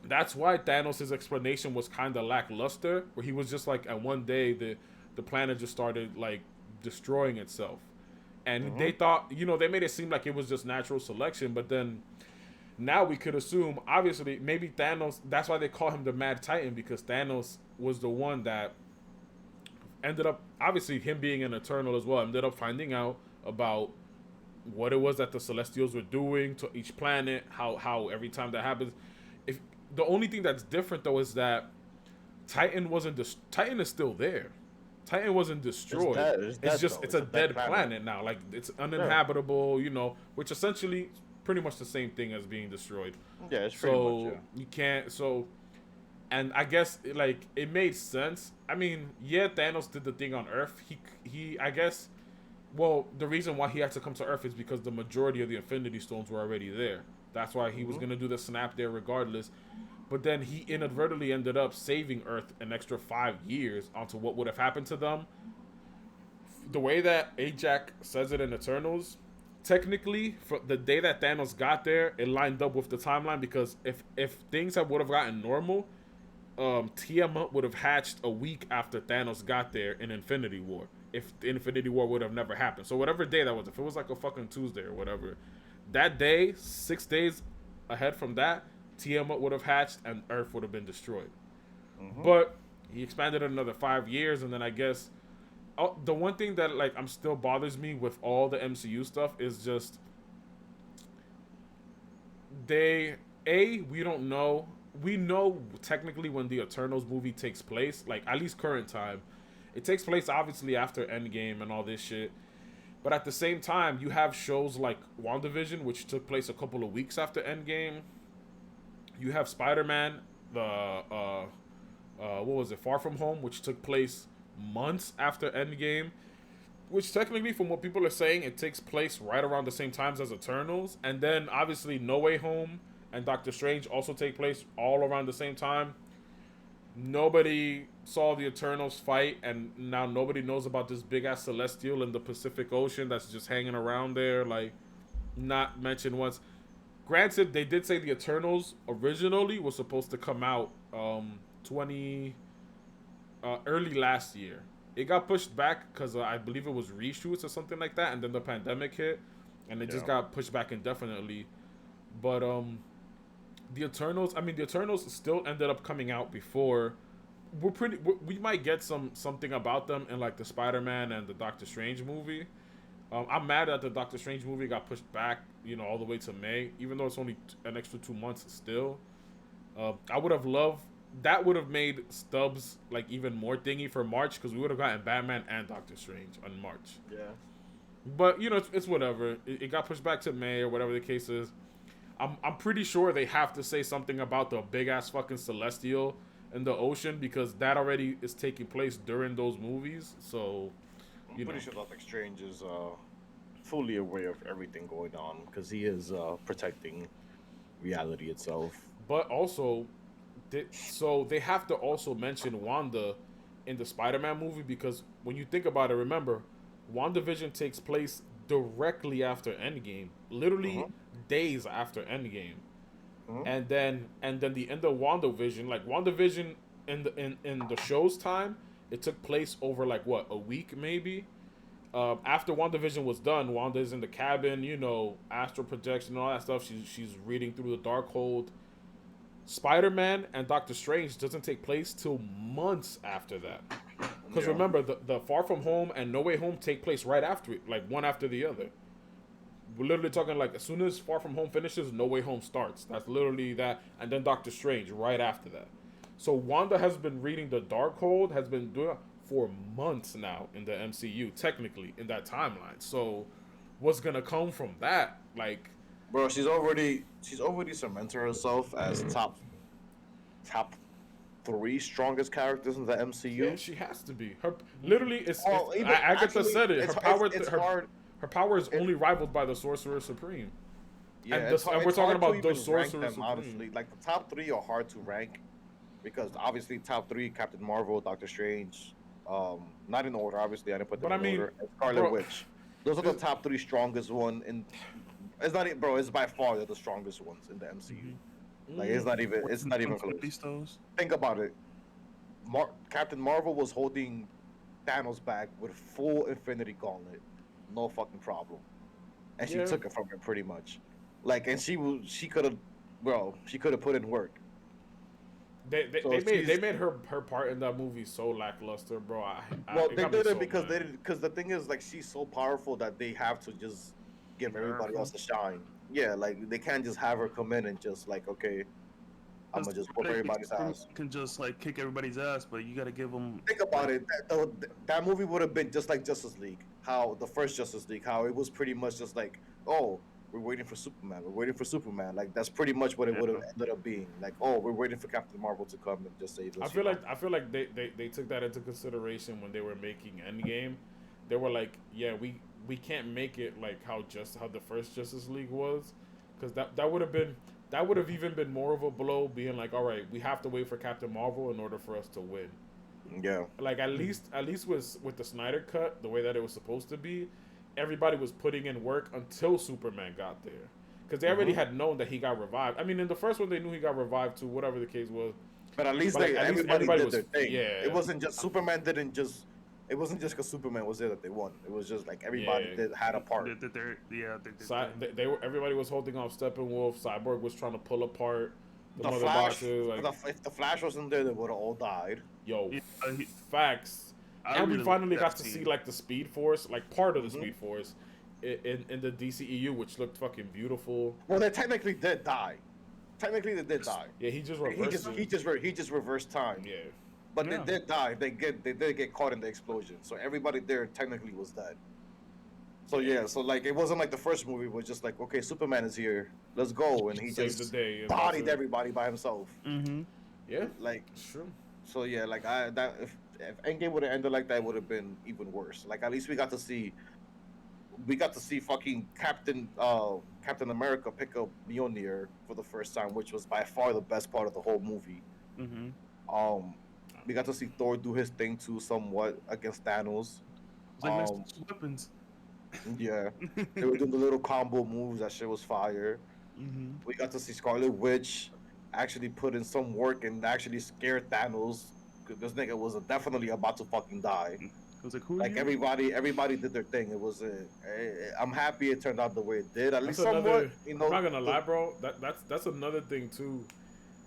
That's why Thanos' explanation was kind of lackluster, where he was just like, at one day the planet just started like destroying itself. And they thought, they made it seem like it was just natural selection, but then now we could assume, obviously, maybe Thanos, that's why they call him the Mad Titan, because Thanos was the one that ended up, obviously, him being an Eternal as well, ended up finding out about what it was that the Celestials were doing to each planet, how every time that happens. If the only thing that's different, though, is that Titan Titan is still there. Titan wasn't destroyed. It's a dead planet now. Like, it's uninhabitable, which essentially pretty much the same thing as being destroyed. Yeah, it's pretty much, yeah. You can't, and I guess, like, it made sense. I mean, yeah, Thanos did the thing on Earth. I guess, well, the reason why he had to come to Earth is because the majority of the Infinity Stones were already there. That's why he was going to do the snap there regardless. But then he inadvertently ended up saving Earth an extra 5 years onto what would have happened to them. The way that Ajax says it in Eternals, technically, for the day that Thanos got there, it lined up with the timeline, because if things would have gotten normal, Tiamat would have hatched a week after Thanos got there in Infinity War. If the Infinity War would have never happened. So whatever day that was, if it was like a fucking Tuesday or whatever, that day, 6 days ahead from that, Tiamat would have hatched and Earth would have been destroyed. But he expanded it another 5 years, and then I guess the one thing that like still bothers me with all the MCU stuff is just we don't know. We know technically when the Eternals movie takes place, like at least current time, it takes place obviously after Endgame and all this shit. But at the same time, you have shows like WandaVision, which took place a couple of weeks after Endgame. You have Spider-Man, what was it, Far From Home, which took place months after Endgame. Which technically, from what people are saying, it takes place right around the same times as Eternals. And then, obviously, No Way Home and Doctor Strange also take place all around the same time. Nobody saw the Eternals fight, and now nobody knows about this big-ass Celestial in the Pacific Ocean that's just hanging around there, like, not mentioned once. Granted, they did say the Eternals originally was supposed to come out early last year. It got pushed back because I believe it was reshoots or something like that, and then the pandemic hit, and it just got pushed back indefinitely. But the Eternals still ended up coming out before. We might get something about them in like the Spider-Man and the Doctor Strange movie. I'm mad that the Doctor Strange movie got pushed back, all the way to May, even though it's only an extra 2 months still. I would have loved, that would have made stubs like even more thingy for March, because we would have gotten Batman and Doctor Strange on March. Yeah. But, it's whatever. It got pushed back to May or whatever the case is. I'm pretty sure they have to say something about the big-ass fucking Celestial in the ocean, because that already is taking place during those movies, so... I'm pretty sure Doctor Strange is fully aware of everything going on, because he is protecting reality itself. But also, they have to also mention Wanda in the Spider-Man movie, because when you think about it, remember, WandaVision takes place directly after Endgame, literally days after Endgame, and then the end of WandaVision, like WandaVision in the show's time. It took place over, like, what, a week, maybe? After WandaVision was done, Wanda's in the cabin, astral projection and all that stuff. She's reading through the Darkhold. Spider-Man and Doctor Strange doesn't take place till months after that. Because remember, the Far From Home and No Way Home take place right after it, like one after the other. We're literally talking like as soon as Far From Home finishes, No Way Home starts. That's literally that, and then Doctor Strange right after that. So Wanda has been reading the Darkhold, has been doing it for months now in the MCU, technically in that timeline. So what's gonna come from that? Like, Bro, she's already cemented herself as top 3 strongest characters in the MCU. yeah, she has to be. Her literally, Even, Agatha actually, said it. it's hard. Her power is only rivaled by the Sorcerer Supreme. Yeah, and it's we're talking about to the even rank Sorcerer them, Supreme. honestly. Like the top 3 are hard to rank because obviously top 3: Captain Marvel, Doctor Strange. Not in order, obviously. I didn't put them in order. And Scarlet Witch. Those are the top 3 strongest one. In it's not, bro. It's by far the strongest ones in the MCU. Like it's not even close. Think about it. Captain Marvel was holding Thanos back with full Infinity Gauntlet, no fucking problem, and she took it from him pretty much. Like, and she could have put in work. They made her part in that movie so lackluster, bro. They did it because the thing is, like, she's so powerful that they have to just give everybody else a shine. Yeah, like they can't just have her come in and just like, okay, I'm gonna just whoop everybody's ass. Can just like kick everybody's ass, but you gotta give them. Think about it. That movie would have been just like Justice League. How the first Justice League, how it was pretty much just like, oh, we're waiting for Superman. We're waiting for Superman. Like that's pretty much what it would have ended up being. Like, oh, we're waiting for Captain Marvel to come and just save us. I feel like they took that into consideration when they were making Endgame. They were like, yeah, we can't make it like how the first Justice League was, because that would have even been more of a blow, being like, all right, we have to wait for Captain Marvel in order for us to win. Yeah. Like at least with the Snyder cut, the way that it was supposed to be, everybody was putting in work until Superman got there, because they already had known that he got revived. I mean, in the first one, they knew he got revived too, whatever the case was. But at least everybody did their thing. Yeah. It wasn't just Superman didn't just. It wasn't just because Superman was there that they won. It was just like everybody had a part. Everybody was holding off Steppenwolf. Cyborg was trying to pull apart the mother Flash. boxes. Like, if the Flash wasn't there, they would have all died. Yo, facts. And we finally got to see like the Speed Force, like part of the Speed Force, in the DCEU, which looked fucking beautiful. Well, they technically did die. Yeah, he just reversed. He just reversed time. Yeah. But they did die. They did get caught in the explosion. So everybody there technically was dead. So yeah, so like it wasn't like the first movie was just like, okay, Superman is here, let's go, and he just bodied everybody by himself. Mm-hmm. Yeah, like true. So yeah, like if Endgame would have ended like that, it would have been even worse. Like at least we got to see fucking Captain America pick up Mjolnir for the first time, which was by far the best part of the whole movie. Mm-hmm. We got to see Thor do his thing too, somewhat against Thanos. Like weapons. Yeah, they were doing the little combo moves. That shit was fire. Mm-hmm. We got to see Scarlet Witch actually put in some work and actually scare Thanos. This nigga was definitely about to fucking die. It was like, everybody did their thing. It was I'm happy it turned out the way it did. At least somewhat, I'm not gonna lie, bro. That's another thing too.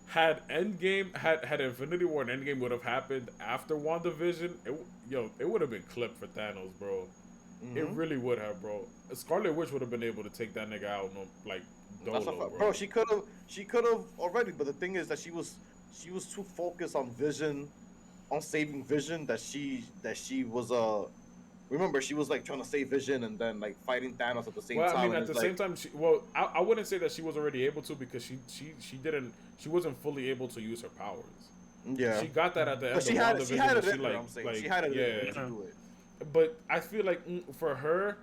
Had Infinity War and Endgame would have happened after WandaVision, it would have been clipped for Thanos, bro. Mm-hmm. It really would have, bro. Scarlet Witch would have been able to take that nigga out, dolo, bro. She could have already, but the thing is that she was too focused on Vision, on saving Vision, that she was remember, she was like trying to save Vision and then like fighting Thanos at the same time. Well, I mean, at the same time, I wouldn't say that she was already able to, because she wasn't fully able to use her powers. Yeah, she got that at the end. But she had it in her. I'm saying she had it in her to do it. But I feel like for her,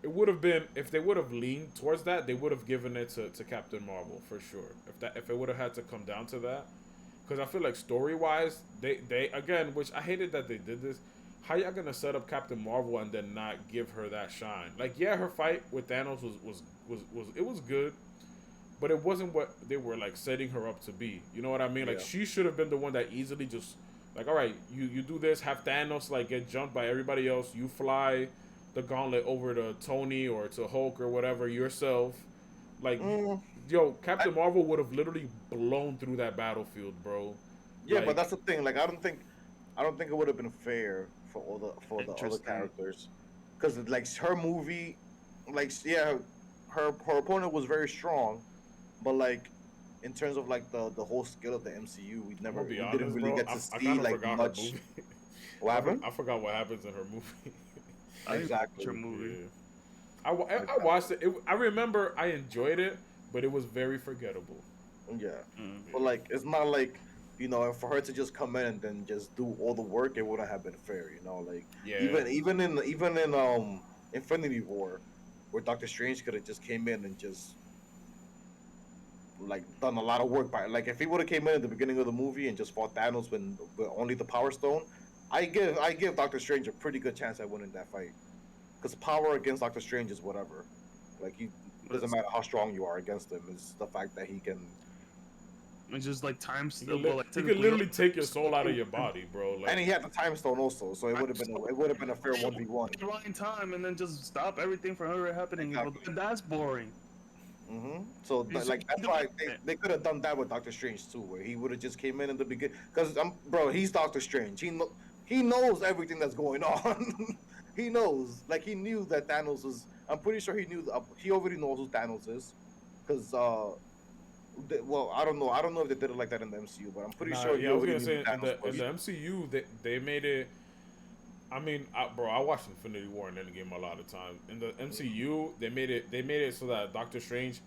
it would have been, if they would have leaned towards that, they would have given it to Captain Marvel for sure. If it would have had to come down to that, because I feel like story wise, they again, which I hated that they did this. How y'all gonna set up Captain Marvel and then not give her that shine? Like, yeah, her fight with Thanos was good, but it wasn't what they were like setting her up to be. You know what I mean? Like, she should have been the one that easily just like, all right, you do this, have Thanos like get jumped by everybody else. You fly the gauntlet over to Tony or to Hulk or whatever yourself. Like, Captain Marvel would have literally blown through that battlefield, bro. Yeah, but that's the thing. Like, I don't think it would have been fair for the other Interesting. characters, because like her movie, like yeah, her opponent was very strong, but like in terms of like the whole skill of the MCU, I'm gonna be we didn't honest, really bro. get to I see kind of like forgot her much. movie. What happened? I forgot what happens in her movie. I didn't watch your Exactly. movie. Yeah. I watched it. I remember I enjoyed it, but it was very forgettable. Yeah, Mm. but like it's not like for her to just come in and then just do all the work, it wouldn't have been fair. Like Yeah. even in Infinity War, where Doctor Strange could have just came in and just like done a lot of work by like if he would have came in at the beginning of the movie and just fought Thanos with only the Power Stone, I give Doctor Strange a pretty good chance at winning that fight because power against Doctor Strange is whatever. Like he But doesn't matter how strong you are against him. It's the fact that he can. it's just like times. He could, Well, like he could literally technically, take your soul out of your body, bro. And Like, he had the time stone also, so it would have been a fair 1v1. rewind time and then just stop everything from ever happening. Exactly. But that's boring. So He's- like that's why they could have done that with Doctor Strange too, where he would have just came in the beginning. Because bro, he's Doctor Strange. He knows everything that's going on. He knows, like he knew that Thanos was. I'm pretty sure he knew. He already knows who Thanos is, because well, I don't know. I don't know if they did it like that in the MCU, but I'm pretty sure he yeah, I was already gonna knew say who Thanos in was. the MCU they made it. I mean, bro, I watched Infinity War and Endgame a lot of times. In the MCU, they made it so that Doctor Strange.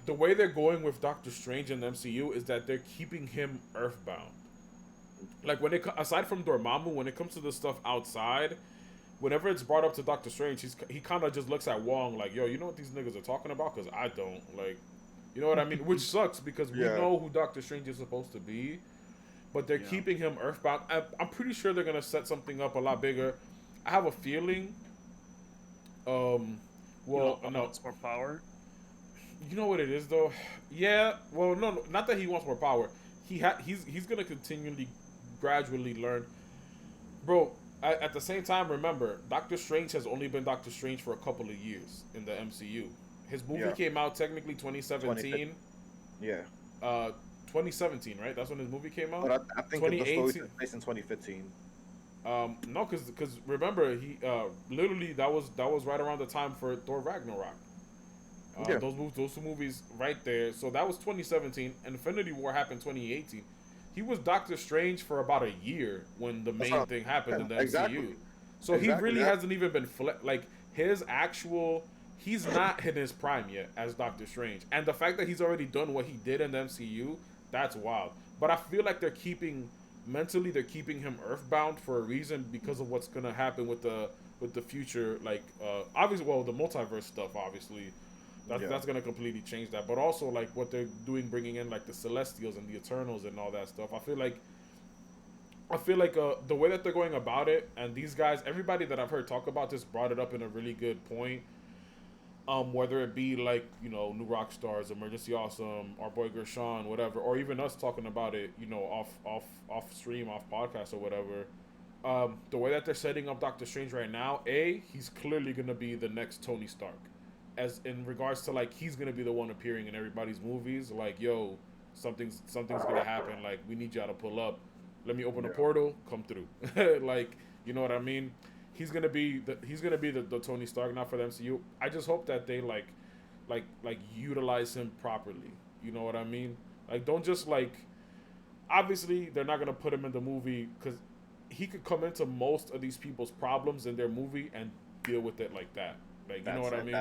The way they're going with Doctor Strange in the MCU is that they're keeping him Earthbound. Like aside from Dormammu, when it comes to the stuff outside, whenever it's brought up to Doctor Strange, he kind of just looks at Wong like, yo, you know what these niggas are talking about? Because I don't. Like, you know what I mean? Which sucks because we Yeah. know who Doctor Strange is supposed to be, but they're keeping him Earthbound. I'm pretty sure they're gonna set something up a lot bigger. I have a feeling. Well, no, It's more power. you know what it is though. Yeah, well, no, not that he wants more power. He's gonna continually, gradually learn, bro. At the same time, remember, Doctor Strange has only been Doctor Strange for a couple of years in the MCU. His movie came out technically 2017. Yeah, 2017, right? That's when his movie came out. but I think the story 2018. took place in 2015. No, because remember he literally that was right around the time for Thor Ragnarok. Yeah. Those two movies right there. So that was 2017. Infinity War happened 2018. He was Doctor Strange for about a year when the main thing happened in the MCU. So he really hasn't even been like his actual. He's not in his prime yet as Doctor Strange, and the fact that he's already done what he did in the MCU, that's wild. But I feel like they're keeping him Earthbound for a reason because of what's gonna happen with the future. Like obviously, well, the multiverse stuff, obviously. That's gonna completely change that, but also like what they're doing, bringing in like the Celestials and the Eternals and all that stuff. I feel like the way that they're going about it, and these guys, everybody that I've heard talk about this, brought it up in a really good point. Whether it be like New Rockstars, Emergency Awesome, our boy Gershon, whatever, or even us talking about it, off stream, off podcast or whatever. The way that they're setting up Doctor Strange right now, he's clearly gonna be the next Tony Stark. As in regards to like he's gonna be the one appearing in everybody's movies, like something's gonna happen, like we need y'all to pull up, let me open a portal, come through. Like, you know what I mean? He's gonna be the Tony Stark now for the MCU. I just hope that they like utilize him properly. You know what I mean? Like, don't just like. Obviously, they're not gonna put him in the movie because he could come into most of these people's problems in their movie and deal with it like that. Like, you know what I mean?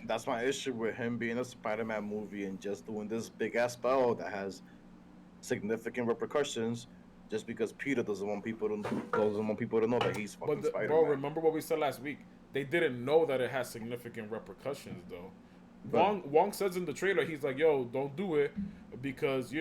That's my issue with him being a Spider-Man movie and just doing this big ass spell that has significant repercussions. Just because Peter doesn't want people to know that he's fucking Spider-Man. Bro, remember what we said last week? They didn't know that it has significant repercussions, though. Wong says in the trailer, he's like, "Yo, don't do it because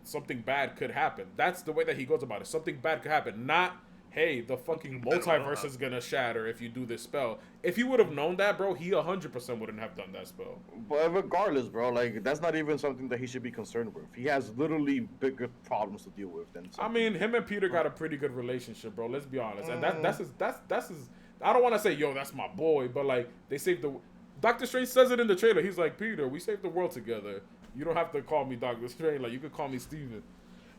something bad could happen." That's the way that he goes about it. Something bad could happen, not, "Hey, the fucking multiverse is gonna shatter if you do this spell." If he would have known that, bro, he 100% wouldn't have done that spell. But regardless, bro, like that's not even something that he should be concerned with. He has literally bigger problems to deal with than. I mean, him and Peter got a pretty good relationship, bro. Let's be honest, and that's his. I don't want to say, "Yo, that's my boy," but like they saved the. Doctor Strange says it in the trailer. He's like, "Peter, we saved the world together. You don't have to call me Doctor Strange. Like you could call me Steven."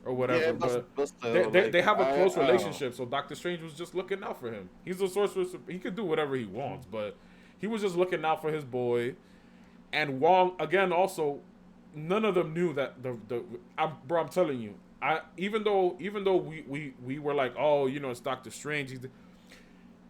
or whatever. Yeah, but but still, they have a close I don't know. relationship, so Doctor Strange was just looking out for him. He's the Sorcerer Supreme. He could do whatever he wants, but he was just looking out for his boy. And Wong again, also, none of them knew that I'm telling you, even though we were like, oh, you know, it's Doctor Strange.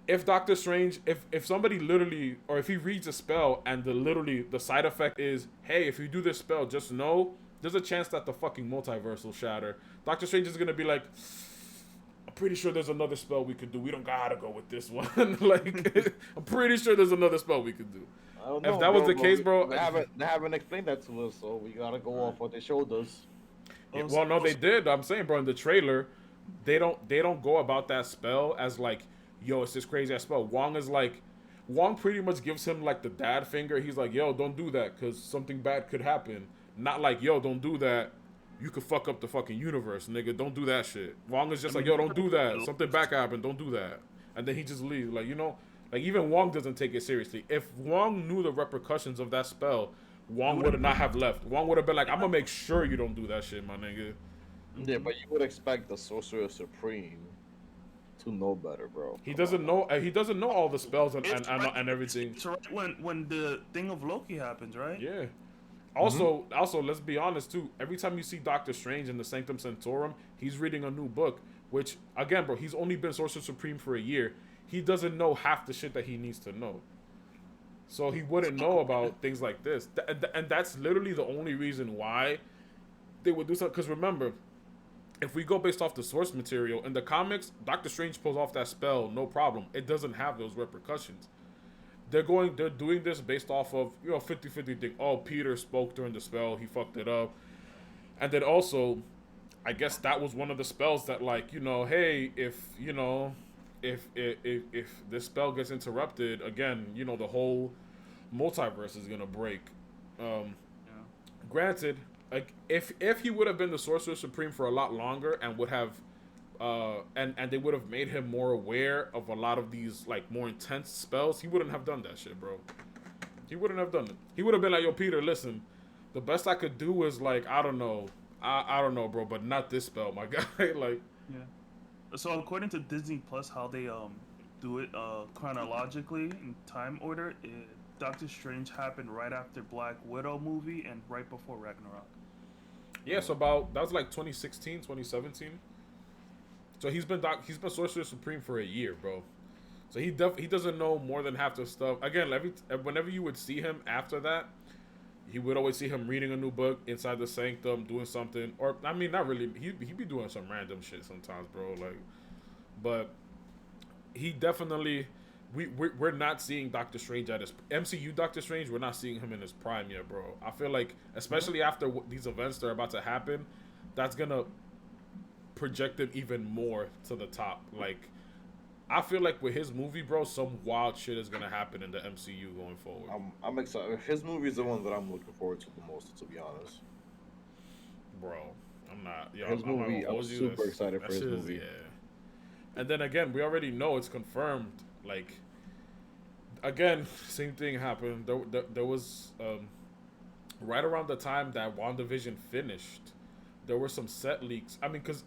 If Doctor Strange, if somebody literally, or if he reads a spell and the side effect is, hey, if you do this spell, just know there's a chance that the fucking multiverse will shatter. Doctor Strange is gonna be like, I'm pretty sure there's another spell we could do. We don't gotta go with this one. Like, I'm pretty sure there's another spell we could do. I don't If know, that was the case, bro, they haven't explained that to us, so we gotta go off what they showed us. Yeah, well, no, they did. I'm saying, bro, in the trailer, they don't go about that spell as like, yo, it's this crazy ass spell. Wong pretty much gives him like the dad finger. He's like, yo, don't do that because something bad could happen. Not like, yo, don't do that. You could fuck up the fucking universe, nigga. Don't do that shit. Wong is just like, yo, don't do that. Something bad could happen. Don't do that. And then he just leaves. Like, you know, like even Wong doesn't take it seriously. If Wong knew the repercussions of that spell, Wong would not have left. Wong would have been like, I'm gonna make sure you don't do that shit, my nigga. Yeah, but you would expect the Sorcerer Supreme to know better, bro. He doesn't know. He doesn't know all the spells and everything. It's right when the thing of Loki happens, right? Yeah. Also, let's be honest too. Every time you see Doctor Strange in the Sanctum Sanctorum, he's reading a new book. Which again, bro, he's only been Sorcerer Supreme for a year. He doesn't know half the shit that he needs to know. So he wouldn't know about things like this. And that's literally the only reason why they would do something. Because remember, if we go based off the source material, in the comics, Doctor Strange pulls off that spell, no problem. It doesn't have those repercussions. They're doing this based off of, you know, 50-50 thing. Oh, Peter spoke during the spell, he fucked it up. And then also, I guess that was one of the spells that, like, you know, hey, if this spell gets interrupted, again, you know, the whole multiverse is gonna break. Granted, like if he would have been the Sorcerer Supreme for a lot longer and would have and they would have made him more aware of a lot of these like more intense spells, he wouldn't have done that shit, bro. He wouldn't have done it. He would have been like, yo, Peter, listen, the best I could do is like, I don't know, bro, but not this spell, my guy. Like, yeah. So according to Disney Plus, how they do it chronologically in time order, Doctor Strange happened right after Black Widow movie and right before Ragnarok. yeah, so that was like 2016, 2017. So he's been Sorcerer Supreme for a year, bro. So he doesn't know more than half the stuff. Again, whenever you would see him after that, he would always see him reading a new book inside the Sanctum, doing something, or I mean, not really. He'd be doing some random shit sometimes, bro. Like, but he definitely. We're not seeing Doctor Strange at his MCU Doctor Strange. We're not seeing him in his prime yet, bro. I feel like, especially after these events that are about to happen, that's gonna project him even more to the top. Like, I feel like with his movie, bro, some wild shit is gonna happen in the MCU going forward. I'm excited. His movie is the one that I'm looking forward to the most, to be honest. Bro, I'm not. Yeah, His movie, I'm super excited for his movie. Yeah. And then again, we already know it's confirmed. Like, again, same thing happened. There was right around the time that WandaVision finished, there were some set leaks. I mean, because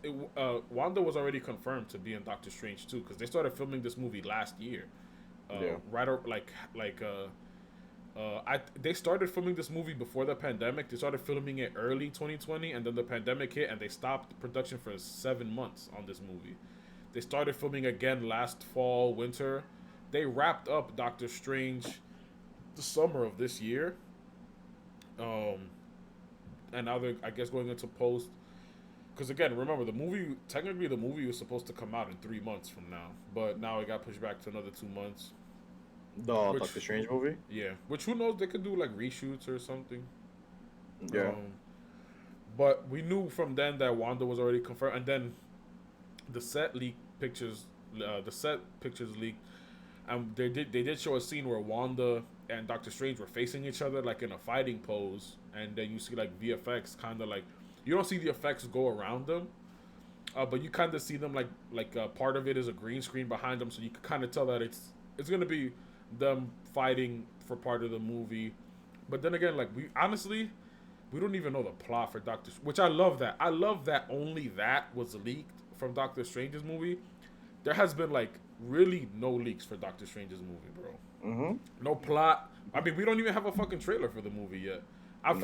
Wanda was already confirmed to be in Doctor Strange too, because they started filming this movie last year. They started filming this movie before the pandemic. They started filming it early 2020, and then the pandemic hit, and they stopped production for 7 months on this movie. They started filming again last fall, winter. They wrapped up Doctor Strange the summer of this year. And now they're, I guess, going into post. Because again, remember, the movie was supposed to come out in 3 months from now. But now it got pushed back to another 2 months. The Doctor Strange movie? Yeah. Which, who knows, they could do like reshoots or something. Yeah. But we knew from then that Wanda was already confirmed. And then the set pictures leaked, and they did show a scene where Wanda and Doctor Strange were facing each other like in a fighting pose, and then you see like VFX kind of like, you don't see the effects go around them, but you kind of see them like part of it is a green screen behind them, so you can kind of tell that it's gonna be them fighting for part of the movie. But then again, like, we honestly, we don't even know the plot for Doctor, which I love that. I love that only that was leaked from Doctor Strange's movie. There has been like really no leaks for Doctor Strange's movie, bro. No plot. I mean, we don't even have a fucking trailer for the movie yet. I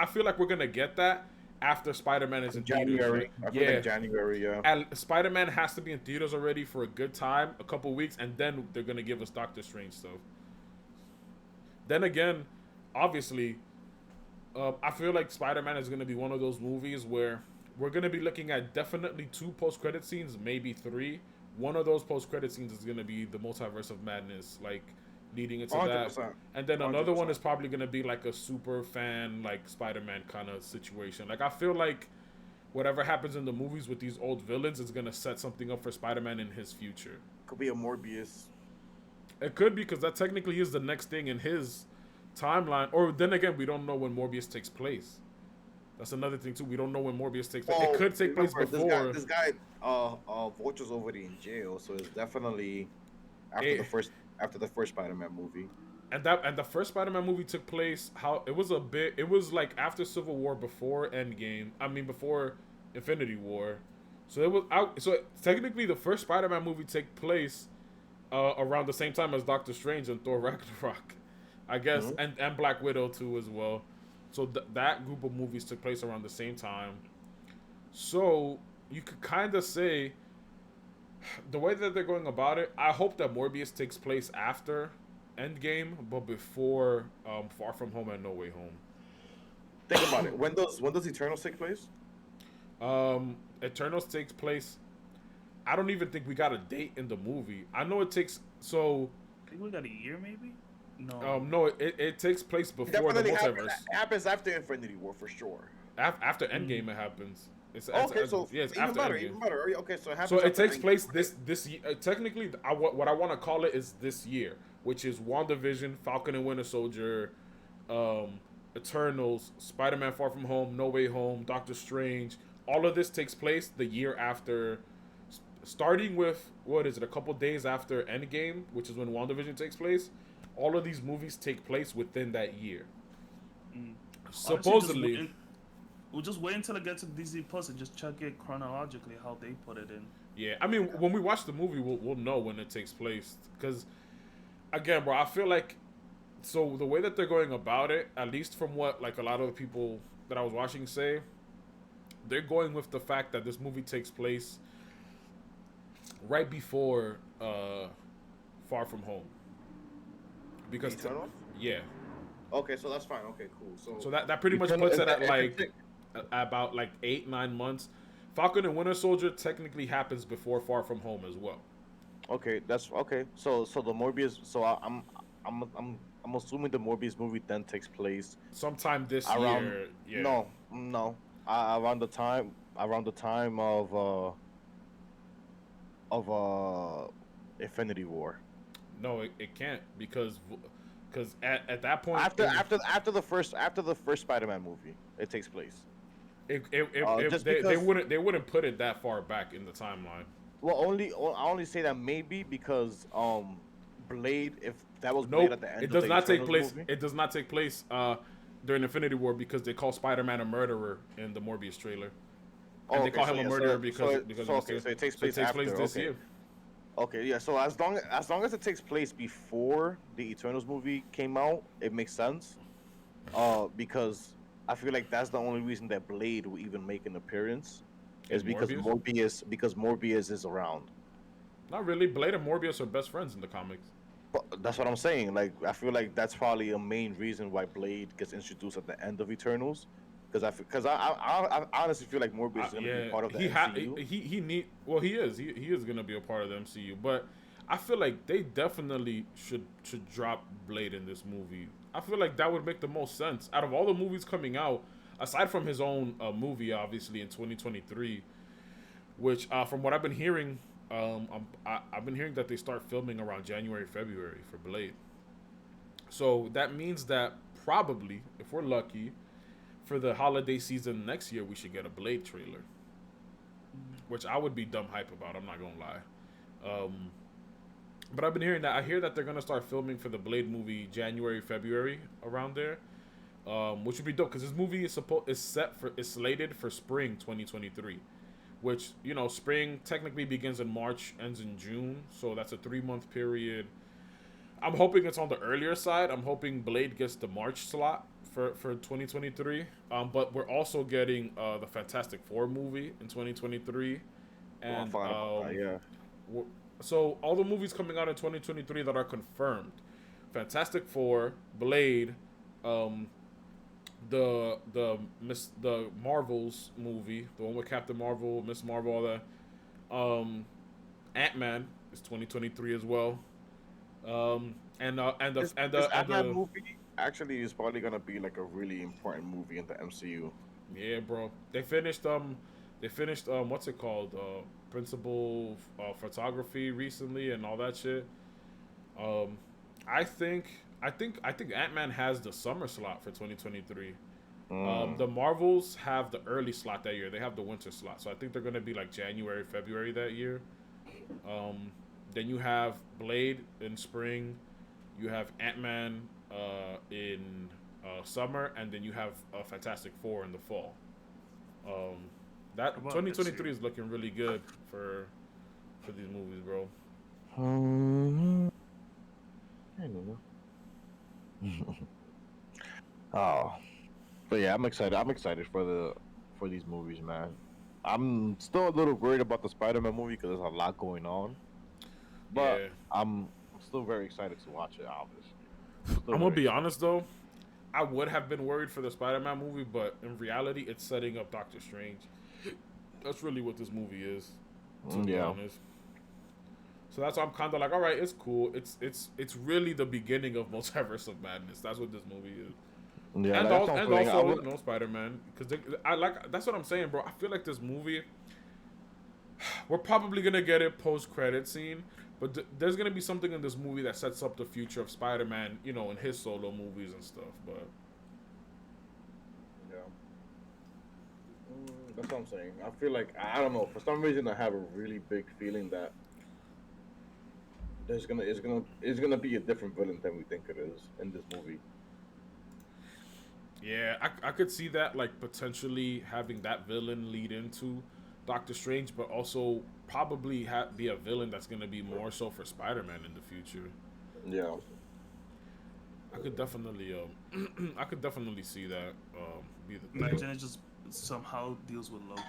feel like we're gonna get that after Spider-Man is in January. theaters. I feel like January, yeah. And Spider-Man has to be in theaters already for a good time, a couple weeks, and then they're gonna give us Doctor Strange stuff. Then again, obviously, I feel like Spider-Man is gonna be one of those movies where we're gonna be looking at definitely 2 post-credit scenes, maybe 3. One of those post-credit scenes is gonna be the Multiverse of Madness, like leading into 100%. that. And then another 100%. one is probably gonna be like a super fan, like Spider-Man kind of situation. Like I feel like whatever happens in the movies with these old villains is gonna set something up for Spider-Man in his future. Could be a Morbius. It could be, because that technically is the next thing in his timeline. Or then again, we don't know when Morbius takes place. That's another thing too. We don't know when Morbius takes place. Well, It could take place remember, before. This guy, Vulture's already in jail, so it's definitely after Eh. the first Spider-Man movie. And the first Spider-Man movie took place it was like after Civil War, before Endgame. I mean before Infinity War. So it was out. So technically, the first Spider-Man movie took place around the same time as Doctor Strange and Thor Ragnarok, I guess, and Black Widow too as well. So that group of movies took place around the same time. So you could kind of say the way that they're going about it. I hope that Morbius takes place after Endgame, but before Far From Home and No Way Home. Think about it. When does Eternals take place? Eternals takes place. I don't even think we got a date in the movie. I know it takes so. I think we got a year, maybe. No. No, it takes place before the multiverse. Happens after Infinity War for sure. After Endgame, it happens. It's So it's even after better, Endgame. even better. Okay, so it happens. So it after takes Endgame. place this year. Technically, what I want to call it is this year, which is WandaVision, Falcon and Winter Soldier, Eternals, Spider-Man: Far From Home, No Way Home, Doctor Strange. All of this takes place the year after, starting with a couple days after Endgame, which is when WandaVision takes place. All of these movies take place within that year. Supposedly. Honestly, we'll just wait until it gets to Disney Plus and just check it chronologically how they put it in. Yeah, I mean, when we watch the movie, we'll know when it takes place. Because, again, bro, I feel like, so the way that they're going about it, at least from what like a lot of the people that I was watching say, they're going with the fact that this movie takes place right before Far From Home. Because Eternals? yeah. Okay, so that's fine. Okay, cool. So that pretty much puts it at like about like 8-9 months. Falcon and Winter Soldier technically happens before Far From Home as well. Okay, that's okay. So the Morbius. So I'm assuming the Morbius movie then takes place Sometime this around. year. Yeah. No. Around the time of Infinity War. No, it can't because at that point After the first Spider-Man movie, it takes place. They wouldn't put it that far back in the timeline. Well, I only say that maybe because Blade, if that was Blade at the end. It does of the not take Eternals place. movie. It does not take place during Infinity War because they call Spider-Man a murderer in the Morbius trailer, and they call him a murderer because it takes place this year. Okay, yeah. So as long as it takes place before the Eternals movie came out, it makes sense. Because I feel like that's the only reason that Blade will even make an appearance, is because Morbius is around. Not really. Blade and Morbius are best friends in the comics. But that's what I'm saying. Like, I feel like that's probably a main reason why Blade gets introduced at the end of Eternals. Because I honestly feel like Morbius is going to be part of the MCU. He is going to be a part of the MCU. But I feel like they definitely should drop Blade in this movie. I feel like that would make the most sense out of all the movies coming out, aside from his own movie, obviously in 2023, which from what I've been hearing, I've been hearing that they start filming around January, February for Blade. So that means that probably, if we're lucky, for the holiday season next year, we should get a Blade trailer, which I would be dumb hype about. I'm not gonna lie. But I've been hearing that. I hear that they're gonna start filming for the Blade movie January, February, around there. which would be dope because this movie is slated for spring 2023, which spring technically begins in March, ends in June, so that's a 3-month period. I'm hoping it's on the earlier side. I'm hoping Blade gets the March slot for 2023. But we're also getting the Fantastic Four movie in 2023, and so all the movies coming out in 2023 that are confirmed: Fantastic Four, Blade, the Marvels movie, the one with Captain Marvel, Miss Marvel, all that. Ant-Man is 2023 as well. This Ant-Man movie actually is probably gonna be like a really important movie in the MCU. Yeah, bro. They finished what's it called? Principal photography recently and all that shit. I think Ant-Man has the summer slot for 2023. The Marvels have the early slot that year. They have the winter slot. So I think they're gonna be like January, February that year. Then you have Blade in spring. You have Ant-Man in summer, and then you have Fantastic Four in the fall. That 2023 is looking really good for these movies, bro. I don't know. Oh, but yeah, I'm excited. I'm excited for these movies, man. I'm still a little worried about the Spider-Man movie because there's a lot going on, but Yeah. I'm still very excited to watch it. Obviously, I'm gonna be honest though, I would have been worried for the Spider-Man movie, but in reality, it's setting up Doctor Strange. That's really what this movie is, to be honest. So that's why I'm kind of like, all right, it's cool. It's really the beginning of Multiverse of Madness. That's what this movie is. Yeah, and also no Spider-Man, because that's what I'm saying, bro. I feel like this movie, we're probably gonna get it post-credit scene, but there's gonna be something in this movie that sets up the future of Spider-Man, in his solo movies and stuff. But yeah, that's what I'm saying. I feel like I don't know. For some reason, I have a really big feeling that it's gonna be a different villain than we think it is in this movie. yeah, I could see that, like, potentially having that villain lead into Doctor Strange, but also probably be a villain that's going to be more so for Spider-Man in the future. Yeah. I could definitely see that be the thing. Imagine it just somehow deals with Loki.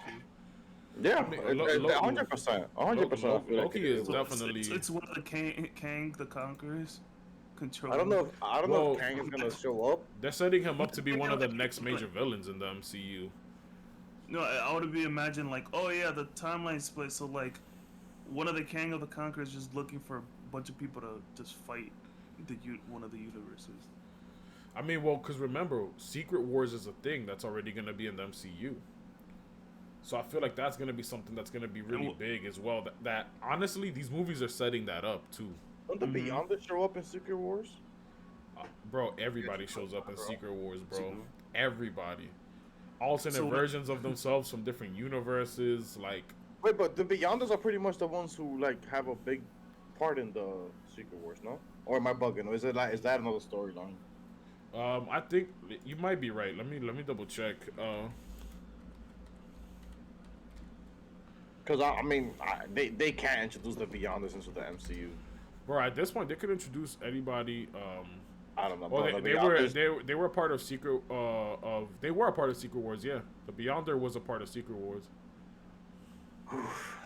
Yeah, I mean, 100%. 100%. Loki is definitely. It's one of the Kang the Conquerors. Control. I don't know if Kang is gonna show up. They're setting him up to be one of the next major villains in the MCU. No, I would be imagine like, oh yeah, the timeline split. So like, one of the Kang of the Conquerors just looking for a bunch of people to just fight one of the universes. I mean, well, because remember, Secret Wars is a thing that's already going to be in the MCU. So I feel like that's going to be something that's going to be really big as well. That honestly, these movies are setting that up too. Don't the Beyonders show up in Secret Wars? Bro, everybody shows up in Secret Wars, bro. Everybody. Alternate versions of themselves from different universes, like. Wait, but the Beyonders are pretty much the ones who like have a big part in the Secret Wars, no? Or am I bugging? Or is that another storyline? I think you might be right. Let me double check. Because I mean, they can't introduce the Beyonders into the MCU. Bro, at this point, they could introduce anybody. I don't know. Well, they were a part of Secret. They were a part of Secret Wars. Yeah, the Beyonder was a part of Secret Wars.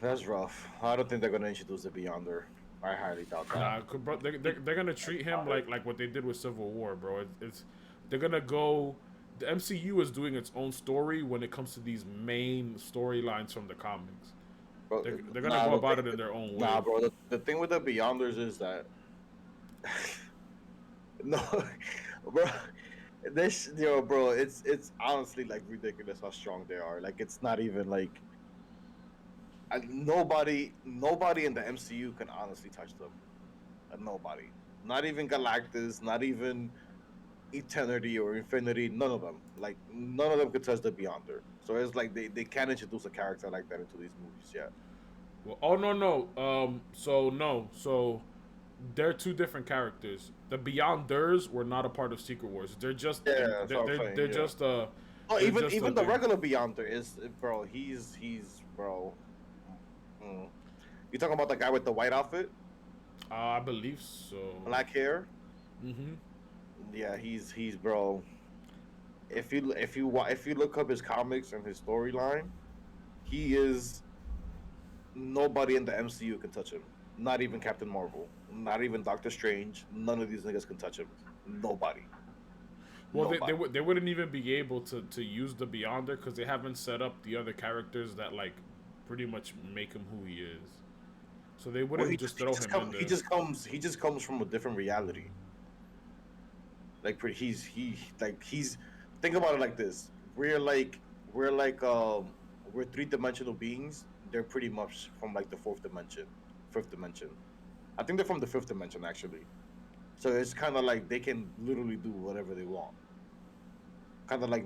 That's rough. I don't think they're gonna introduce the Beyonder. I highly doubt that. Nah, bro, they're gonna treat him like what they did with Civil War, bro. They're gonna go. The MCU is doing its own story when it comes to these main storylines from the comics. Bro, they're gonna go about it in their own way. Nah, bro. The thing with the Beyonders is that no, bro. Bro. It's honestly like ridiculous how strong they are. Like it's not even like nobody in the MCU can honestly touch them. Nobody. Not even Galactus. Not even Eternity or Infinity. None of them. Like none of them could touch the Beyonder. So it's like they can't introduce a character like that into these movies yet. Well, oh no. So they're two different characters. The Beyonders were not a part of Secret Wars. They're just Yeah, that's what I'm they're, saying, they're yeah. just Oh, they're even just even the thing. regular Beyonder is, bro. He's bro. Mm. You talking about the guy with the white outfit, I believe so. black hair? Mm-hmm. Yeah, he's bro. If you look up his comics and his storyline, he is nobody in the MCU can touch him. Not even Captain Marvel. Not even Doctor Strange. None of these niggas can touch him. Nobody. Well, Nobody. they wouldn't even be able to use the Beyonder because they haven't set up the other characters that like pretty much make him who he is. So they wouldn't Well, just throw him in there. he just comes from a different reality. Like he's think about it like this. We're three-dimensional beings. They're pretty much from like the fifth dimension. I think they're from the fifth dimension actually. So it's kind of like they can literally do whatever they want. Kind of like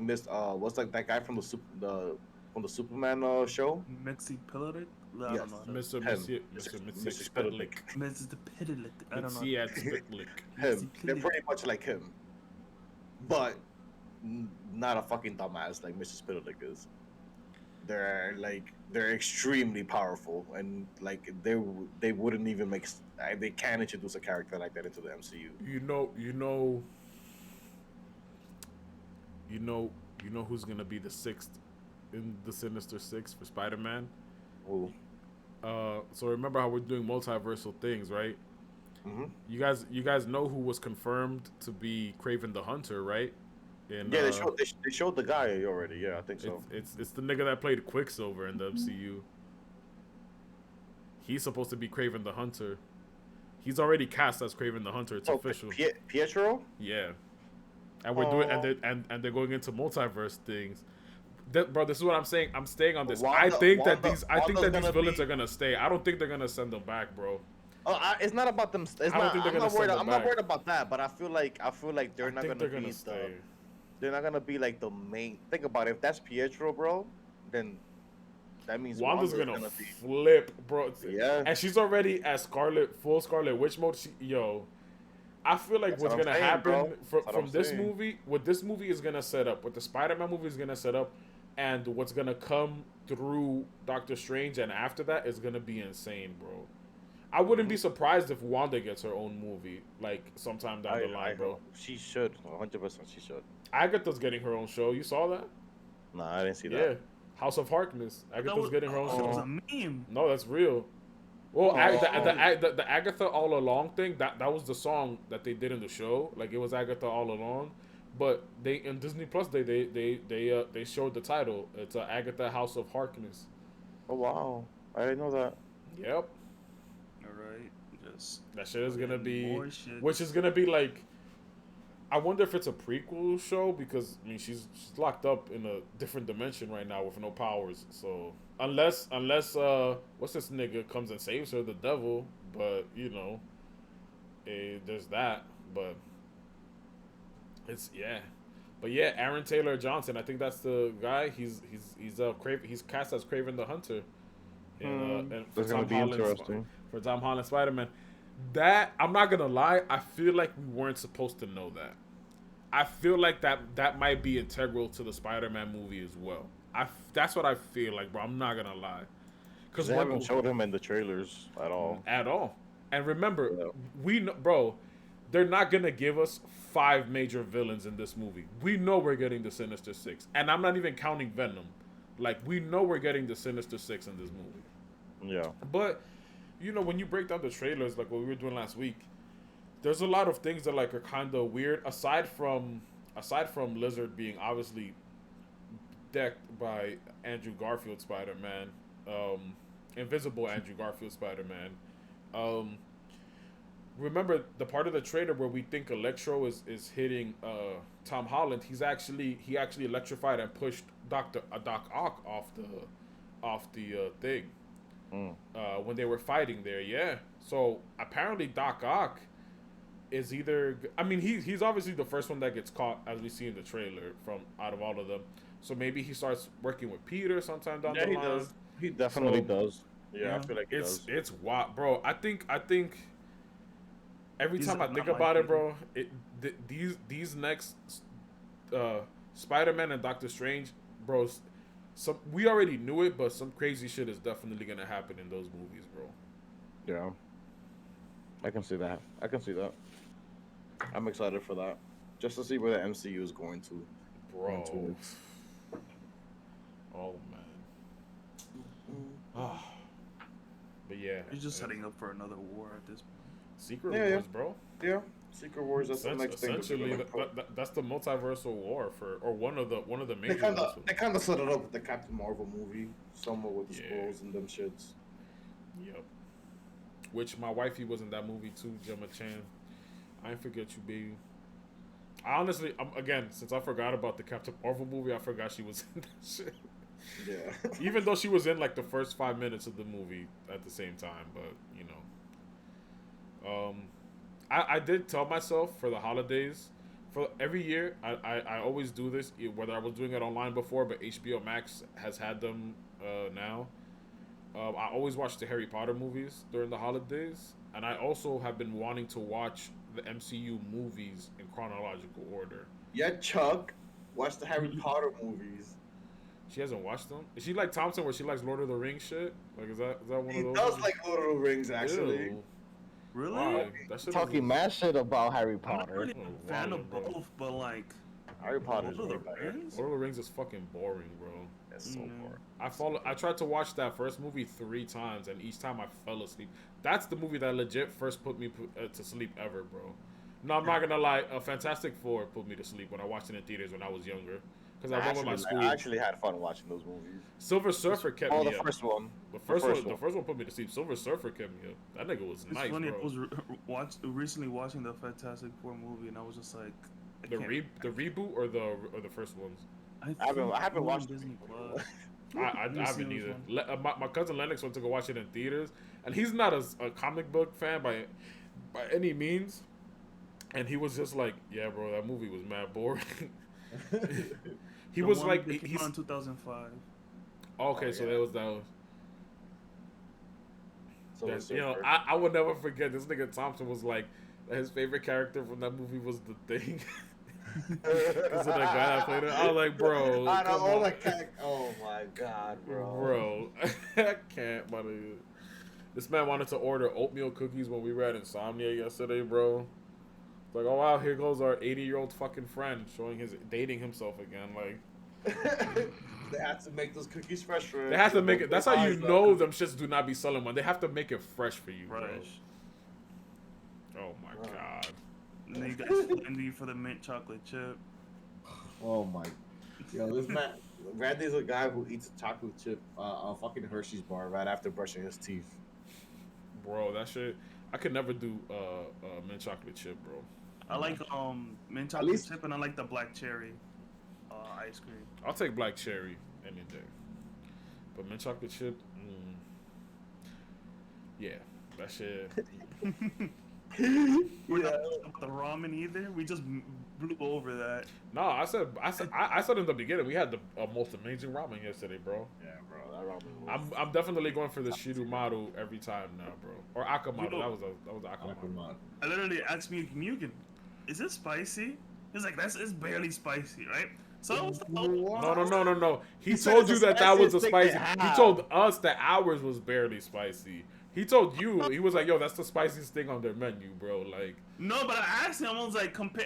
what's like that guy from the Superman show? Mixi Pillaric? I Yes. don't know. Mr. Him. Mr. Mr. Spitlick. Mr. Pillaric. I don't know. Mr. Spitlick. Him. They're pretty much like him, but not a fucking dumbass like Mr. Spitlick is. They're extremely powerful, and like they wouldn't even they can't introduce a character like that into the MCU. You know who's gonna be the sixth in the Sinister Six for Spider-Man? Ooh. So remember how we're doing multiversal things, right? Mm-hmm. You guys know who was confirmed to be Kraven the Hunter, right? In, Yeah, they showed the guy already. Yeah, I think so. It's the nigga that played Quicksilver in the MCU. He's supposed to be Kraven the Hunter. He's already cast as Kraven the Hunter. It's official. Pietro? Yeah. And we're doing and they're going into multiverse things. Bro, this is what I'm saying. I'm staying on this. I think that these villains are gonna stay. I don't think they're gonna send them back, bro. Oh, it's not about them. I don't think they're gonna send them I'm not back. worried about that, but I feel like they're not think gonna they're be stay. they're not gonna be like the main. Think about it. If that's Pietro, bro, then that means Wanda's gonna be. flip, bro. Yeah. And she's already at full Scarlet Witch mode. I feel like That's what's what I'm gonna saying, happen bro. That's what from I'm this saying. movie, what this movie is gonna set up, what the Spider-Man movie is gonna set up, and what's gonna come through Doctor Strange and after that is gonna be insane, bro. I wouldn't be surprised if Wanda gets her own movie, like sometime down the line, bro. She should, 100%. She should. Agatha's getting her own show. You saw that? Nah, I didn't see Yeah. that. House of Harkness. Agatha's getting her own That was show. a meme. No, that's real. Well, Oh. the Agatha All Along thing, that was the song that they did in the show. Like it was Agatha All Along, but they in Disney Plus they showed the title. It's Agatha House of Harkness. Oh wow, I didn't know that. Yep, All right. Just that shit is gonna be, more shit. which is gonna be like. I wonder if it's a prequel show because I mean she's locked up in a different dimension right now with no powers. So unless what's this nigga comes and saves her, the devil. But you know, there's that. But it's But yeah, Aaron Taylor Johnson. I think that's the guy. He's cast as Kraven the Hunter. And That's gonna be interesting. For Tom Holland Spider-Man. That I'm not gonna lie, I feel like we weren't supposed to know that. I feel like that might be integral to the Spider-Man movie as well. That's what I feel like, bro. I'm not gonna lie, Because they haven't showed him in the trailers at all. At all. And remember, Yeah. we know, bro, they're not gonna give us 5 major villains in this movie. We know we're getting the Sinister Six, and I'm not even counting Venom. Like we know we're getting the Sinister Six in this movie. Yeah. But you know, when you break down the trailers, like what we were doing last week, there's a lot of things that like are kind of weird. Aside from Lizard being obviously decked by Andrew Garfield Spider-Man, invisible Andrew Garfield Spider-Man. Remember the part of the trailer where we think Electro is hitting Tom Holland? He actually electrified and pushed Doc Ock off the thing. When they were fighting there, yeah. So apparently Doc Ock is either, I mean, he's obviously the first one that gets caught, as we see in the trailer, from out of all of them. So maybe he starts working with Peter sometime down the line. He does. He definitely does. Yeah, I feel like it's wild, bro. I think Every These time I are think not my about it, favorite. bro, these next Spider-Man and Doctor Strange, bro, we already knew it, but some crazy shit is definitely gonna happen in those movies, bro. Yeah. I can see that. I can see that. I'm excited for that. Just to see where the MCU is going to. Going Bro. towards. Oh man. Ah. But yeah. You're just setting up for another war at this point. Secret Yeah, Wars, bro. Yeah. Secret Wars. That's the next thing. Essentially, that's the multiversal war or one of the They major kind ones. of set it up with the Captain Marvel movie, somewhere with the squirrels and them shits. Yep. Which my wifey was in that movie too, Gemma Chan. I ain't forget you, baby. I honestly, again, since I forgot about the Captain Marvel movie, I forgot she was in that shit. Yeah. Even though she was in like the first 5 minutes of the movie at the same time, but you know. I did tell myself for the holidays, for every year, I always do this, whether I was doing it online before, but HBO Max has had them now. I always watch the Harry Potter movies during the holidays, and I also have been wanting to watch the MCU movies in chronological order. Yeah, Chuck. Watch the Harry Potter movies. She hasn't watched them. Is she like Thompson, where she likes Lord of the Rings shit? Like, is that one He of those? does like Lord of the Rings, actually. Ew. Really? Why? That shit Talking is- mad shit about Harry I'm not Potter. really Oh, a fan of bro. both, but like Harry Potter is Lord way of the better. Rings? Lord of the Rings is fucking boring, bro. It's so boring. I tried to watch that first movie 3 times, and each time I fell asleep. That's the movie that legit first put me to sleep ever, bro. No, I'm not gonna lie. Fantastic Four put me to sleep when I watched it in theaters when I was younger. Because I went with my school. I actually had fun watching those movies. Silver Surfer kept Oh, me the up. first one. The first one put me to sleep. Silver Surfer kept me up. That nigga was It's nice, funny. bro. I was recently watching the Fantastic Four movie, and I was just like, The reboot or the first ones. I haven't watched Disney Plus. I Let me see haven't which either. one. My cousin Lennox went to go watch it in theaters, and he's not a comic book fan by any means. And he was just like, "Yeah, bro, that movie was mad boring." He The was one like, that came he's out in 2005. okay. So yeah. that was. Silver You know, Surfer. I will never forget. This nigga Thompson was like, his favorite character from that movie was the Thing. Because of that guy that played it. I was like, bro, I know, come all on. that cat. Oh my god, bro. Bro, I can't, buddy. This man wanted to order oatmeal cookies when we were at Insomnia yesterday, bro. It's like, oh wow, here goes our 80-year-old fucking friend dating himself again. Like, They had to make those cookies fresh for him. they have to make it. That's how you Eyes up. know them shits do not be selling one. They have to make it fresh for you, bro. Fresh. Oh my god. And then you got Slendy for the mint chocolate chip. Oh my. Yo, this man. Randy's a guy who eats a chocolate chip, a fucking Hershey's bar right after brushing his teeth. Bro, that shit. I could never do mint chocolate chip, bro. I like mint chocolate least- chip, and I like the black cherry ice cream. I'll take black cherry any day. But mint chocolate chip, yeah, that shit. We're not talking about the ramen either. We just blew over that. No, I said in the beginning we had the most amazing ramen yesterday, bro. Yeah, bro. That ramen was. I'm definitely going for the Shirumaru every time now, bro. Or Akamaru. Yo. That was Akamaru. I literally asked Mugen, "Is it spicy?" He's like, "It's barely spicy, right?" So I was like, "Oh, No. He said told it's you the that was a spiciest thing spicy. they He have. told us that ours was barely spicy. He told you, he was like, yo, that's the spiciest thing on their menu, bro. Like, no." But I asked him, I was like, because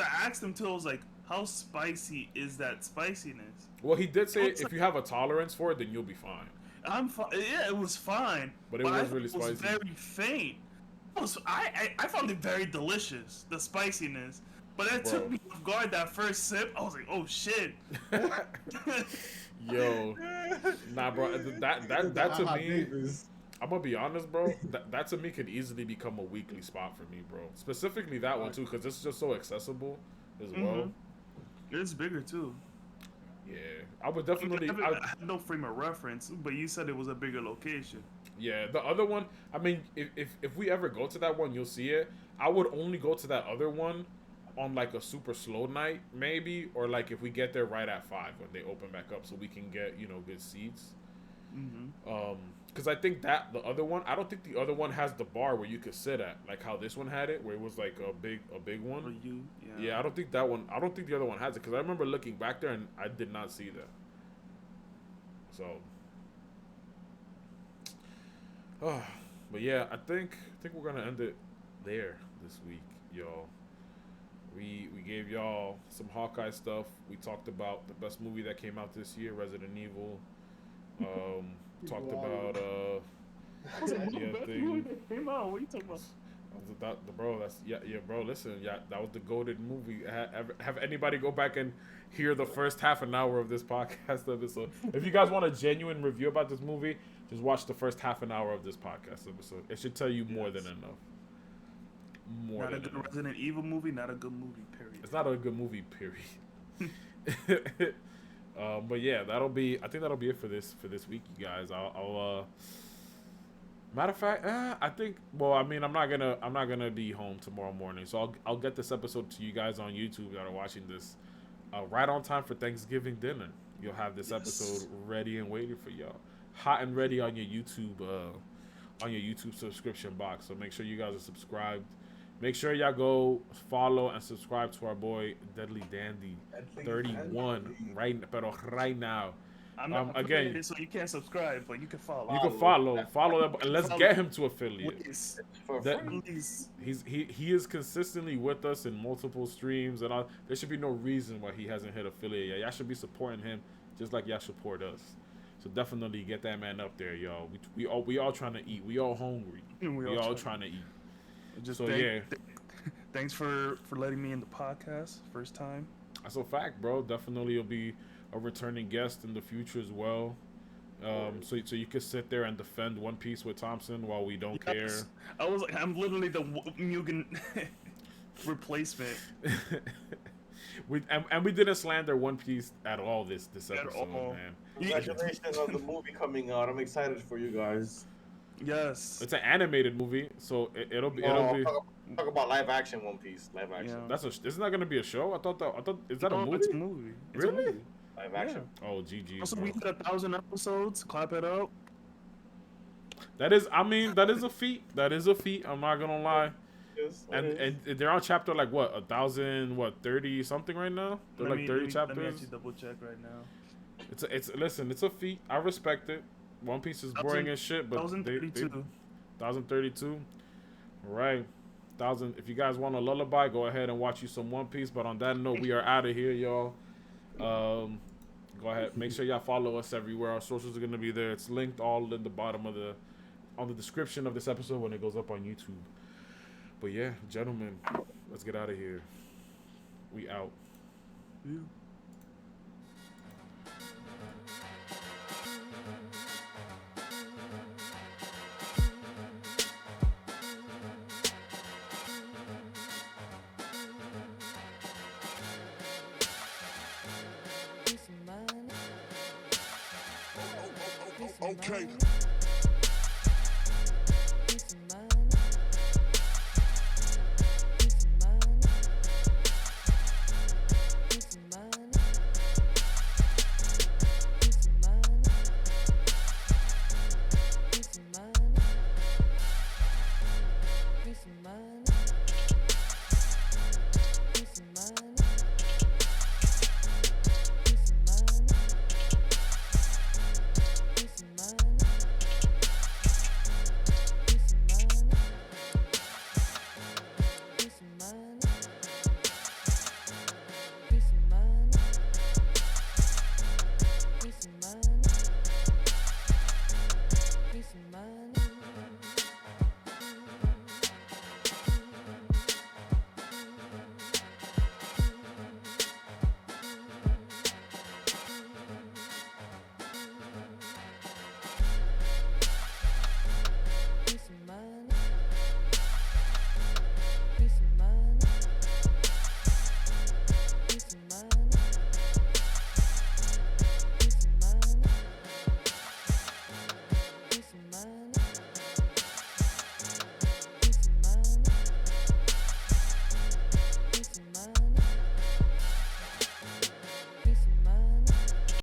I asked him too. I was like, "How spicy is that spiciness?" well, he did say It's if you have a tolerance for it, then you'll be fine. I'm fine. Yeah, it was fine. But it I was thought really it was spicy. very faint. I found it very delicious, the spiciness. But it took Bro. me off guard that first sip. I was like, "Oh shit!" Yo, nah, bro. That to me, I'm gonna be honest, bro. That to me could easily become a weekly spot for me, bro. Specifically that one too, because it's just so accessible as well. It's bigger too. Yeah, I would definitely. I had no frame of reference, but you said it was a bigger location. Yeah, the other one. I mean, if we ever go to that one, you'll see it. I would only go to that other one on like a super slow night, maybe, or like if we get there right at 5 when they open back up, so we can get good seats. Because I think that the other one, I don't think the other one has the bar where you could sit at, like how this one had it, where it was like a big one. Yeah, I don't think that one. I don't think the other one has it because I remember looking back there and I did not see that. So, but yeah, I think we're gonna end it there this week, y'all. We gave y'all some Hawkeye stuff. We talked about the best movie that came out this year, Resident Evil. Talked about thing. Came out. What are you talking about? Bro, bro. Listen, that was the goated movie. Have anybody go back and hear the first half an hour of this podcast episode? If you guys want a genuine review about this movie, just watch the first half an hour of this podcast episode. It should tell you more than enough. Not a good Resident Evil movie. Not a good movie. Period. It's not a good movie. Period. But yeah, I think that'll be it for this week, you guys. I'll matter of fact, I think. Well, I mean, I'm not gonna be home tomorrow morning, so I'll get this episode to you guys on YouTube that are watching this right on time for Thanksgiving dinner. You'll have this episode ready and waiting for y'all, hot and ready on your YouTube subscription box. So make sure you guys are subscribed. Make sure y'all go follow and subscribe to our boy DeadlyDandy 31 right now. I'm not again, so you can't subscribe, but you can follow. You can follow that, and let's get him to affiliate. He is consistently with us in multiple streams, and all. There should be no reason why he hasn't hit affiliate yet. Y'all should be supporting him just like y'all support us. So definitely get that man up there, y'all. We all trying to eat. We all hungry. We all trying to eat. Thanks for letting me in the podcast first time. That's a fact, bro. Definitely you'll be a returning guest in the future as well. So you could sit there and defend One Piece with Thompson while we don't care. I'm literally the Mugen replacement. We didn't slander One Piece at all this episode, man. Congratulations on the movie coming out. I'm excited for you guys. Yes, it's an animated movie, so it'll be. Talk about live action One Piece. Live action. Yeah. Isn't that gonna be a show? I thought is that a movie? It's a movie. Really? A movie. Live action. Yeah. Oh, GG. Also, we did 1,000 episodes. Clap it up. That is a feat. That is a feat. I'm not gonna lie. Yes, and they're on chapter like what 1,030 something right now. They're like 30 chapters. Let me actually double check right now. It's a feat. I respect it. One Piece is boring as shit, but 1,032. 1,032. Right. 1,000. If you guys want a lullaby, go ahead and watch you some One Piece. But on that note, we are out of here, y'all. Go ahead. Make sure y'all follow us everywhere. Our socials are gonna be there. It's linked all in the bottom of on the description of this episode when it goes up on YouTube. But yeah, gentlemen, let's get out of here. We out. Yeah. Okay.